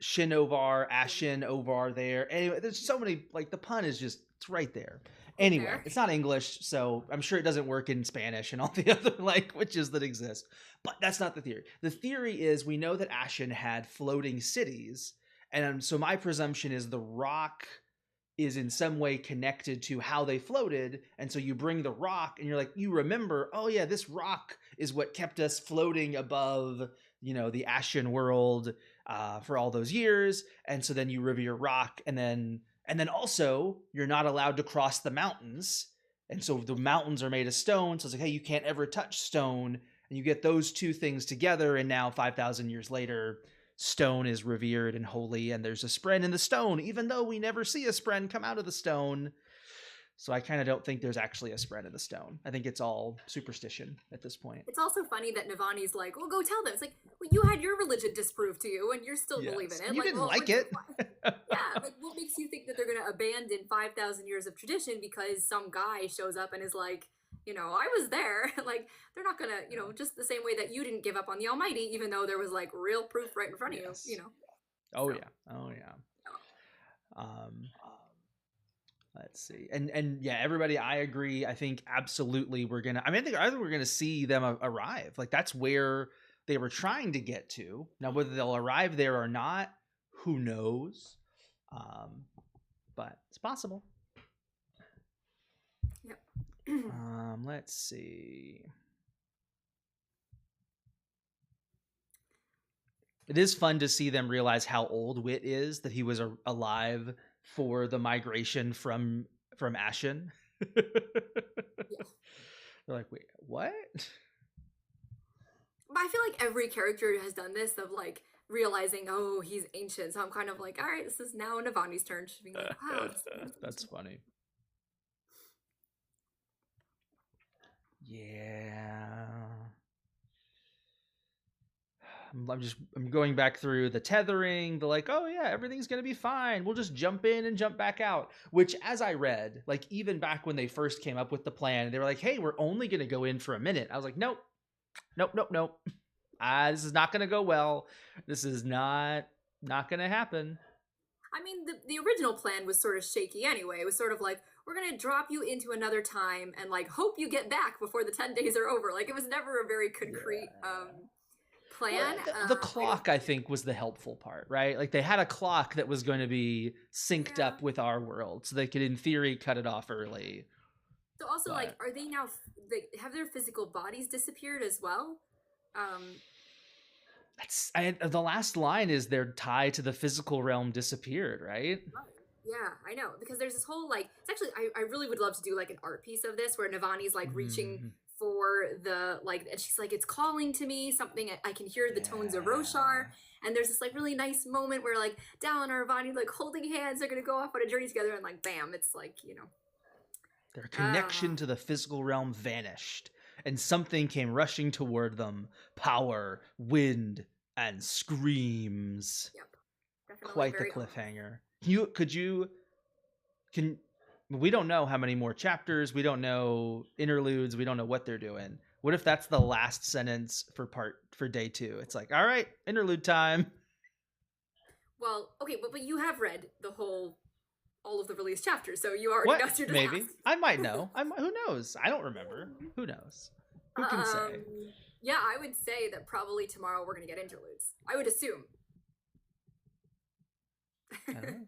Shinovar, Ashen, Ovar there. Anyway, there's so many, like, the pun is just, it's right there. Anyway, Fair. it's not English, so I'm sure it doesn't work in Spanish and all the other languages that exist. But that's not the theory. The theory is we know that Ashen had floating cities, and so my presumption is the rock is in some way connected to how they floated, and so you bring the rock and you're like, you remember, oh yeah, this rock is what kept us floating above, the Ashen world for all those years. And so then you revere rock, and then also you're not allowed to cross the mountains, and so the mountains are made of stone, so it's like, hey, you can't ever touch stone, and you get those two things together, and now 5,000 years later, stone is revered and holy, and there's a spren in the stone, even though we never see a spren come out of the stone. So I kind of don't think there's actually a spren in the stone. I think it's all superstition at this point. It's also funny that Navani's like, well, go tell them. It's like, well, you had your religion disproved to you, and you're still believing it. You didn't well, like it. Yeah, like, what makes you think that they're going to abandon 5,000 years of tradition because some guy shows up and is like, I was there. Like, they're not going to, just the same way that you didn't give up on the Almighty, even though there was like real proof right in front of you. Oh, So. yeah. Oh, yeah. Let's see. And yeah, everybody, I agree. I think absolutely I think we're gonna see them arrive. Like, that's where they were trying to get to. Now, whether they'll arrive there or not, who knows? But it's possible. Yep. Let's see. It is fun to see them realize how old Wit is, that he was alive for the migration from Ashen. Yeah. They're like, wait, what? But I feel like every character has done this of like realizing, oh, he's ancient. So I'm kind of like, all right, this is now Navani's turn. She's being like, wow, That's funny. Yeah. I'm going back through the tethering, the like, oh yeah, everything's gonna be fine, we'll just jump in and jump back out, which, as I read, like, even back when they first came up with the plan, they were like, hey, we're only gonna go in for a minute. I was like, nope. This is not gonna go well. This is not gonna happen. I mean, the original plan was sort of shaky anyway. It was sort of like, we're going to drop you into another time and like hope you get back before the 10 days are over. Like, it was never a very concrete plan. Well, the clock, I think, was the helpful part, right? Like, they had a clock that was going to be synced up with our world, so they could, in theory, cut it off early. So also, like, are they now, have their physical bodies disappeared as well? The last line is their tie to the physical realm disappeared, right? Yeah, I know, because there's this whole, like, it's actually, I really would love to do like an art piece of this where Navani's like reaching for the, like, and she's like, it's calling to me, something, I can hear the tones of Roshar, and there's this like really nice moment where like Dallin and Navani like holding hands, they're gonna go off on a journey together, and like bam, it's like, their connection to the physical realm vanished, and something came rushing toward them. Power, wind, and screams. Yep. Definitely Quite the cliffhanger. We don't know how many more chapters, we don't know interludes, we don't know what they're doing. What if that's the last sentence for day 2? It's like, all right, interlude time. Well, okay, but you have read all of the released chapters, so you already know your Maybe. I might know. Who knows? I don't remember. Who knows? Who can say? Yeah, I would say that probably tomorrow we're going to get interludes. I would assume. I don't know.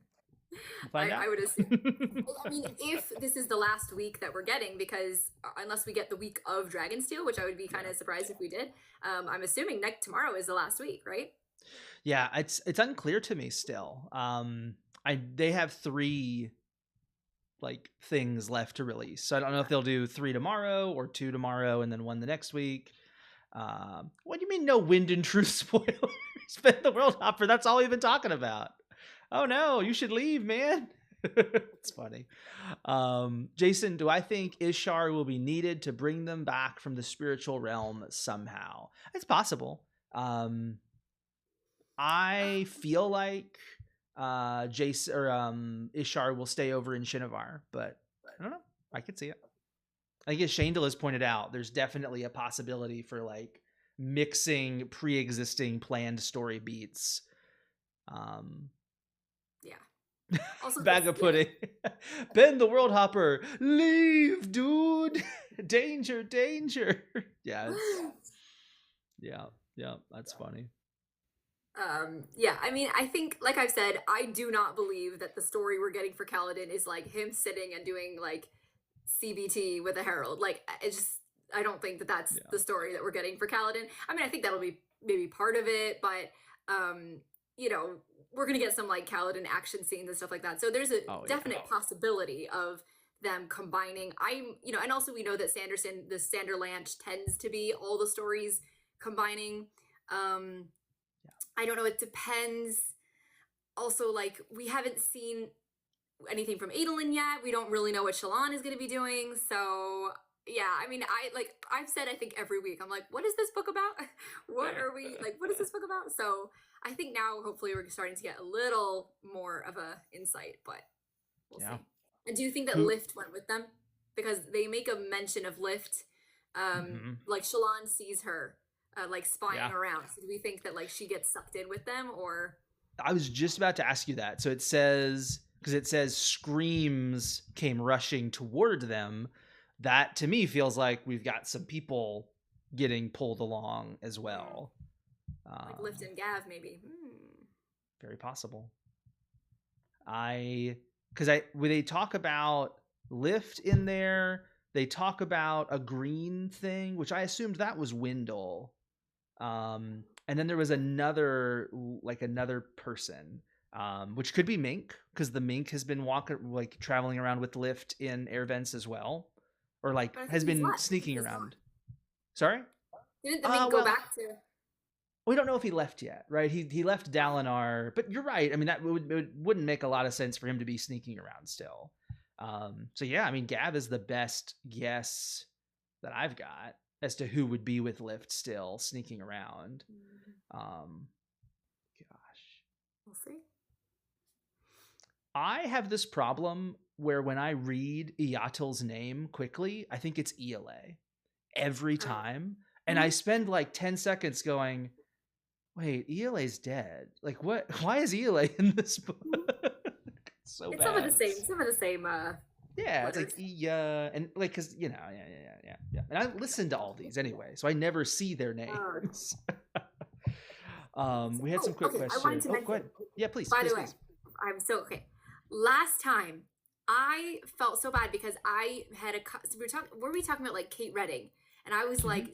We'll find out. I would assume. I mean, if this is the last week that we're getting, because unless we get the week of Dragonsteel, which I would be kind of surprised if we did, I'm assuming tomorrow is the last week, right? Yeah, it's unclear to me still. They have 3 like things left to release. So I don't know if they'll do 3 tomorrow or 2 tomorrow and then 1 the next week. What do you mean no Wind and Truth spoilers? Ben the World Hopper, that's all we've been talking about. Oh no, you should leave, man. It's funny. Jason, do I think Ishar will be needed to bring them back from the spiritual realm somehow? It's possible. I feel like Jason or Ishar will stay over in Shinovar, but I don't know. I could see it. I guess Shandel has pointed out there's definitely a possibility for like mixing pre-existing planned story beats. Yeah. Also, Bag of pudding. Ben the World Hopper, leave, dude. Danger, danger. Yeah. Yeah. That's funny. Yeah, I mean, I think, like I've said, I do not believe that the story we're getting for Kaladin is like him sitting and doing like CBT with a herald. Like, it's just, I don't think that that's the story that we're getting for Kaladin. I mean, I think that'll be maybe part of it, but you know, we're gonna get some like Kaladin action scenes and stuff like that. So there's a definite possibility of them combining. You know, and also we know that the Sanderlanche tends to be all the stories combining. I don't know, it depends. Also, like, we haven't seen anything from Adolin yet. We don't really know what Shallan is going to be doing. So, yeah, I mean, I've said, I think every week, I'm like, what is this book about? What is this book about? So I think now, hopefully, we're starting to get a little more of a insight, but we'll see. And do you think that Lift went with them? Because they make a mention of Lift. Like, Shallan sees her like spying around. So do we think that like she gets sucked in with them, or? I was just about to ask you that. So it says, because it says screams came rushing toward them. That to me feels like we've got some people getting pulled along as well. Like Lift and Gav, maybe. Very possible. When they talk about Lift in there, they talk about a green thing, which I assumed that was Wendell. And then there was another person, which could be Mink, because the Mink has been traveling around with Lift in air vents as well, or like has been sneaking around. Sorry? Didn't the Mink go back to? We don't know if he left yet, right? He left Dalinar, but you're right. I mean, it wouldn't make a lot of sense for him to be sneaking around still. So yeah, I mean, Gav is the best guess that I've got as to who would be with Lift still sneaking around. Gosh. We'll see. I have this problem where when I read Eyatl's name quickly, I think it's Ela every time. And I spend like 10 seconds going, wait, Ela's dead. Like what? Why is Ela in this book? It's bad. Some of the same yeah, letters. it's like and like, cause you know, yeah. And I listen to all these anyway, so I never see their names. We had some quick questions. Go ahead. Yeah, please. By the way, I'm so okay. Last time I felt so bad because I had were we talking about like Kate Redding? And I was like,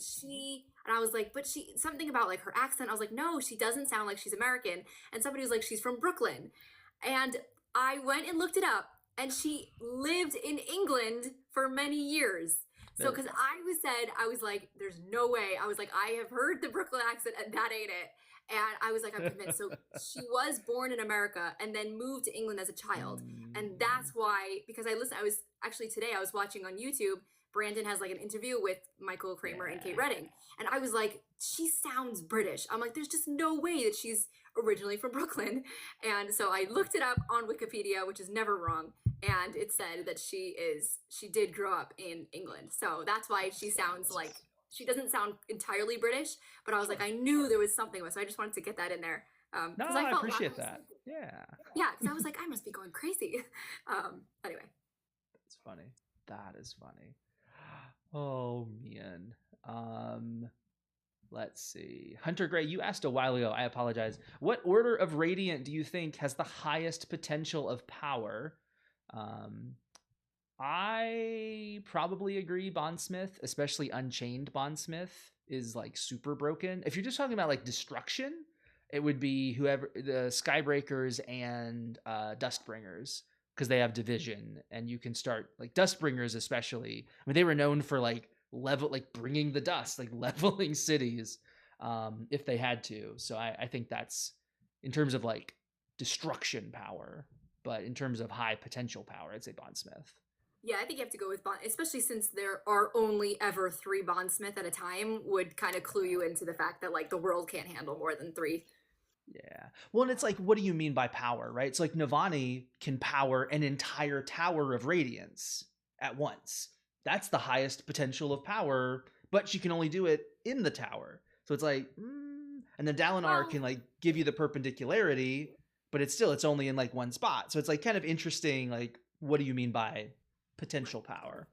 I was like, but something about like her accent. I was like, no, she doesn't sound like she's American. And somebody was like, she's from Brooklyn. And I went and looked it up, and she lived in England for many years. So, because I was like, there's no way. I was like, I have heard the Brooklyn accent, and that ain't it. And I was like, I'm convinced. So she was born in America and then moved to England as a child. And that's why, because today I was watching on YouTube, Brandon has like an interview with Michael Kramer and Kate Redding. And I was like, she sounds British. I'm like, there's just no way that she's originally from Brooklyn. And so I looked it up on Wikipedia, which is never wrong. And it said that she did grow up in England. So that's why she sounds like, she doesn't sound entirely British, but I was like, I knew there was something with, so I just wanted to get that in there. No, I appreciate that. Yeah. Yeah, because I was like, I must be going crazy. Anyway. That's funny. That is funny. Oh, man. Let's see. Hunter Gray, you asked a while ago. I apologize. What order of Radiant do you think has the highest potential of power? I probably agree Bondsmith, especially Unchained Bondsmith, is like super broken. If you're just talking about like destruction, it would be whoever the Skybreakers and Dustbringers. because they have division, and you can start like Dustbringers, especially. I mean, they were known for like bringing the dust, like leveling cities, if they had to. So I think that's in terms of like destruction power, but in terms of high potential power, I'd say Bondsmith. Yeah, I think you have to go with Bond, especially since there are only ever 3 Bondsmith at a time, would kind of clue you into the fact that like the world can't handle more than 3. Yeah. Well, and it's like, what do you mean by power, right? It's like Navani can power an entire tower of radiance at once. That's the highest potential of power, but she can only do it in the tower. So it's like, and then Dalinar can like give you the perpendicularity, but it's only in like one spot. So it's like kind of interesting. Like, what do you mean by potential power?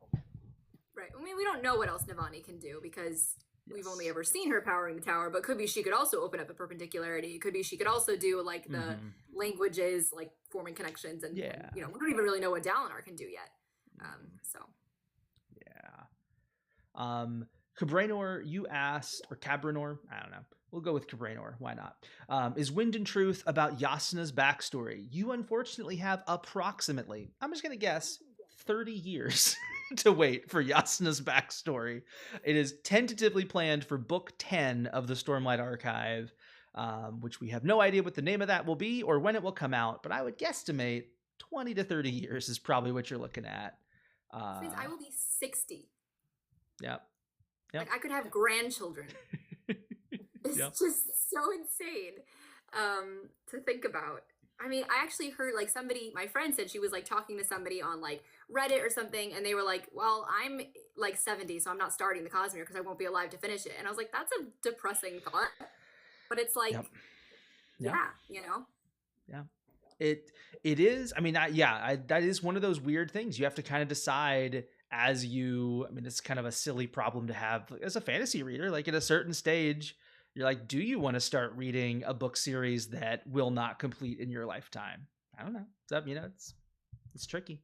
Right. I mean, we don't know what else Navani can do because we've only ever seen her powering the tower, but could be she could also open up the perpendicularity. It could be she could also do like the languages, like forming connections, and, and we don't even really know what Dalinar can do yet. So Cabranor, you asked, or Cabranor, I don't know. We'll go with Cabranor. Why not? Is Wind and Truth about Yasna's backstory? You unfortunately have approximately, I'm just going to guess, 30 years to wait for Yasna's backstory. It is tentatively planned for book 10 of the Stormlight Archive, which we have no idea what the name of that will be or when it will come out, but I would guesstimate 20 to 30 years is probably what you're looking at. Since I will be 60. Yep. Like I could have grandchildren. It's just so insane to think about. I mean, I actually heard like my friend said she was like talking to somebody on like Reddit or something, and they were like, well, I'm like 70, so I'm not starting the Cosmere because I won't be alive to finish it. And I was like, that's a depressing thought. But it's like, yeah. It is. I mean, that is one of those weird things. You have to kind of decide as you, I mean, it's kind of a silly problem to have as a fantasy reader. Like at a certain stage, you're like, do you want to start reading a book series that will not complete in your lifetime? I don't know. It's tricky.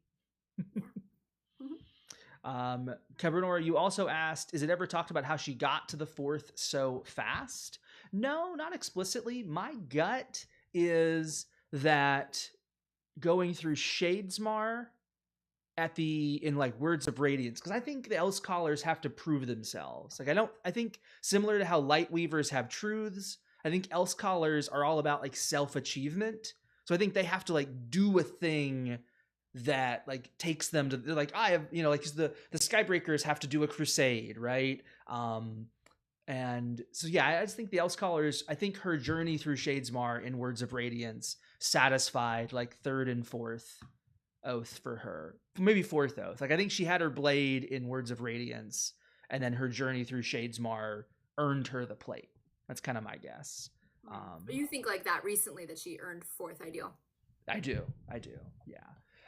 Cabranor, you also asked, is it ever talked about how she got to the 4th so fast? No, not explicitly. My gut is that going through Shadesmar in like Words of Radiance, because I think the Elsecallers have to prove themselves. Like I think similar to how Lightweavers have truths, I think Elsecallers are all about like self-achievement. So I think they have to like do a thing that like takes them to, they're like, I have, like the Skybreakers have to do a crusade, right? And so I just think the Elsecallers, I think her journey through Shadesmar in Words of Radiance satisfied like 3rd and 4th oath for her, maybe 4th oath. Like I think she had her blade in Words of Radiance, and then her journey through Shadesmar earned her the plate. That's kind of my guess. But you think like that recently that she earned 4th ideal? I do. Yeah.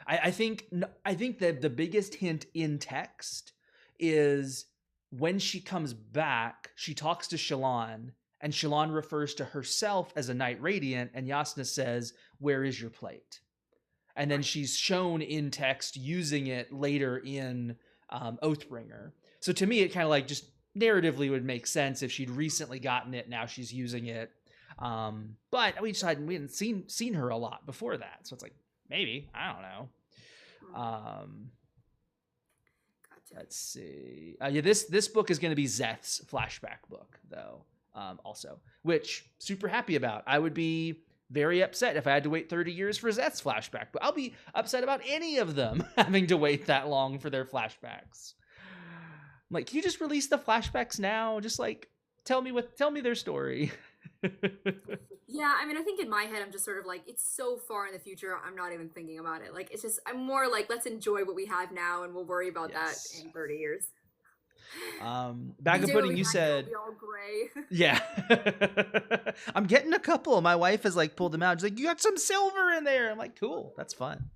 I think that the biggest hint in text is when she comes back, she talks to Shallan, and Shallan refers to herself as a Knight Radiant, and Yasna says, "Where is your plate?" And then she's shown in text using it later in Oathbringer. So to me, it kind of like just narratively would make sense if she'd recently gotten it. Now she's using it. But we hadn't seen her a lot before that. So it's like, maybe, I don't know. Gotcha. Let's see. This book is going to be Szeth's flashback book, though, also, which super happy about. I would be very upset if I had to wait 30 years for Szeth's flashback, but I'll be upset about any of them having to wait that long for their flashbacks. I'm like, can you just release the flashbacks now? Just like tell me their story. Yeah, I mean, I think in my head, I'm just sort of like, it's so far in the future, I'm not even thinking about it. Like, it's just, I'm more like, let's enjoy what we have now, and we'll worry about that in 30 years. Bag of Pudding, you said, be all gray. Yeah. I'm getting a couple. My wife has like pulled them out. She's like, you got some silver in there. I'm like, cool, that's fun.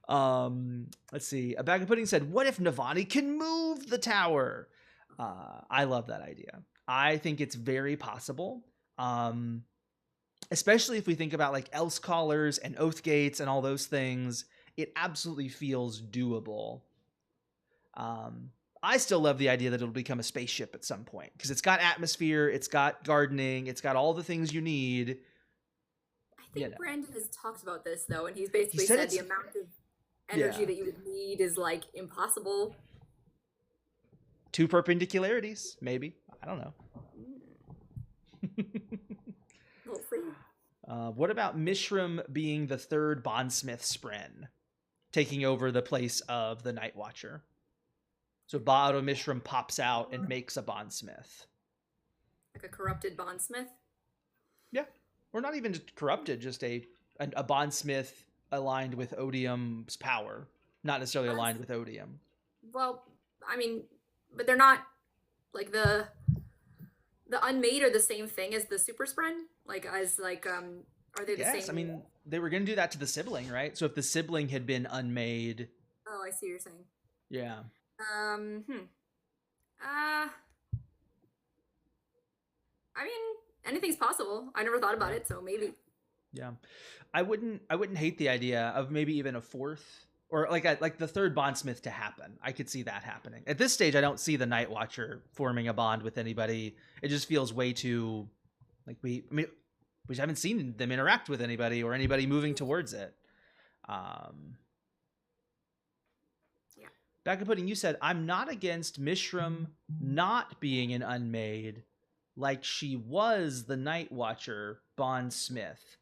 Let's see. A Bag of Pudding said, what if Navani can move the tower? I love that idea. I think it's very possible. Especially if we think about like Elsecallers and Oathgates and all those things, it absolutely feels doable. I still love the idea that it'll become a spaceship at some point because it's got atmosphere, it's got gardening, it's got all the things you need. I think Brandon has talked about this though, and he's basically said the amount of energy Yeah. that you would need is like impossible. Two perpendicularities, maybe. I don't know. We'll see. What about Mishram being the third bondsmith Spren, taking over the place of the Night Watcher? So Ba'ado Mishram pops out and makes a bondsmith. Like a corrupted bondsmith. Yeah, or not even just corrupted, just a bondsmith aligned with Odium's power, not necessarily aligned with Odium. Well, I mean, but they're not like the unmade are the same thing as the super spren. Like as like are they the same? Yes, I mean they were going to do that to the sibling, right? So if the sibling had been unmade. Oh, I see what you're saying. Yeah. I mean, anything's possible. I never thought about it, so maybe. Yeah, I wouldn't hate the idea of maybe even a fourth or like the third bondsmith to happen. I could see that happening. At this stage, I don't see the Night Watcher forming a bond with anybody. It just feels way too like we haven't seen them interact with anybody or anybody moving towards it. Yeah. Back of Pudding, you said, I'm not against Mishram not being an unmade, like she was the Night Watcher bondsmith.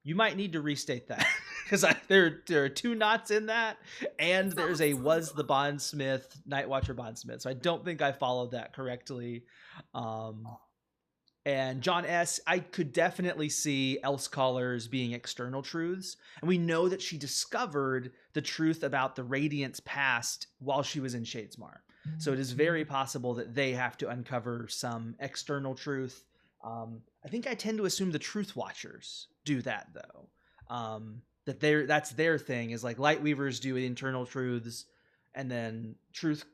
You might need to restate that because there are two knots in that, and there's a was the bondsmith Night Watcher bondsmith. So I don't think I followed that correctly. And John S., I could definitely see Elsecaller being external truths. And we know that she discovered the truth about the Radiant's past while she was in Shadesmar. So it is very possible that they have to uncover some external truth. I think I tend to assume the Truth Watchers do that, though. That's their thing, is like Lightweavers do the internal truths, and then Truth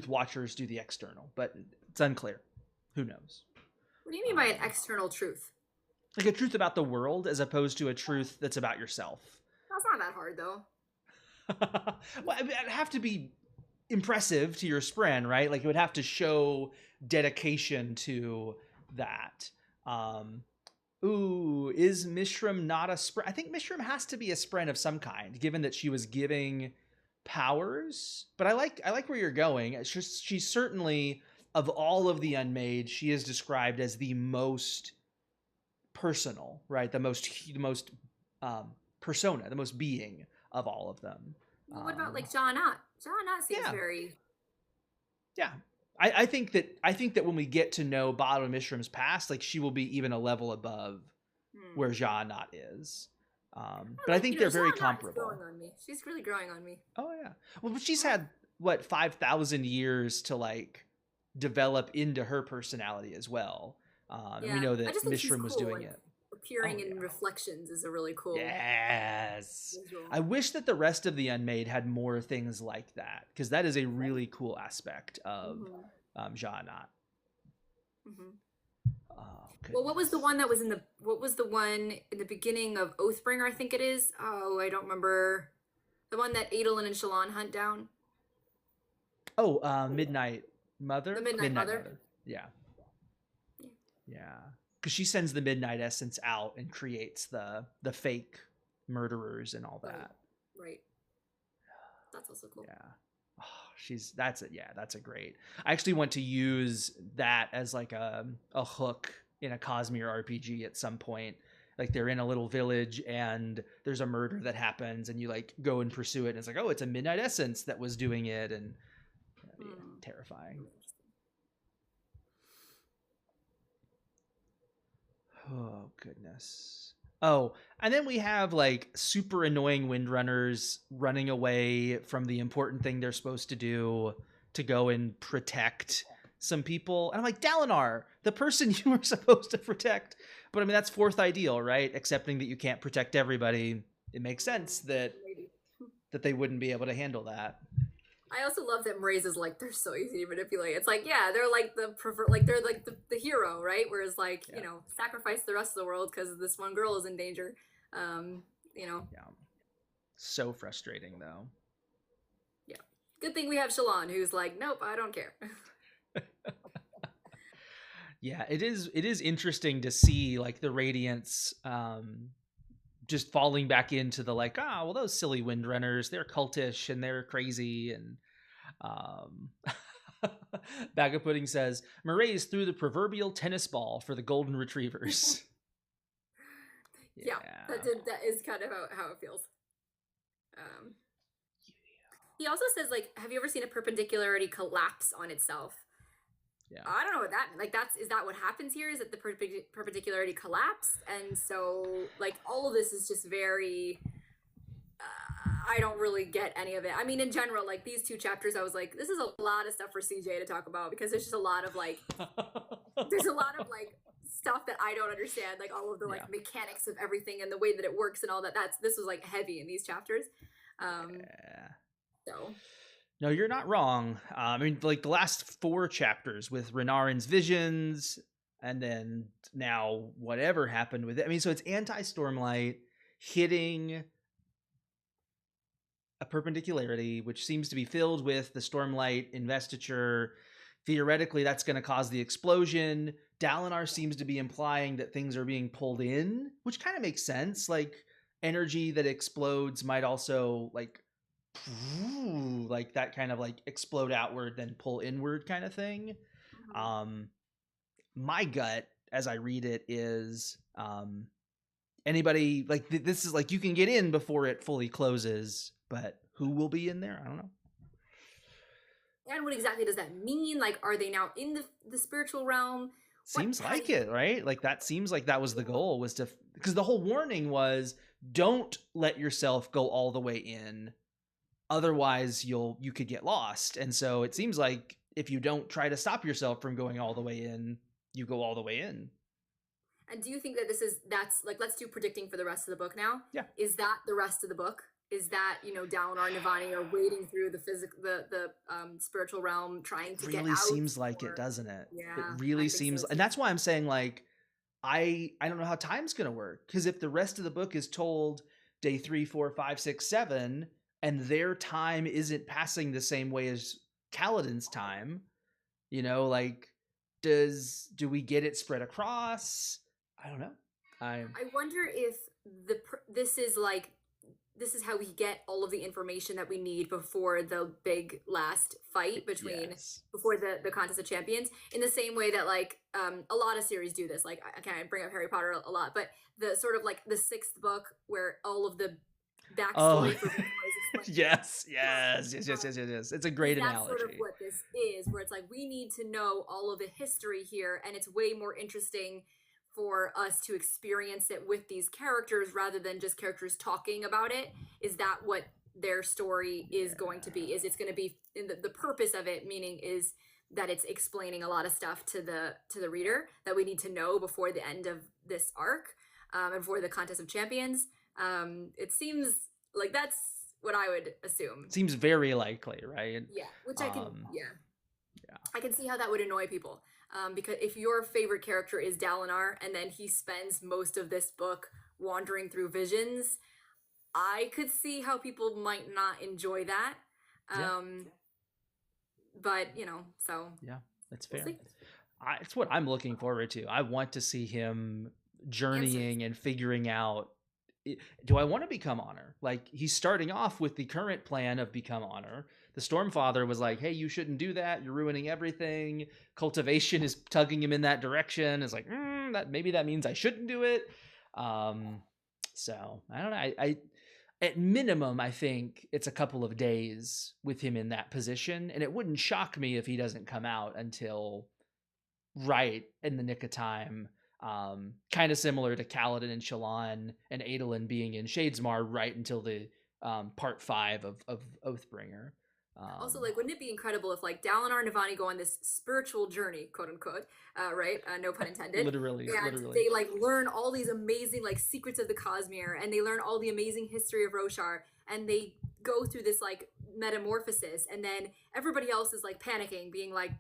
Watchers do the external. But it's unclear. Who knows? What do you mean by an external truth? Like a truth about the world as opposed to a truth that's about yourself. That's not that hard, though. Well, it'd have to be impressive to your Spren, right? Like it would have to show dedication to that. Is Mishram not a Spren? I think Mishram has to be a Spren of some kind, given that she was giving powers. But I like where you're going. It's just she's certainly, of all of the Unmade, she is described as the most personal, right? The most persona, the most being of all of them. Well, what about like Ja'anat? Ja'anat seems very. Yeah, I think that when we get to know Ba'ado Mishram's past, like she will be even a level above where Ja'anat is. But I think they're very comparable. Growing on me. She's really growing on me. Oh yeah. Well, but she's had what 5,000 years to like develop into her personality as well. And we know that Mishram was doing it. Appearing in reflections is a really cool. Yes. Visual. I wish that the rest of the Unmade had more things like that, because that is a really cool aspect of Ja'anat. Well, what was the one that was what was the one in the beginning of Oathbringer, I think it is? Oh, I don't remember. The one that Adolin and Shallan hunt down? Oh, Midnight Mother? The Midnight Mother? Yeah. Because she sends the Midnight Essence out and creates the fake murderers and all that. Right. That's also cool. Yeah. Oh, that's a great. I actually want to use that as like a hook in a Cosmere RPG at some point. Like they're in a little village and there's a murder that happens and you like go and pursue it and it's like, oh, it's a Midnight Essence that was doing it, and that'd be terrifying. Oh goodness. Oh, and then we have like super annoying Windrunners running away from the important thing they're supposed to do to go and protect some people. And I'm like, Dalinar, the person you were supposed to protect. But I mean, that's fourth ideal, right? Accepting that you can't protect everybody. It makes sense that they wouldn't be able to handle that. I also love that Mraize is like, they're so easy to manipulate. It's like, yeah, they're like they're like the hero, right? Whereas like, you know, sacrifice the rest of the world because this one girl is in danger. You know. Yeah. So frustrating though. Yeah. Good thing we have Shallan, who's like, nope, I don't care. Yeah, it is interesting to see like the Radiance just falling back into the like, well, those silly windrunners, they're cultish and they're crazy. And Bag of Pudding says, Maraise threw the proverbial tennis ball for the golden retrievers. Yeah, that is kind of how it feels. He also says, like, have you ever seen a perpendicularity collapse on itself? Yeah. I don't know what that, like, is that what happens here? Is that the perpendicularity collapsed? And so, like, all of this is just very, I don't really get any of it. I mean, in general, like, these 2 chapters, I was like, this is a lot of stuff for CJ to talk about, because there's just a lot of, like, stuff that I don't understand, like, all of the, like, mechanics of everything and the way that it works and all that. This was, like, heavy in these chapters. So... No, you're not wrong. I mean, like the last 4 chapters with Renarin's visions, and then now whatever happened with it. I mean, so it's anti-Stormlight hitting a perpendicularity, which seems to be filled with the Stormlight investiture. Theoretically, that's going to cause the explosion. Dalinar seems to be implying that things are being pulled in, which kind of makes sense. Like, energy that explodes might also, like that kind of like explode outward then pull inward kind of thing. My gut as I read it is anybody like this is like you can get in before it fully closes, but who will be in there? I don't know. And what exactly does that mean? Like, are they now in the spiritual realm? Seems like it, right? Like that seems like that was the goal, was to, because the whole warning was don't let yourself go all the way in. Otherwise, you could get lost. And so it seems like if you don't try to stop yourself from going all the way in, you go all the way in. And do you think that that's like, let's do predicting for the rest of the book now? Yeah. Is that the rest of the book? Is that, Dalinar and Navani are wading through the spiritual realm trying to get out? It really seems like it, doesn't it? Yeah. It really seems, and that's why I'm saying, like, I don't know how time's going to work. Because if the rest of the book is told day 3, 4, 5, 6, 7, and their time isn't passing the same way as Kaladin's time, like, do we get it spread across? I don't know. I wonder if this is how we get all of the information that we need before the big last fight before the Contest of Champions, in the same way that, like, a lot of series do this. Like, I bring up Harry Potter a lot, but the sort of like the 6th book where all of the backstory for Victoria is explained. Yes. It's a great analogy. That's sort of what this is, where it's like, we need to know all of the history here, and it's way more interesting for us to experience it with these characters rather than just characters talking about it. Is that what their story is going to be? Is it's going to be in the purpose of it, meaning is that it's explaining a lot of stuff to the reader that we need to know before the end of this arc, and before the Contest of Champions. It seems like that's what I would assume. Seems very likely, right? Yeah, which I can see how that would annoy people. Because if your favorite character is Dalinar, and then he spends most of this book wandering through visions, I could see how people might not enjoy that. But, so... Yeah, that's fair. It's what I'm looking forward to. I want to see him journeying and figuring out, do I want to become Honor? Like, he's starting off with the current plan of become Honor. The Stormfather was like, hey, you shouldn't do that. You're ruining everything. Cultivation is tugging him in that direction. It's like, maybe that means I shouldn't do it. So I don't know. I at minimum, I think it's a couple of days with him in that position. And it wouldn't shock me if he doesn't come out until right in the nick of time. Kind of similar to Kaladin and Shallan and Adolin being in Shadesmar right until the part 5 of Oathbringer. Also, like, wouldn't it be incredible if, like, Dalinar and Navani go on this spiritual journey, quote unquote, right? No pun intended. Literally. They, like, learn all these amazing, like, secrets of the Cosmere, and they learn all the amazing history of Roshar, and they go through this, like, metamorphosis, and then everybody else is, like, panicking, being like,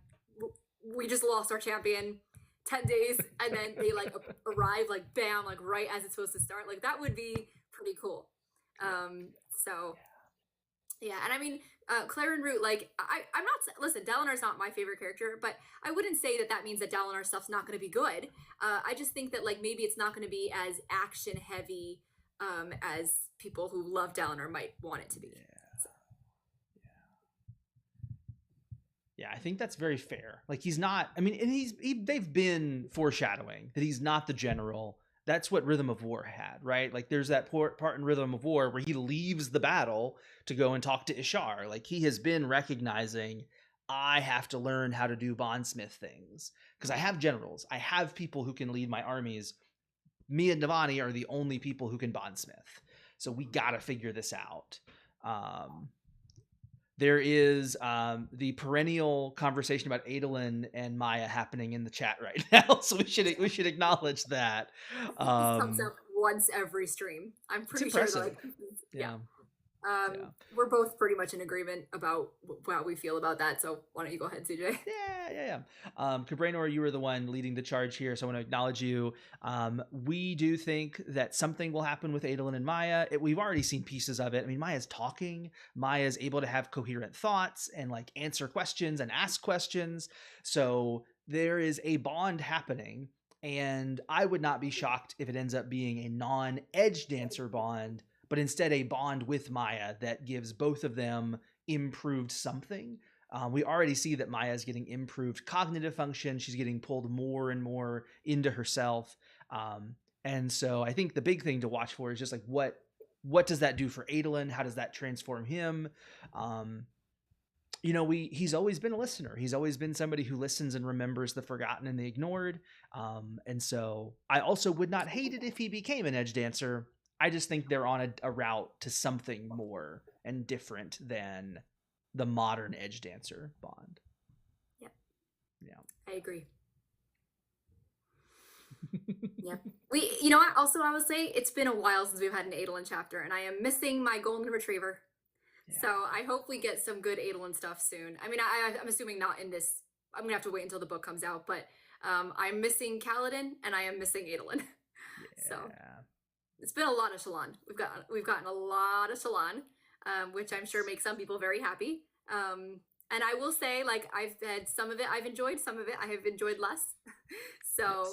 we just lost our champion, 10 days, and then they, like, arrive, like, bam, like, right as it's supposed to start. Like, that would be pretty cool. So... yeah, and I mean, Claren Root, like, I'm not, listen, Dalinar's not my favorite character, but I wouldn't say that means that Dalinar stuff's not going to be good. I just think that, like, maybe it's not going to be as action-heavy as people who love Dalinar might want it to be. So. Yeah, I think that's very fair. Like he's not. I mean, and they've been foreshadowing that he's not the general. That's what Rhythm of War had, right? Like there's that part in Rhythm of War where he leaves the battle to go and talk to Ishar. Like he has been recognizing, I have to learn how to do bondsmith things because I have generals. I have people who can lead my armies. Me and Navani are the only people who can bondsmith. So we got to figure this out. There is the perennial conversation about Adolin and Maya happening in the chat right now, so we should acknowledge that. This comes up once every stream. I'm pretty sure. Like, yeah. We're both pretty much in agreement about how we feel about that. So why don't you go ahead, CJ? Yeah. Cabranor, you were the one leading the charge here, so I want to acknowledge you. We do think that something will happen with Adolin and Maya. We've already seen pieces of it. I mean, Maya's talking. Maya's able to have coherent thoughts and like answer questions and ask questions. So there is a bond happening, and I would not be shocked if it ends up being a non-Edge Dancer bond, but instead a bond with Maya that gives both of them improved something. We already see that Maya is getting improved cognitive function. She's getting pulled more and more into herself. And so I think the big thing to watch for is just like, what does that do for Adolin? How does that transform him? He's always been a listener. He's always been somebody who listens and remembers the forgotten and the ignored. And so I also would not hate it if he became an Edge Dancer. I just think they're on a route to something more and different than the modern Edge Dancer bond. Yeah. I agree. Yeah. I would say it's been a while since we've had an Adolin chapter, and I am missing my golden retriever. Yeah. So I hope we get some good Adolin stuff soon. I mean, I'm assuming not in this. I'm gonna have to wait until the book comes out, but I'm missing Kaladin and I am missing Adolin. Yeah. So it's been a lot of Shallan. We've gotten a lot of Shallan, which I'm sure makes some people very happy. And I will say, like, I've had some of it I've enjoyed, some of it I have enjoyed less. So,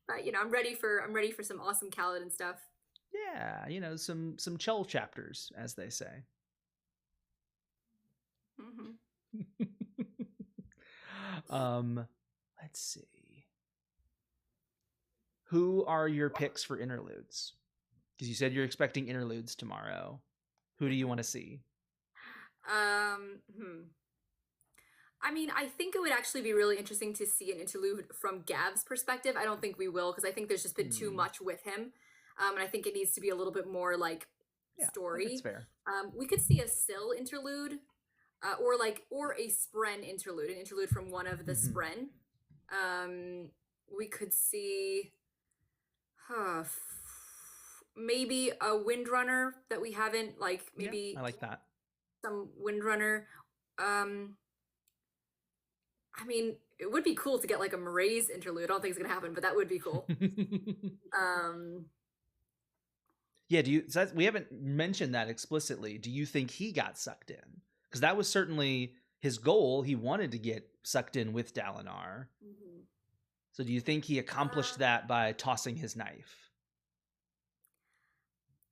but I'm ready for some awesome Kaladin stuff. Yeah, some chill chapters, as they say. Mm-hmm. Let's see. Who are your picks for interludes? Because you said you're expecting interludes tomorrow. Who do you want to see? I mean, I think it would actually be really interesting to see an interlude from Gav's perspective. I don't think we will, because I think there's just been too much with him. And I think it needs to be a little bit more like story. That's fair. We could see a Syl interlude, or a Spren interlude, an interlude from one of the Spren. We could see maybe a Windrunner that we haven't, maybe I like that. Some Windrunner. I mean, it would be cool to get like a Mraize interlude. I don't think it's gonna happen, but that would be cool. Yeah, we haven't mentioned that explicitly. Do you think he got sucked in? Because that was certainly his goal. He wanted to get sucked in with Dalinar. Mm-hmm. So do you think he accomplished that by tossing his knife?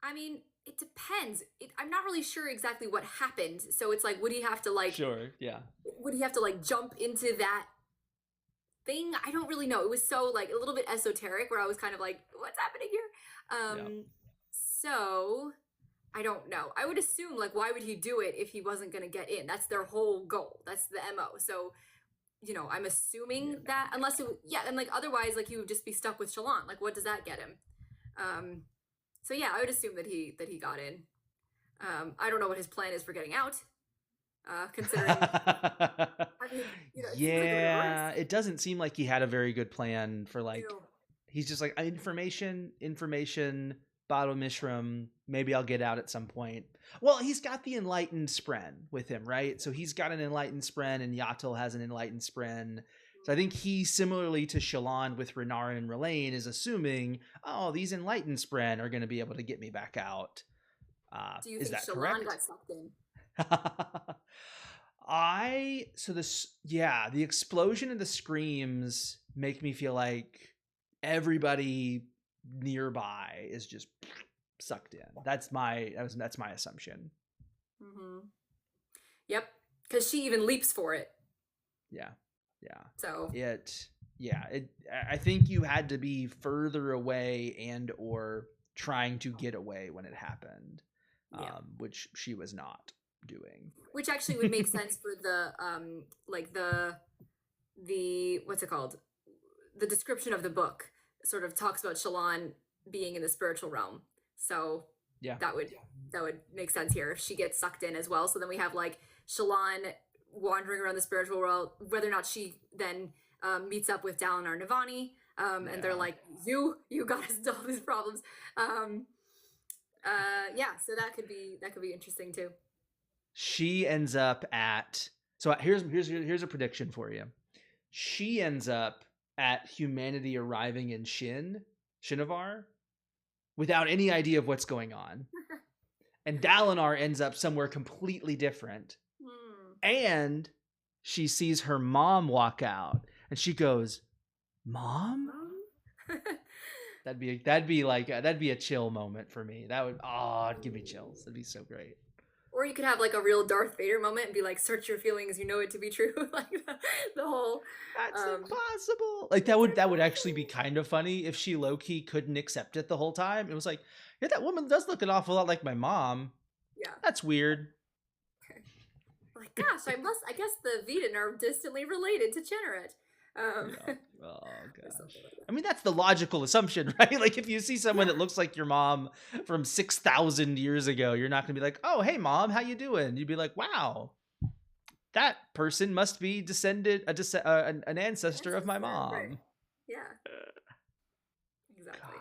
I mean, it depends. I'm not really sure exactly what happened. So it's like, would he have to Sure, yeah. Would he have to jump into that thing? I don't really know. It was so a little bit esoteric where I was kind of like, what's happening here? So I don't know. I would assume why would he do it if he wasn't going to get in? That's their whole goal. That's the MO. So, I'm assuming that unless and otherwise he would just be stuck with Shallan. What does that get him? So yeah, I would assume that he got in. I don't know what his plan is for getting out. Considering, it doesn't seem like he had a very good plan for he's just information, Bottle Mishram, maybe I'll get out at some point. Well, he's got the Enlightened Spren with him, right? So he's got an Enlightened Spren, and Yatil has an Enlightened Spren. So I think he, similarly to Shallan with Renarin and Rlain, is assuming, these Enlightened Spren are going to be able to get me back out. Do you think Shallan got sucked in? The explosion and the screams make me feel like everybody nearby is just sucked in. That's my assumption. Mm-hmm. Yep, because she even leaps for it. Yeah. So I think you had to be further away and or trying to get away when it happened, which she was not doing. Which actually would make sense for the like the what's it called? The description of the book sort of talks about Shallan being in the spiritual realm. So yeah, that would make sense here if she gets sucked in as well. So then we have like Shallan wandering around the spiritual world, whether or not she then meets up with Dalinar Navani, and they're like, you got us into all these problems. So that could be interesting too. She ends up at, so here's a prediction for you. She ends up at humanity arriving in Shinovar without any idea of what's going on. And Dalinar ends up somewhere completely different. And she sees her mom walk out and she goes, "Mom?" That'd be a chill moment for me. That would it'd give me chills. That'd be so great. Or you could have like a real Darth Vader moment and be like, "Search your feelings, you know it to be true." Like the whole that's impossible. Like that would actually be kind of funny if she low-key couldn't accept it the whole time. It was like, yeah, that woman does look an awful lot like my mom. Yeah. That's weird. Like, gosh, I guess the Veden are distantly related to Chenneret. Yeah. Oh gosh. I mean, that's the logical assumption, right? Like, if you see someone that looks like your mom from 6,000 years ago, you're not gonna be like, "Oh, hey, mom, how you doing?" You'd be like, "Wow, that person must be an ancestor of my mom." Right. Yeah. Exactly.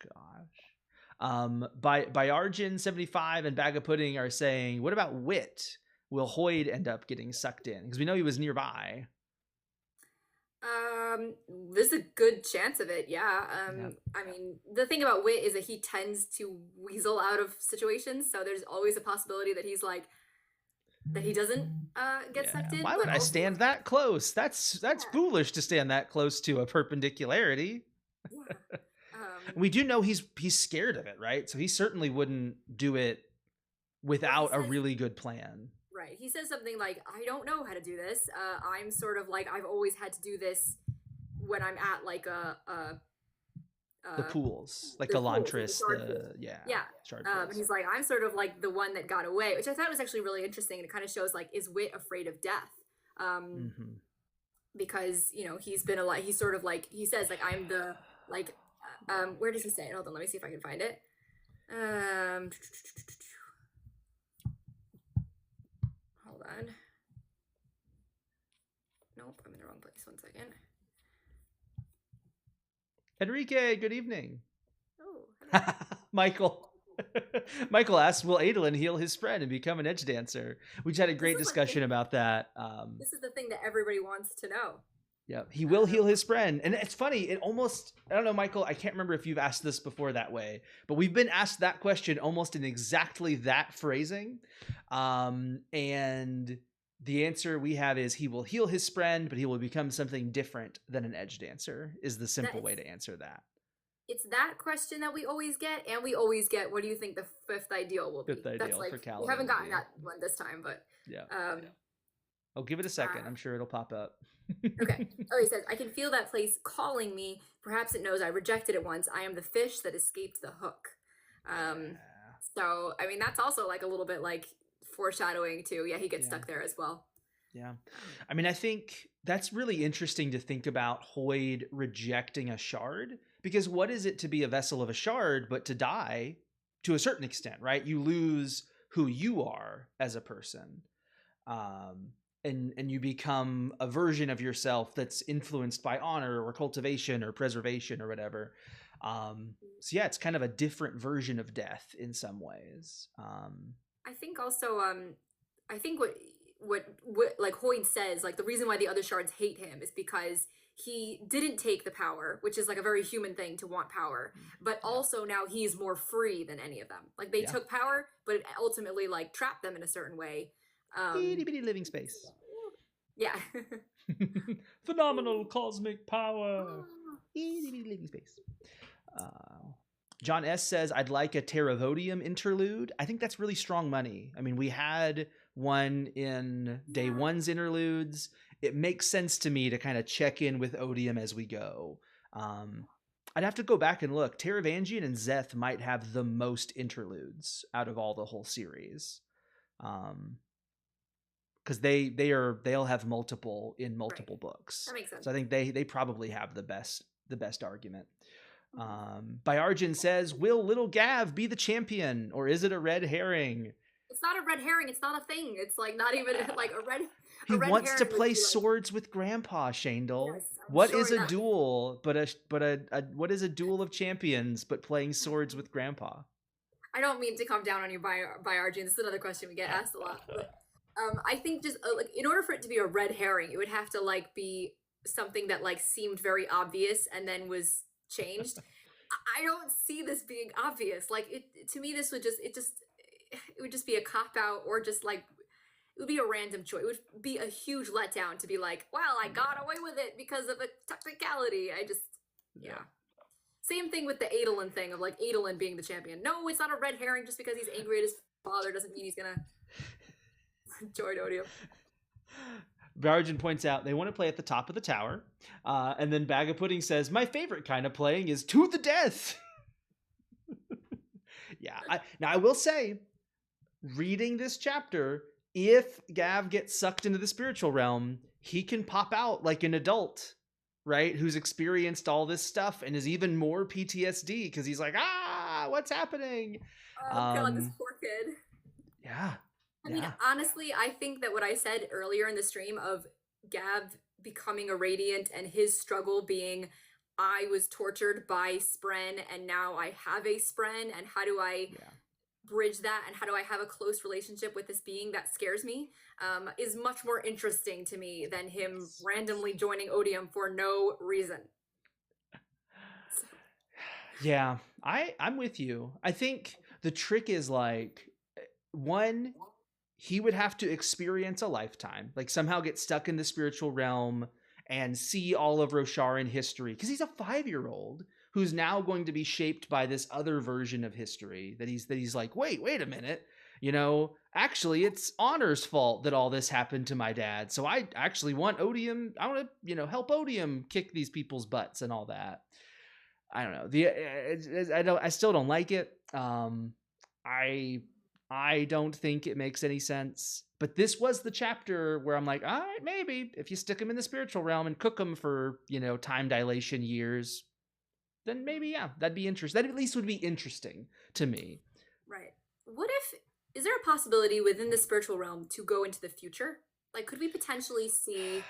Gosh. By Arjun75 and Bag of Pudding are saying, what about Wit? Will Hoyd end up getting sucked in? Because we know he was nearby. There's a good chance of it, yeah. I mean, the thing about Wit is that he tends to weasel out of situations, so there's always a possibility that he's like, that he doesn't get sucked in. Why would I stand that close? That's foolish to stand that close to a perpendicularity. Yeah. We do know he's scared of it, right? So he certainly wouldn't do it without a really good plan. Right. He says something like, "I don't know how to do this. I'm sort of like, I've always had to do this when I'm at like the pools, like the Lantris, and he's like, I'm sort of like the one that got away," which I thought was actually really interesting, and it kind of shows like, is Wit afraid of death? Because he's been he's sort of like, he says like, I'm the like, where does he say it? Hold on, let me see if I can find it. Hold on. Nope, I'm in the wrong place. 1 second. Enrique, good evening. Oh, Michael. Michael asks, will Adolin heal his friend and become an edge dancer? We just had a great discussion about that. This is the thing that everybody wants to know. Yeah, he will heal his friend. And it's funny, it almost, I don't know, Michael, I can't remember if you've asked this before that way, but we've been asked that question almost in exactly that phrasing. And the answer we have is he will heal his friend, but he will become something different than an edge dancer, is the simple way to answer that. It's that question that we always get, and we always get, what do you think the fifth ideal will be? Fifth ideal for Caladan. We haven't gotten that one this time, but... Yeah. I'll give it a second. I'm sure it'll pop up. Okay. Oh, he says, I can feel that place calling me. Perhaps it knows I rejected it once. I am the fish that escaped the hook. So, I mean, that's also like a little bit like foreshadowing too. Yeah, he gets stuck there as well. Yeah. I mean, I think that's really interesting to think about Hoyd rejecting a shard, because what is it to be a vessel of a shard but to die to a certain extent, right? You lose who you are as a person. And you become a version of yourself that's influenced by honor or cultivation or preservation or whatever. So yeah, it's kind of a different version of death in some ways. I think also, I think what like Hoyd says, like the reason why the other shards hate him is because he didn't take the power, which is like a very human thing to want power, but also now he's more free than any of them. Like they took power, but it ultimately like trapped them in a certain way. Itty bitty living space. Yeah. Phenomenal cosmic power. Itty bitty living space. John S says, I'd like a Terravodium interlude. I think that's really strong money. I mean, we had one in day one's interludes. It makes sense to me to kind of check in with Odium as we go. I'd have to go back and look. Taravangian and Szeth might have the most interludes out of all the whole series. Because they'll have multiple in multiple books. That makes sense. So I think they probably have the best argument. Byargin says, will little Gav be the champion, or is it a red herring? It's not a red herring. It's not a thing. It's like not even like a red. He wants to play swords with Grandpa, Shandel. Yes, what is a duel but a what is a duel of champions but playing swords with Grandpa? I don't mean to come down on you, Byargin. This is another question we get asked a lot. But, I think just like in order for it to be a red herring, it would have to like be something that like seemed very obvious and then was changed. I don't see this being obvious. Like it to me, this would just it would just be a cop out, or just like it would be a random choice. It would be a huge letdown to be like, well, I got away with it because of a technicality. Yeah. Same thing with the Adolin thing of like Adolin being the champion. No, it's not a red herring. Just because he's angry at his father doesn't mean he's gonna join Odium. Byargin points out they want to play at the top of the tower. And then Bag of Pudding says, my favorite kind of playing is to the death. Yeah. I will say, reading this chapter, if Gav gets sucked into the spiritual realm, he can pop out like an adult, right? Who's experienced all this stuff and is even more PTSD because he's like, what's happening? Oh, God, this poor kid. Yeah. I mean, honestly, I think that what I said earlier in the stream of Gav becoming a Radiant and his struggle being, I was tortured by Spren and now I have a Spren, and how do I bridge that, and how do I have a close relationship with this being that scares me, is much more interesting to me than him randomly joining Odium for no reason. So. Yeah, I'm with you. I think the trick is like, one, he would have to experience a lifetime, like somehow get stuck in the spiritual realm and see all of Rosharan history, because he's a 5-year-old who's now going to be shaped by this other version of history that he's like, wait a minute, actually it's Honor's fault that all this happened to my dad, so I actually want Odium, I want to help Odium kick these people's butts and all that. I don't know, I still don't like it. I don't think it makes any sense, but this was the chapter where I'm like, all right, maybe if you stick him in the spiritual realm and cook him for, time dilation years, then maybe, that'd be interesting. That at least would be interesting to me. Right. Is there a possibility within the spiritual realm to go into the future? Like, could we potentially see...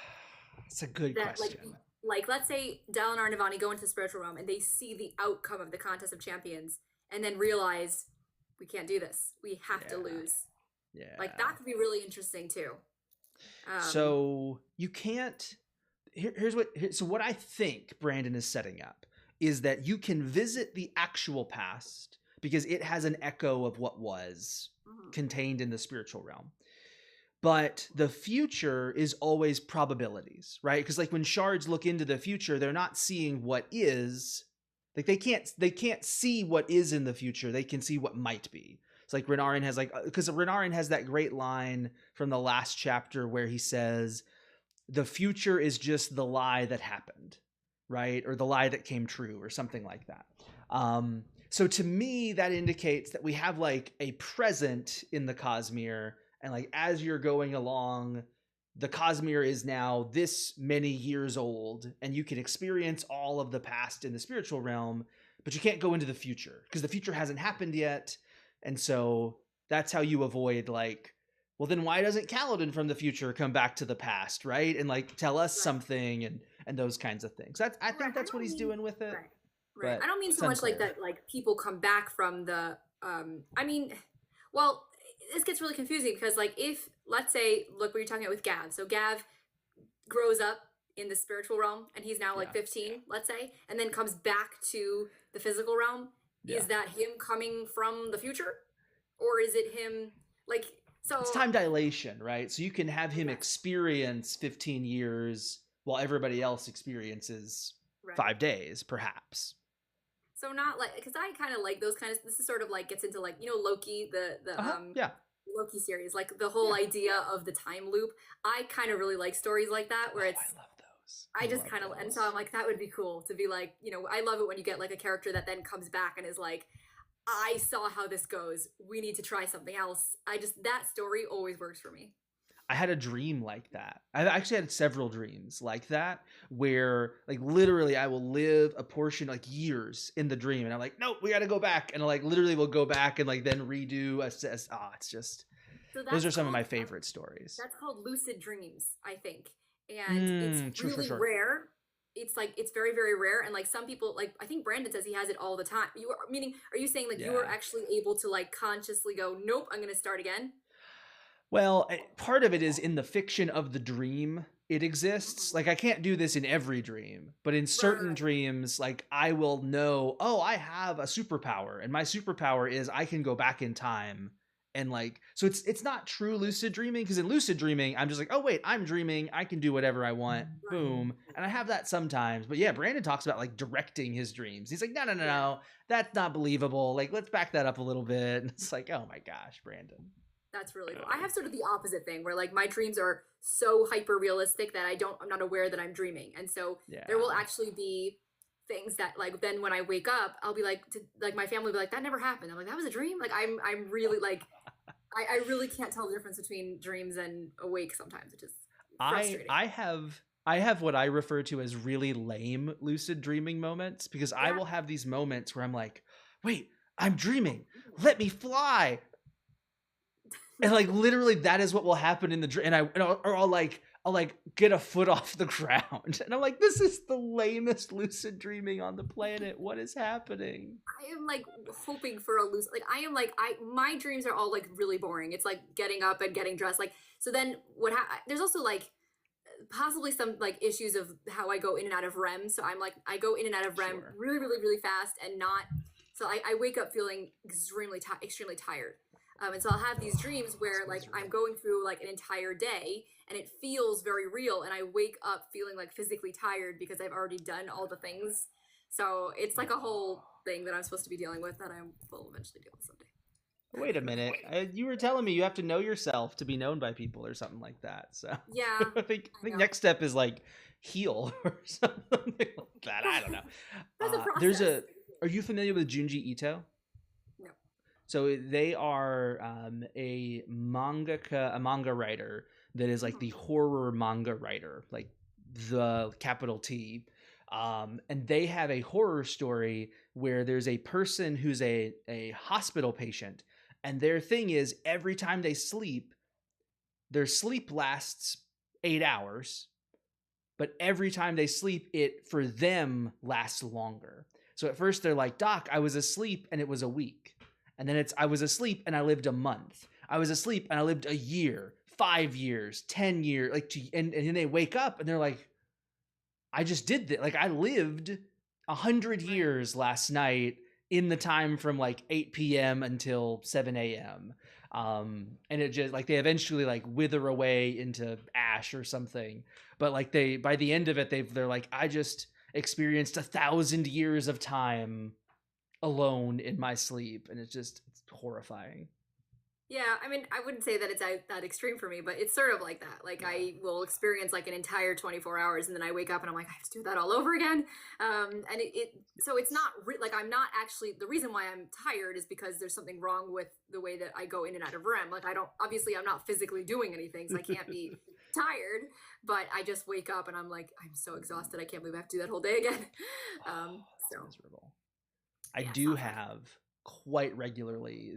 That's a good question. Like, let's say Dalinar and Navani go into the spiritual realm and they see the outcome of the Contest of Champions and then realize, we can't do this. We have to lose. Yeah. Like, that could be really interesting too. So you can't... So what I think Brandon is setting up is that you can visit the actual past because it has an echo of what was contained in the spiritual realm. But the future is always probabilities, right? Because like when shards look into the future, they're not seeing what is. Like they can't see what is in the future. They can see what might be. It's like Renarin has because Renarin has that great line from the last chapter where he says, the future is just the lie that happened, right? Or the lie that came true or something like that. So to me, that indicates that we have like a present in the Cosmere, and like as you're going along, the Cosmere is now this many years old, and you can experience all of the past in the spiritual realm, but you can't go into the future because the future hasn't happened yet. And so that's how you avoid like, well, then why doesn't Kaladin from the future come back to the past, right? And like tell us something and those kinds of things. I think that's what he's doing with it. Right. I don't mean so much like that, like people come back from the, this gets really confusing because like if, let's say, look what you're talking about with Gav. So Gav grows up in the spiritual realm and he's now like 15, let's say, and then comes back to the physical realm. Yeah. Is that him coming from the future? Or is it him like, so it's time dilation, right? So you can have him experience 15 years while everybody else experiences 5 days, perhaps. So not like, because I kind of like those kind of. This is sort of like gets into like Loki, the Yeah. Loki series, like the whole Yeah. idea of the time loop. I kind of really like stories like that where it's I love those. I just love kind of, and those. so I'm like, that would be cool to be like, I love it when you get like a character that then comes back and is like, I saw how this goes. We need to try something else. That story always works for me. I had a dream like that. I've actually had several dreams like that where like literally I will live a portion like years in the dream and I'm like, nope, we got to go back. And I like literally will go back and like then redo assess. It's just, So those are some of my favorite stories. That's called lucid dreams, I think. And it's really rare. It's like, it's very, very rare. And like some people, like I think Brandon says he has it all the time. Are you saying like you are actually able to like consciously go, nope, I'm going to start again? Well, part of it is in the fiction of the dream, it exists. Like I can't do this in every dream, but in certain dreams, like I will know, oh, I have a superpower, and my superpower is I can go back in time. And like, so it's not true lucid dreaming, because in lucid dreaming, I'm just like, oh wait, I'm dreaming, I can do whatever I want, boom. And I have that sometimes. But yeah, Brandon talks about like directing his dreams. He's like, no, that's not believable. Like, let's back that up a little bit. And it's like, oh my gosh, Brandon. That's really cool. I have sort of the opposite thing where like my dreams are so hyper realistic that I'm not aware that I'm dreaming. And so there will actually be things that like, then when I wake up, I'll be like, my family will be like, that never happened. I'm like, that was a dream. Like I'm really like, I really can't tell the difference between dreams and awake sometimes, which is frustrating. I have what I refer to as really lame lucid dreaming moments, because I will have these moments where I'm like, wait, I'm dreaming. Let me fly. And like literally that is what will happen in the dream. And I'll get a foot off the ground. And I'm like, this is the lamest lucid dreaming on the planet. What is happening? I am like hoping for a lucid, like my dreams are all like really boring. It's like getting up and getting dressed. Like, so then there's also like possibly some like issues of how I go in and out of REM. So I'm like, I go in and out of REM really, really, really fast and not, so I wake up feeling extremely tired. And so I'll have these dreams where like I'm going through like an entire day and it feels very real, and I wake up feeling like physically tired because I've already done all the things. So it's like a whole thing that I'm supposed to be dealing with that I will eventually deal with someday. Wait a minute. You were telling me you have to know yourself to be known by people or something like that. So yeah, I think next step is like heal or something like that. I don't know. That's a process. Are you familiar with Junji Ito? No. So they are a manga writer that is like the horror manga writer, like the capital T. And they have a horror story where there's a person who's a hospital patient, and their thing is every time they sleep, their sleep lasts 8 hours, but every time they sleep, it for them lasts longer. So at first they're like, Doc, I was asleep and it was a week. And then it's, I was asleep and I lived a month. I was asleep and I lived a year, 5 years, 10 years, and then they wake up and they're like, I just did that. Like I lived 100 years last night in the time from like 8 p.m. until 7 a.m. And it just like they eventually like wither away into ash or something. But like by the end of it, they're like, I just experienced 1,000 years of time alone in my sleep. And it's horrifying. Yeah, I mean, I wouldn't say that it's that extreme for me, but it's sort of like that. Like I will experience like an entire 24 hours and then I wake up and I'm like, I have to do that all over again. And so it's not like I'm not actually, the reason why I'm tired is because there's something wrong with the way that I go in and out of REM. Like obviously I'm not physically doing anything, so I can't be tired, but I just wake up and I'm like, I'm so exhausted. I can't believe I have to do that whole day again. So miserable. I do have quite regularly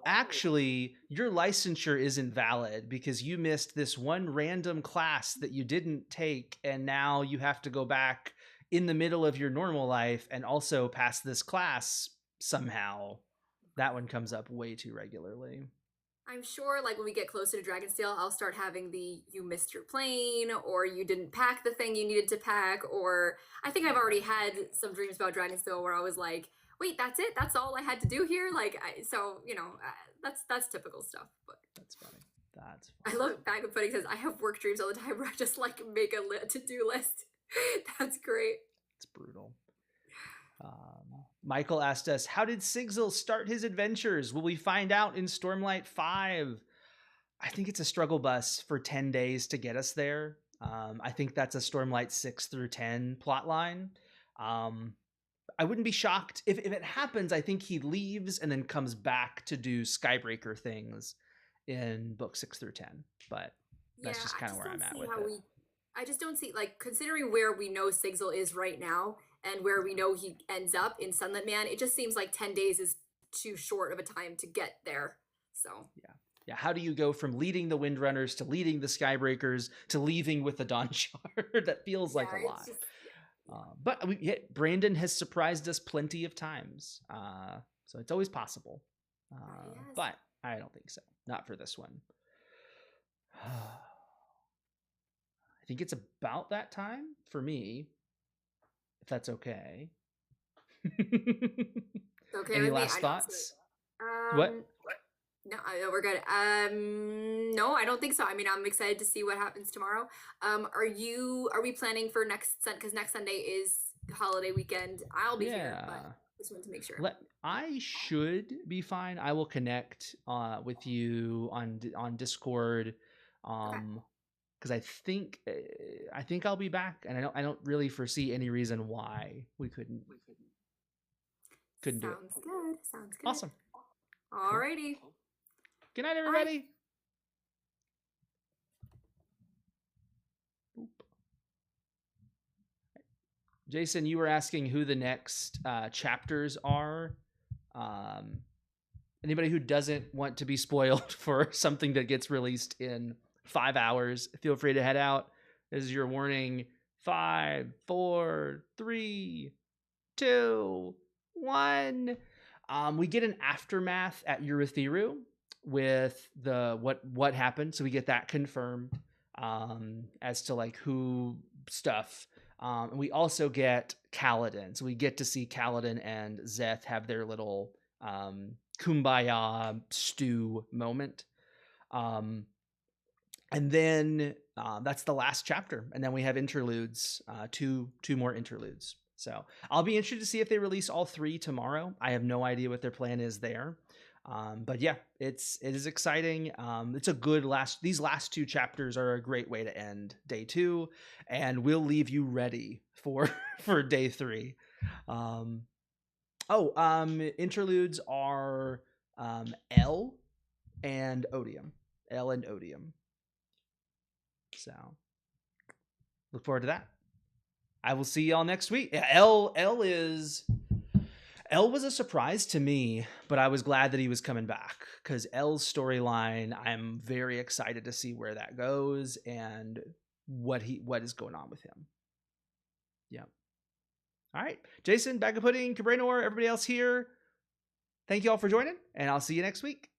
actually your licensure isn't valid because you missed this one random class that you didn't take, and now you have to go back in the middle of your normal life and also pass this class somehow. That one comes up way too regularly. I'm sure like when we get closer to Dragonsteel, I'll start having the you missed your plane, or you didn't pack the thing you needed to pack, or I think I've already had some dreams about Dragonsteel where I was like, wait, that's it? That's all I had to do here? Like, that's typical stuff. But that's funny. That's funny. I love Bag of Pudding says, I have work dreams all the time where I just like make a to-do list. That's great. It's brutal. Michael asked us, how did Sigzil start his adventures? Will we find out in Stormlight 5? I think it's a struggle bus for 10 days to get us there. I think that's a Stormlight 6 through 10 plot line. I wouldn't be shocked if it happens. I think he leaves and then comes back to do Skybreaker things in book 6 through 10. But that's just kind of where I'm at with it. I just don't see, like, considering where we know Sigzil is right now and where we know he ends up in Sunlit Man, it just seems like 10 days is too short of a time to get there. So yeah. How do you go from leading the Windrunners to leading the Skybreakers to leaving with the Dawn Shard? That feels like a lot. But Brandon has surprised us plenty of times, so it's always possible. But I don't think so. Not for this one. I think it's about that time for me, if that's okay. Okay. Any last thoughts? What? No, we're good. No, I don't think so. I mean, I'm excited to see what happens tomorrow. Are we planning for next Sunday? Because next Sunday is holiday weekend. I'll be here, but just wanted to make sure. I should be fine. I will connect with you on Discord, because I think I'll be back, and I don't really foresee any reason why we couldn't do it. Sounds good. Awesome. Alrighty. Cool. Good night, everybody. Boop. Jason, you were asking who the next chapters are. Anybody who doesn't want to be spoiled for something that gets released in 5 hours, feel free to head out. This is your warning. 5, 4, 3, 2, 1. We get an aftermath at Urithiru with the what happened, so we get that confirmed as to like who stuff. And we also get Kaladin, so we get to see Kaladin and Szeth have their little kumbaya stew moment. And then that's the last chapter, and then we have interludes, two more interludes. So I'll be interested to see if they release all 3 tomorrow. I have no idea what their plan is there. But yeah, it is exciting. It's a good these last 2 chapters are a great way to end day 2, and we'll leave you ready for day 3. Interludes are El and Odium. So look forward to that. I will see y'all next week. El was a surprise to me, but I was glad that he was coming back, because El's storyline, I'm very excited to see where that goes and what is going on with him. Yeah. All right. Jason, Bag of Pudding, Cabrenor, everybody else here. Thank you all for joining, and I'll see you next week.